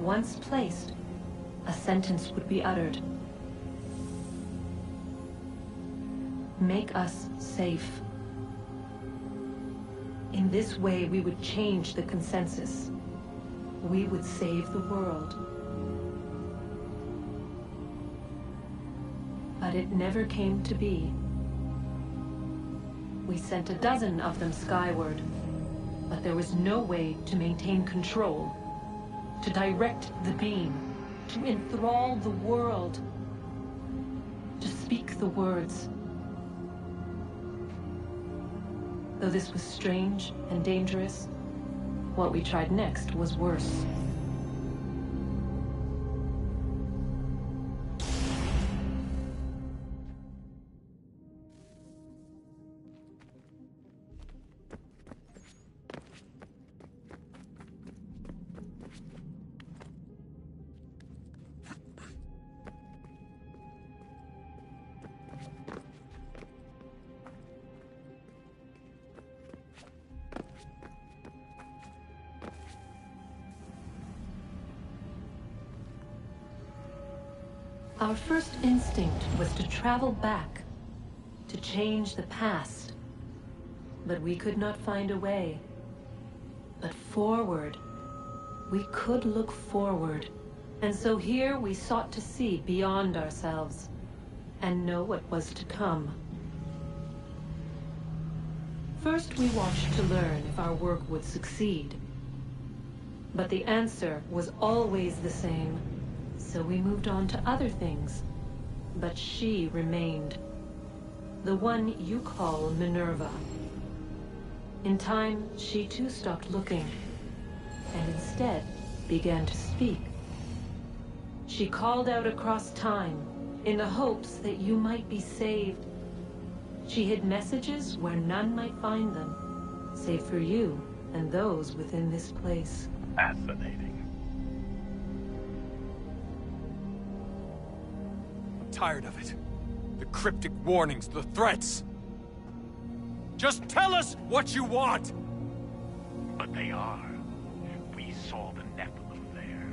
Once placed, a sentence would be uttered. Make us safe. In this way, we would change the consensus. We would save the world. But it never came to be. We sent a dozen of them skyward, but there was no way to maintain control, to direct the beam, to enthrall the world, to speak the words. Though this was strange and dangerous, what we tried next was worse. Our first instinct was to travel back, to change the past. But we could not find a way. But forward, we could look forward. And so here we sought to see beyond ourselves, and know what was to come. First we watched to learn if our work would succeed. But the answer was always the same. So we moved on to other things, but she remained. The one you call Minerva. In time, she too stopped looking, and instead began to speak. She called out across time, in the hopes that you might be saved. She hid messages where none might find them, save for you and those within this place. Fascinating. I'm tired of it. The cryptic warnings, the threats. Just tell us what you want! But they are. We saw the Nephilim there.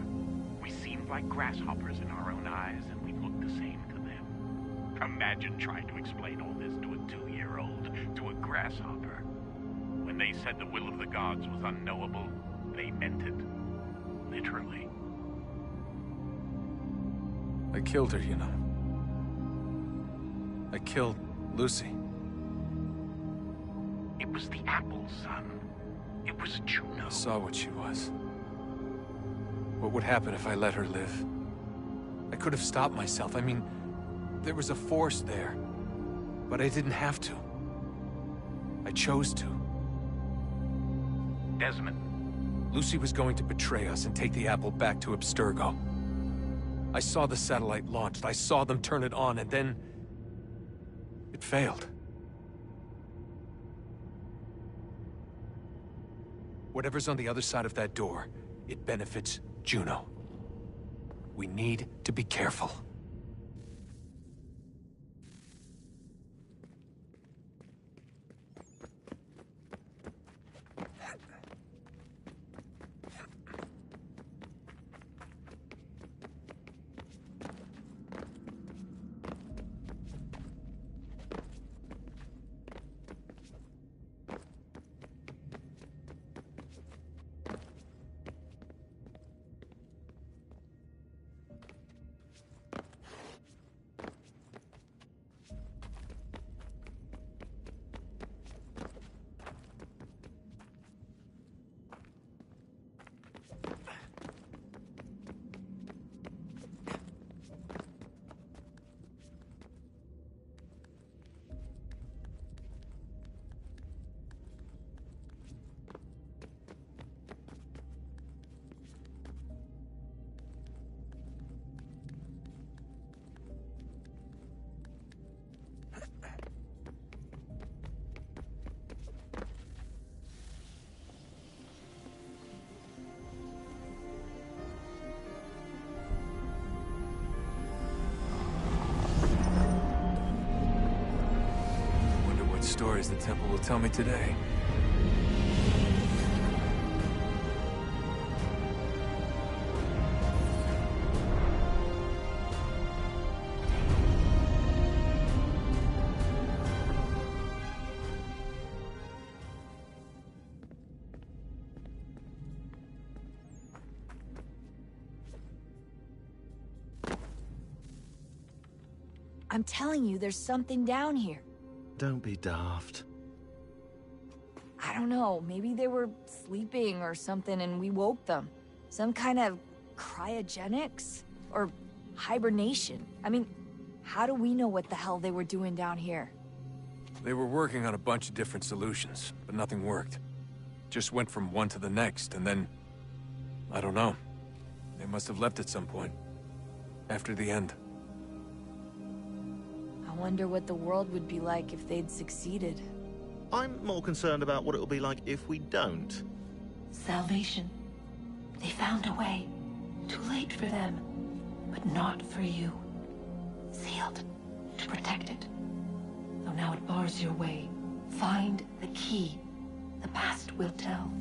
We seemed like grasshoppers in our own eyes, and we looked the same to them. Imagine trying to explain all this to a 2-year-old, to a grasshopper. When they said the will of the gods was unknowable, they meant it. Literally. I killed her, you know. I killed Lucy. It was the apple, son. It was Juno. I saw what she was. What would happen if I let her live? I could have stopped myself. I mean, there was a force there. But I didn't have to. I chose to. Desmond. Lucy was going to betray us and take the apple back to Abstergo. I saw the satellite launched. I saw them turn it on, and then... it failed. Whatever's on the other side of that door, it benefits Juno. We need to be careful. Stories the temple will tell me today. I'm telling you, there's something down here. Don't be daft. I don't know, maybe they were sleeping or something and we woke them. Some kind of cryogenics? Or hibernation? I mean, how do we know what the hell they were doing down here? They were working on a bunch of different solutions, but nothing worked. Just went from one to the next, and then... I don't know. They must have left at some point. After the end. I wonder what the world would be like if they'd succeeded. I'm more concerned about what it'll be like if we don't. Salvation. They found a way. Too late for them, but not for you. Sealed to protect it. Though now it bars your way. Find the key. The past will tell.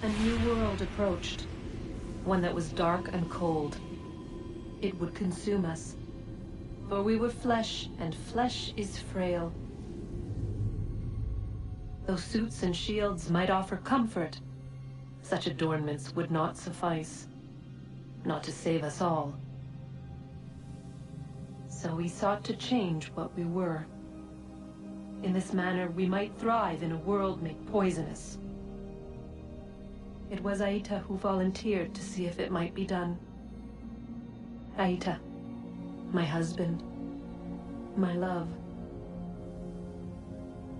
A new world approached. One that was dark and cold. It would consume us. For we were flesh, and flesh is frail. Though suits and shields might offer comfort, Such adornments would not suffice. Not to save us all. So we sought to change what we were. In this manner, we might thrive in a world made poisonous. It was Aita who volunteered to see if it might be done. Aita, my husband, my love.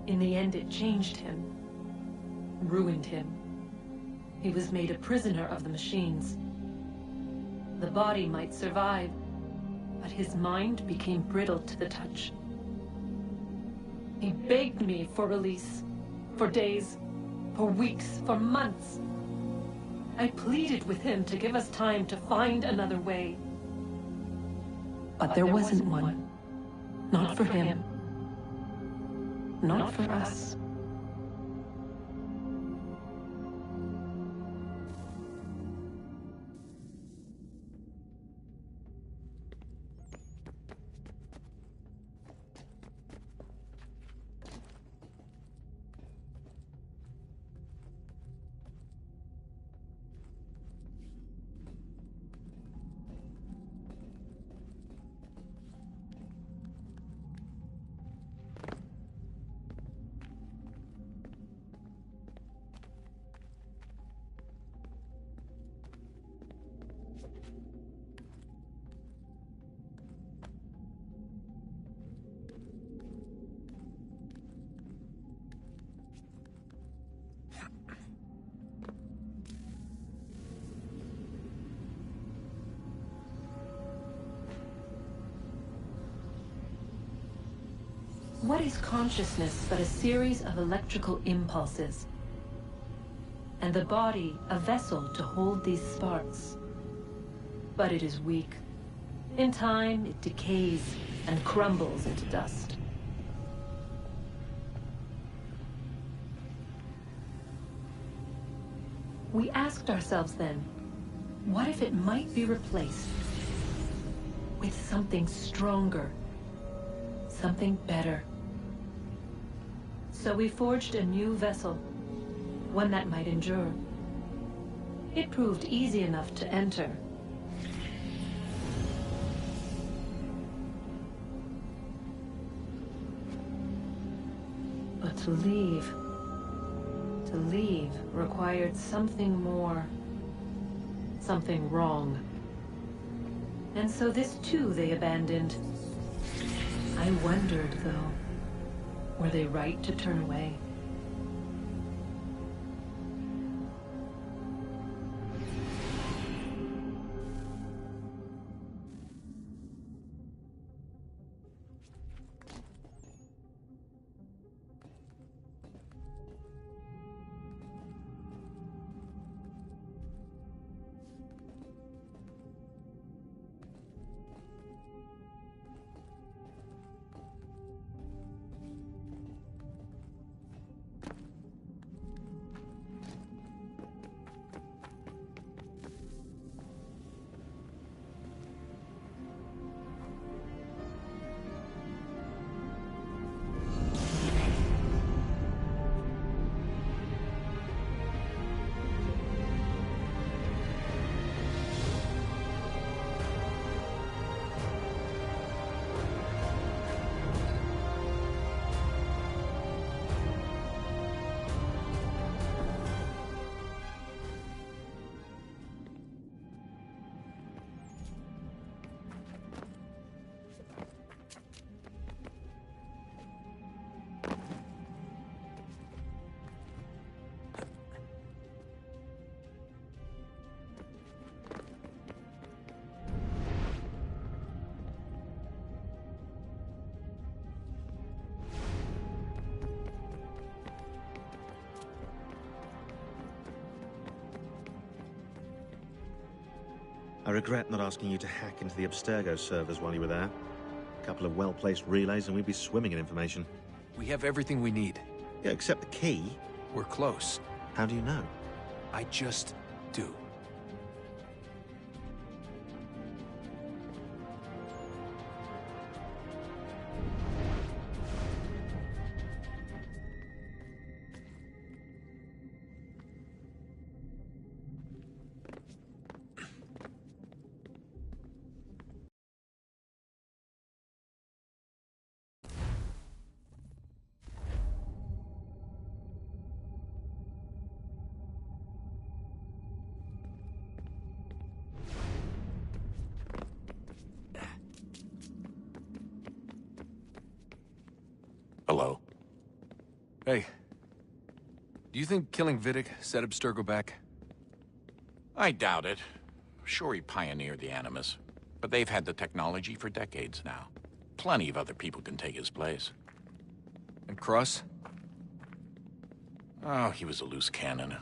In the end, it changed him, ruined him. He was made a prisoner of the machines. The body might survive, but his mind became brittle to the touch. He begged me for release, for days, for weeks, for months. I pleaded with him to give us time to find another way. But there wasn't one. Not for him. Not for us. What is consciousness but a series of electrical impulses? And the body a vessel to hold these sparks. But it is weak. In time, it decays and crumbles into dust. We asked ourselves then, what if it might be replaced with something stronger, something better? So we forged a new vessel, one that might endure. It proved easy enough to enter. But to leave required something more, something wrong. And so this too they abandoned. I wondered, though, were they right to turn away? I regret not asking you to hack into the Abstergo servers while you were there. A couple of well-placed relays and we'd be swimming in information. We have everything we need. Yeah, except the key. We're close. How do you know? I just do. Hey. Do you think killing Vidic set Abstergo back? I doubt it. Sure, he pioneered the Animus, but they've had the technology for decades now. Plenty of other people can take his place. And Cross? Oh, he was a loose cannon.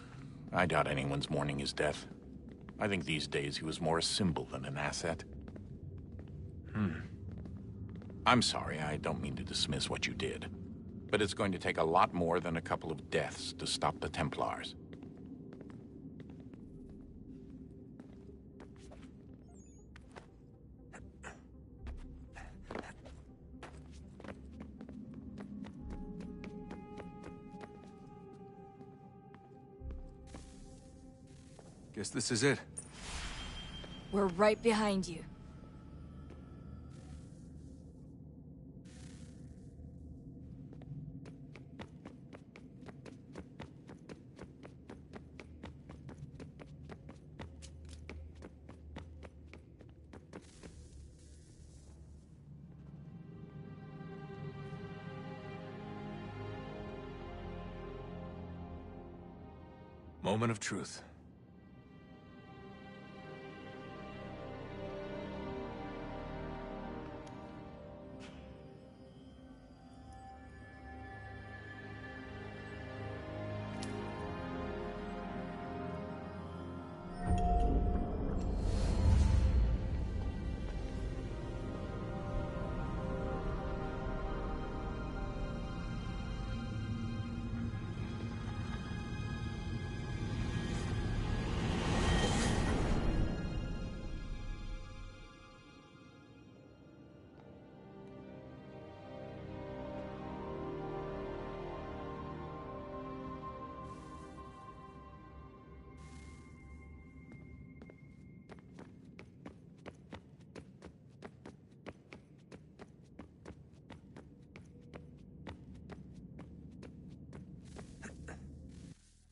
I doubt anyone's mourning his death. I think these days he was more a symbol than an asset. I'm sorry, I don't mean to dismiss what you did. But it's going to take a lot more than a couple of deaths to stop the Templars. Guess this is it. We're right behind you. Moment of truth.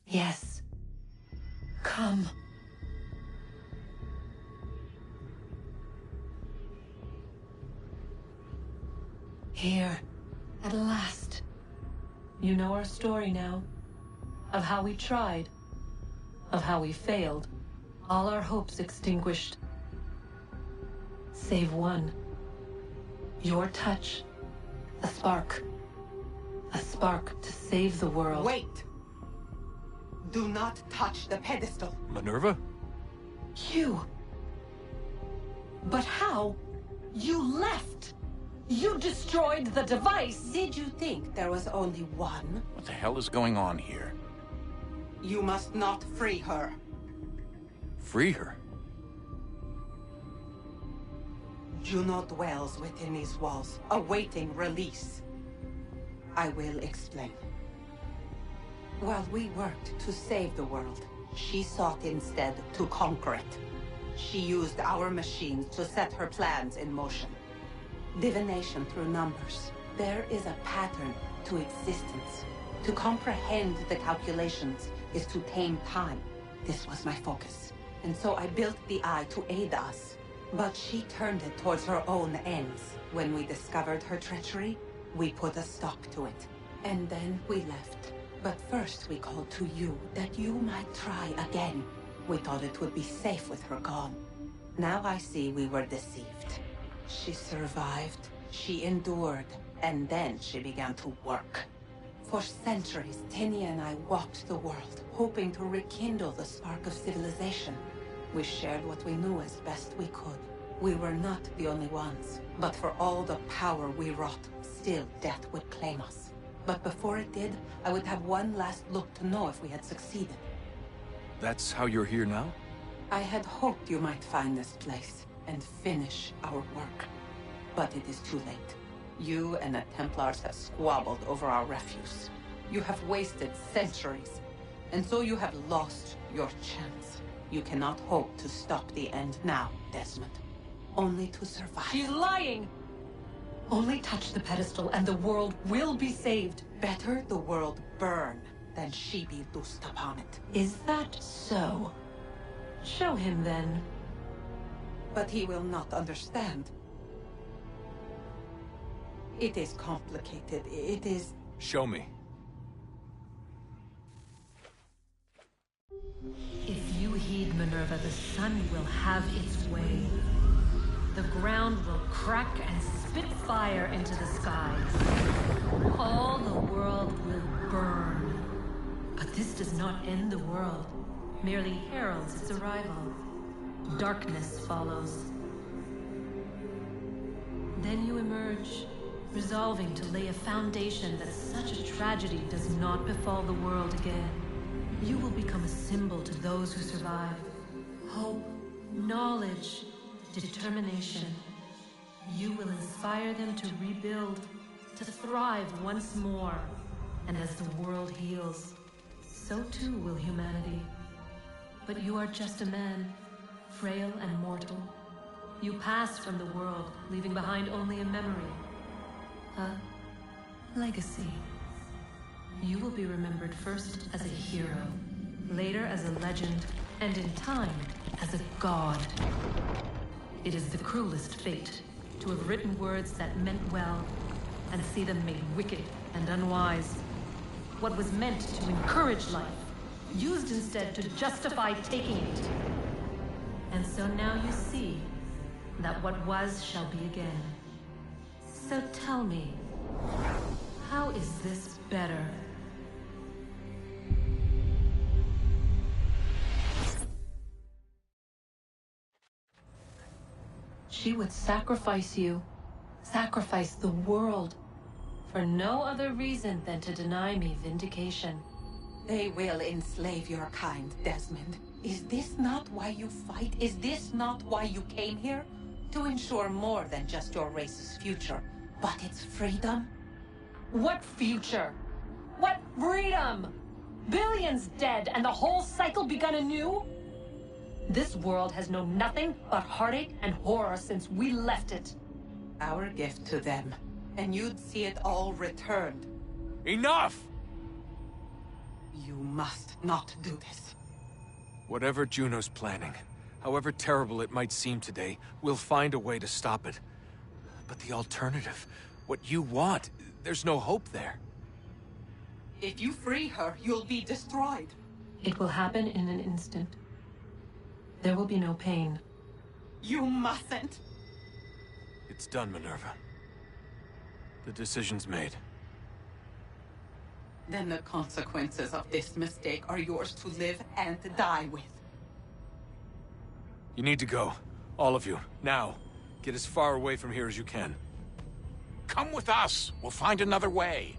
Yes. Come. Here, at last. You know our story now. Of how we tried. Of how we failed. All our hopes extinguished. Save one. Your touch. A spark. A spark to save the world. Wait! Do not touch the pedestal. Minerva? You. But how? You left. You destroyed the device. Did you think there was only one? What the hell is going on here? You must not free her. Free her? Juno dwells within these walls, awaiting release. I will explain. While we worked to save the world, she sought instead to conquer it. She used our machines to set her plans in motion. Divination through numbers. There is a pattern to existence. To comprehend the calculations is to tame time. This was my focus. And so I built the Eye to aid us. But she turned it towards her own ends. When we discovered her treachery, we put a stop to it. And then we left. But first we called to you, that you might try again. We thought it would be safe with her gone. Now I see we were deceived. She survived, she endured, and then she began to work. For centuries, Tinia and I walked the world, hoping to rekindle the spark of civilization. We shared what we knew as best we could. We were not the only ones, but for all the power we wrought, still death would claim us. But before it did, I would have one last look to know if we had succeeded. That's how you're here now? I had hoped you might find this place and finish our work. But it is too late. You and the Templars have squabbled over our refuse. You have wasted centuries, and so you have lost your chance. You cannot hope to stop the end now, Desmond. Only to survive. She's lying! Only touch the pedestal and the world will be saved. Better the world burn than she be loosed upon it. Is that so? Show him then. But he will not understand. It is complicated. It is... Show me. heed, Minerva, the sun will have its way. The ground will crack and spit fire into the skies. All the world will burn. But this does not end the world, merely heralds its arrival. Darkness follows. Then you emerge, resolving to lay a foundation that such a tragedy does not befall the world again. You will become a symbol to those who survive. Hope, knowledge, determination. You will inspire them to rebuild, to thrive once more. And as the world heals, so too will humanity. But you are just a man, frail and mortal. You pass from the world, leaving behind only a memory. A legacy. You will be remembered first as a hero, later as a legend, and in time, as a god. It is the cruelest fate, to have written words that meant well, and see them made wicked and unwise. What was meant to encourage life, used instead to justify taking it. And so now you see that what was shall be again. So tell me, how is this better? She would sacrifice you, sacrifice the world, for no other reason than to deny me vindication. They will enslave your kind, Desmond. Is this not why you fight? Is this not why you came here? To ensure more than just your race's future, but its freedom? What future? What freedom? Billions dead and the whole cycle begun anew? This world has known nothing but heartache and horror since we left it. Our gift to them, and you'd see it all returned. Enough! You must not do this. Whatever Juno's planning, however terrible it might seem today, we'll find a way to stop it. But the alternative, what you want, there's no hope there. If you free her, you'll be destroyed. It will happen in an instant. There will be no pain. You mustn't. It's done, Minerva. The decision's made. Then the consequences of this mistake are yours to live and die with. You need to go. All of you. Now. Get as far away from here as you can. Come with us. We'll find another way.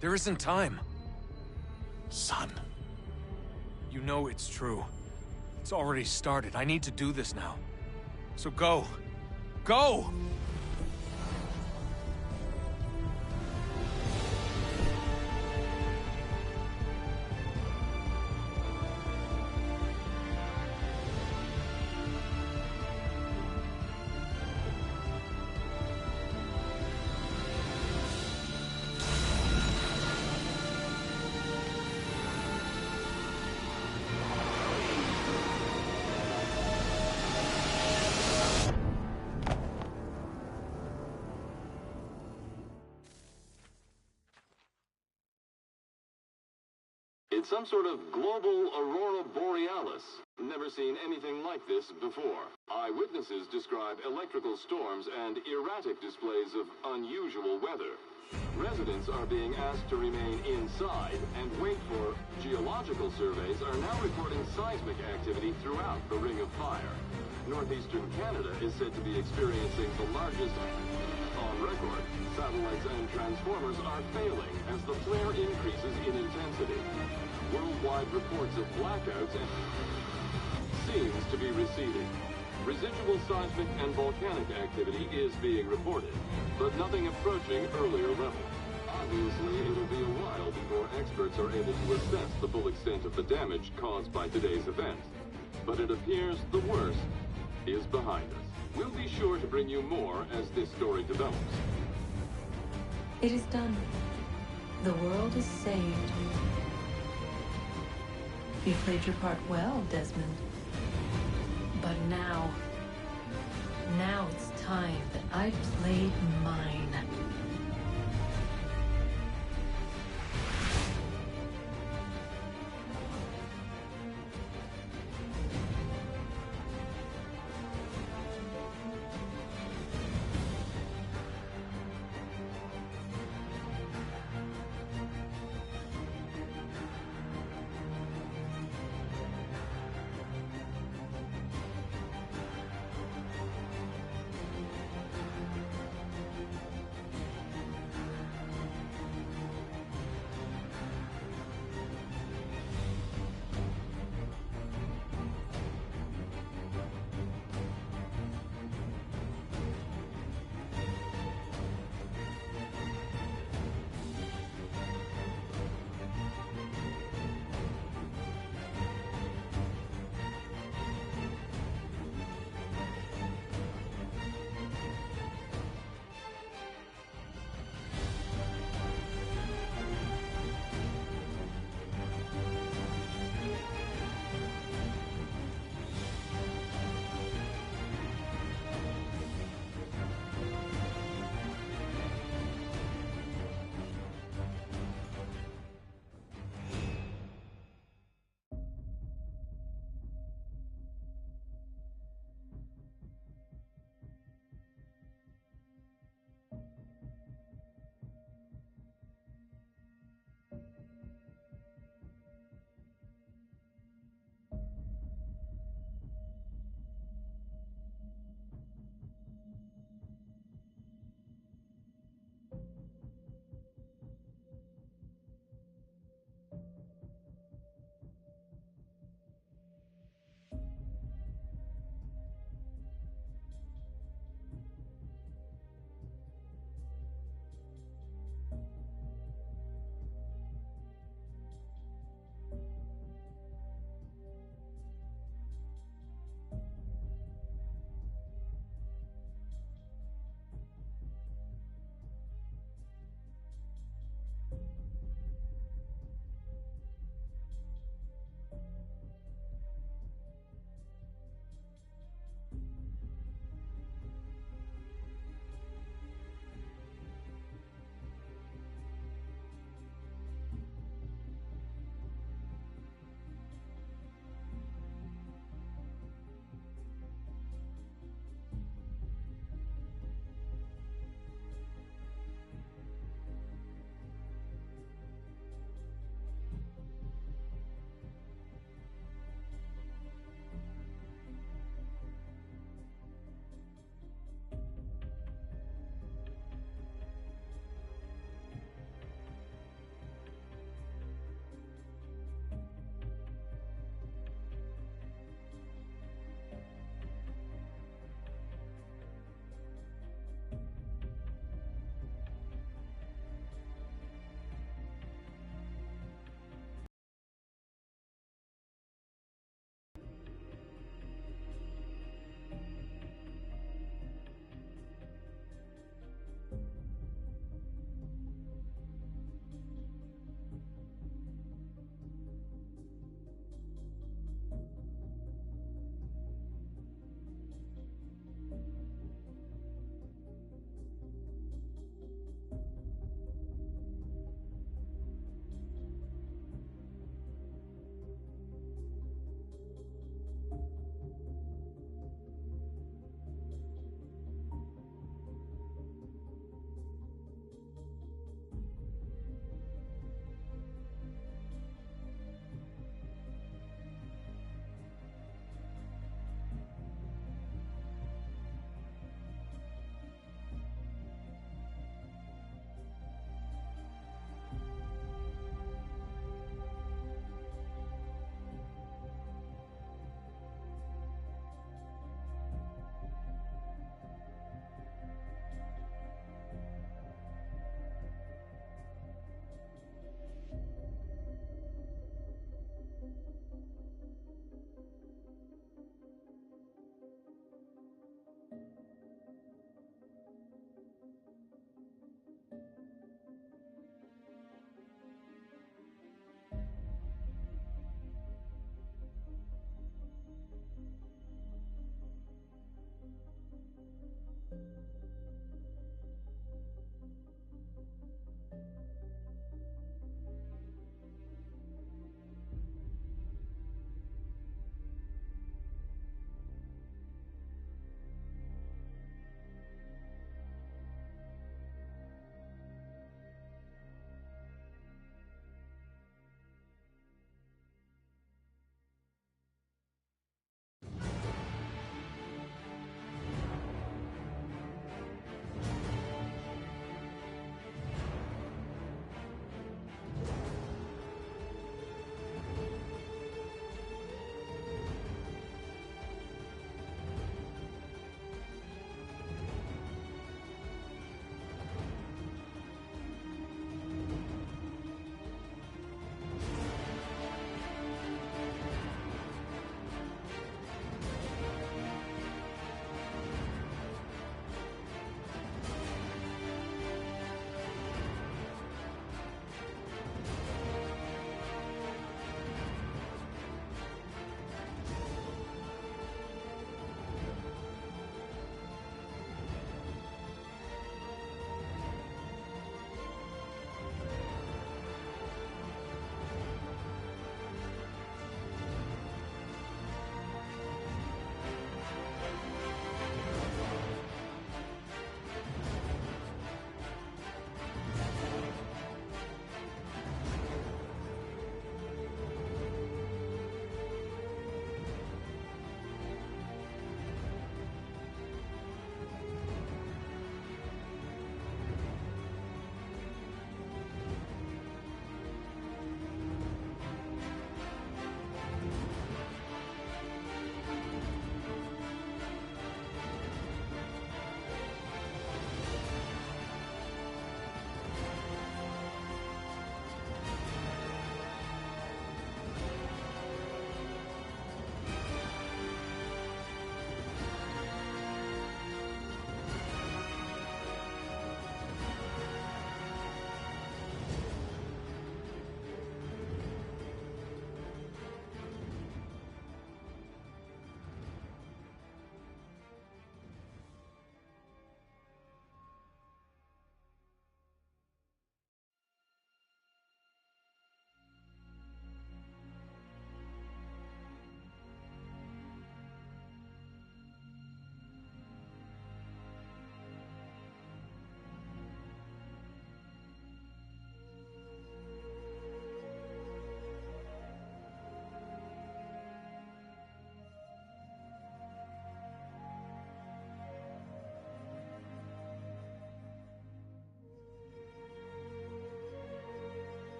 There isn't time. Son. You know it's true. It's already started. I need to do this now. So go. Go! It's some sort of global aurora borealis. Never seen anything like this before. Eyewitnesses describe electrical storms and erratic displays of unusual weather. Residents are being asked to remain inside and wait for geological surveys are now reporting seismic activity throughout the Ring of Fire. Northeastern Canada is said to be experiencing the largest on record. Satellites and transformers are failing as the flare increases in intensity. Worldwide reports of blackouts seems to be receding. Residual seismic and volcanic activity is being reported, but nothing approaching earlier levels. Obviously, it'll be a while before experts are able to assess the full extent of the damage caused by today's event. But it appears the worst is behind us. We'll be sure to bring you more as this story develops. It is done. The world is saved. You played your part well, Desmond. But now it's time that I played mine.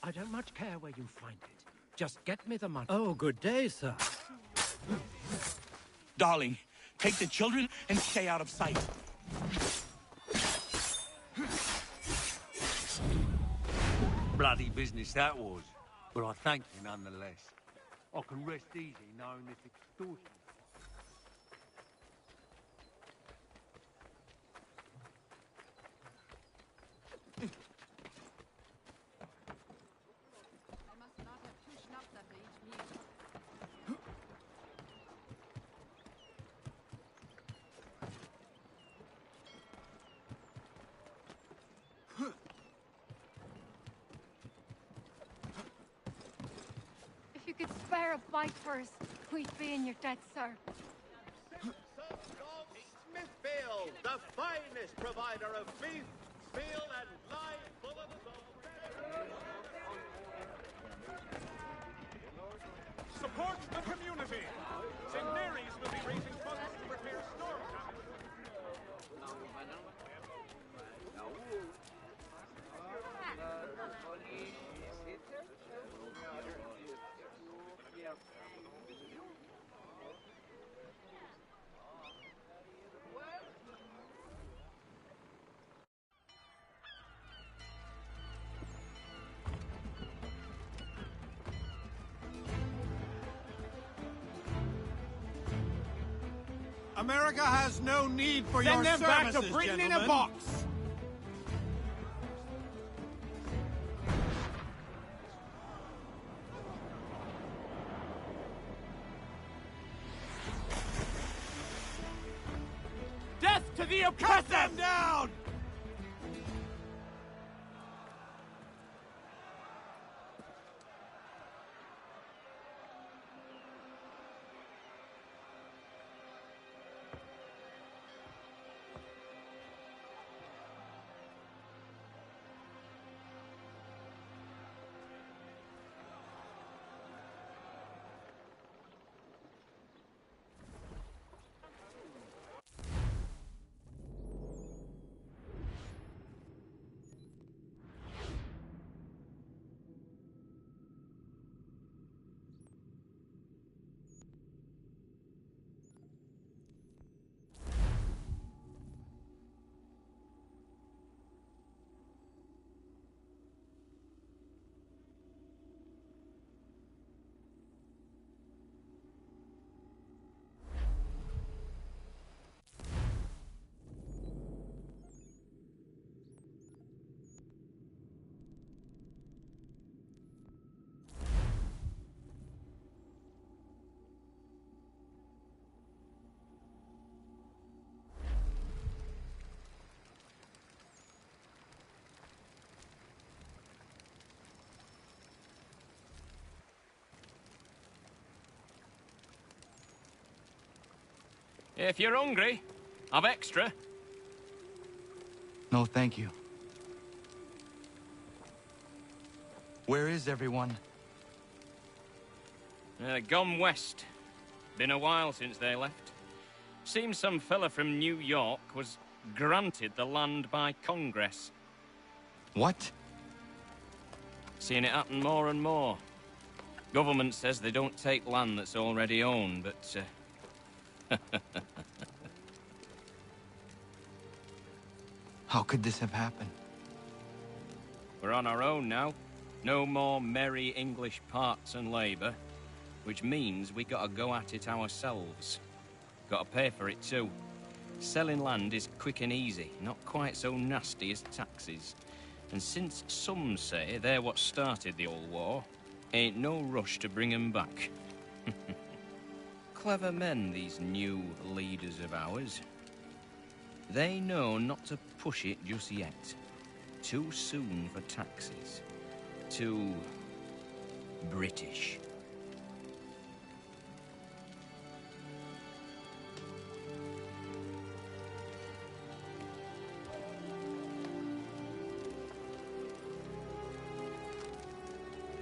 I don't much care where you find it. Just get me the money. Oh, good day, sir. Darling, take the children and stay out of sight. Bloody business that was. But I thank you nonetheless. I can rest easy knowing this extortion. If you could spare a bite for us, we'd be in your debt, sir. Smithfield, the finest provider of beef, veal, and live full of us all. Support the community! St. Mary's will be raising funds to repair storm damage. America has no need for Send your them back services, to Britain gentlemen. in a box! Death to the oppressor! Cut them down! If you're hungry, I've extra. No, thank you. Where is everyone? Gone west. Been a while since they left. Seems some fella from New York was granted the land by Congress. What? Seeing it happen more and more. Government says they don't take land that's already owned, but How could this have happened? we're on our own now. No more merry English parts and labour, which means we gotta go at it ourselves. Gotta pay for it too. Selling land is quick and easy, not quite so nasty as taxes. And since some say they're what started the old war, ain't no rush to bring 'em back. Clever men, these new leaders of ours. They know not to push it just yet. Too soon for taxes. Too British.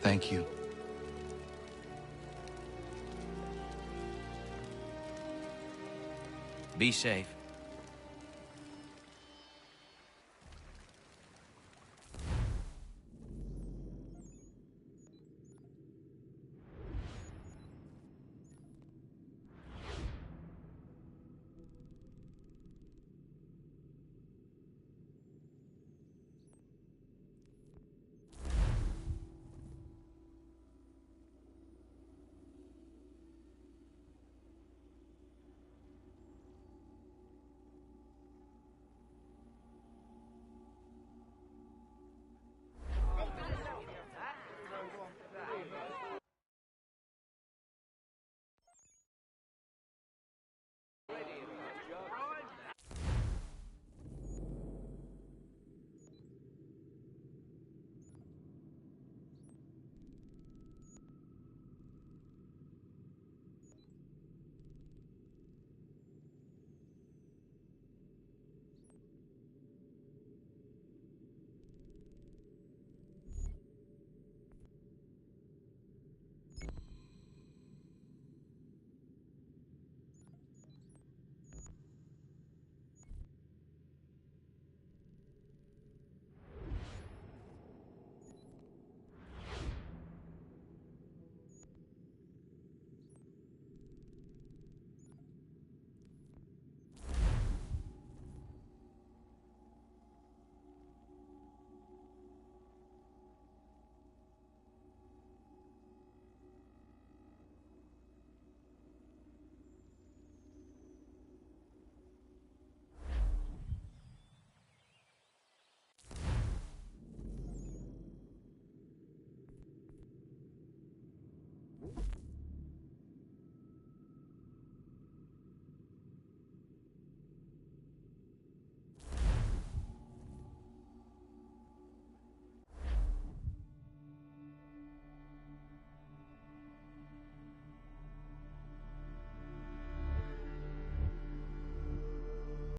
Thank you. Be safe.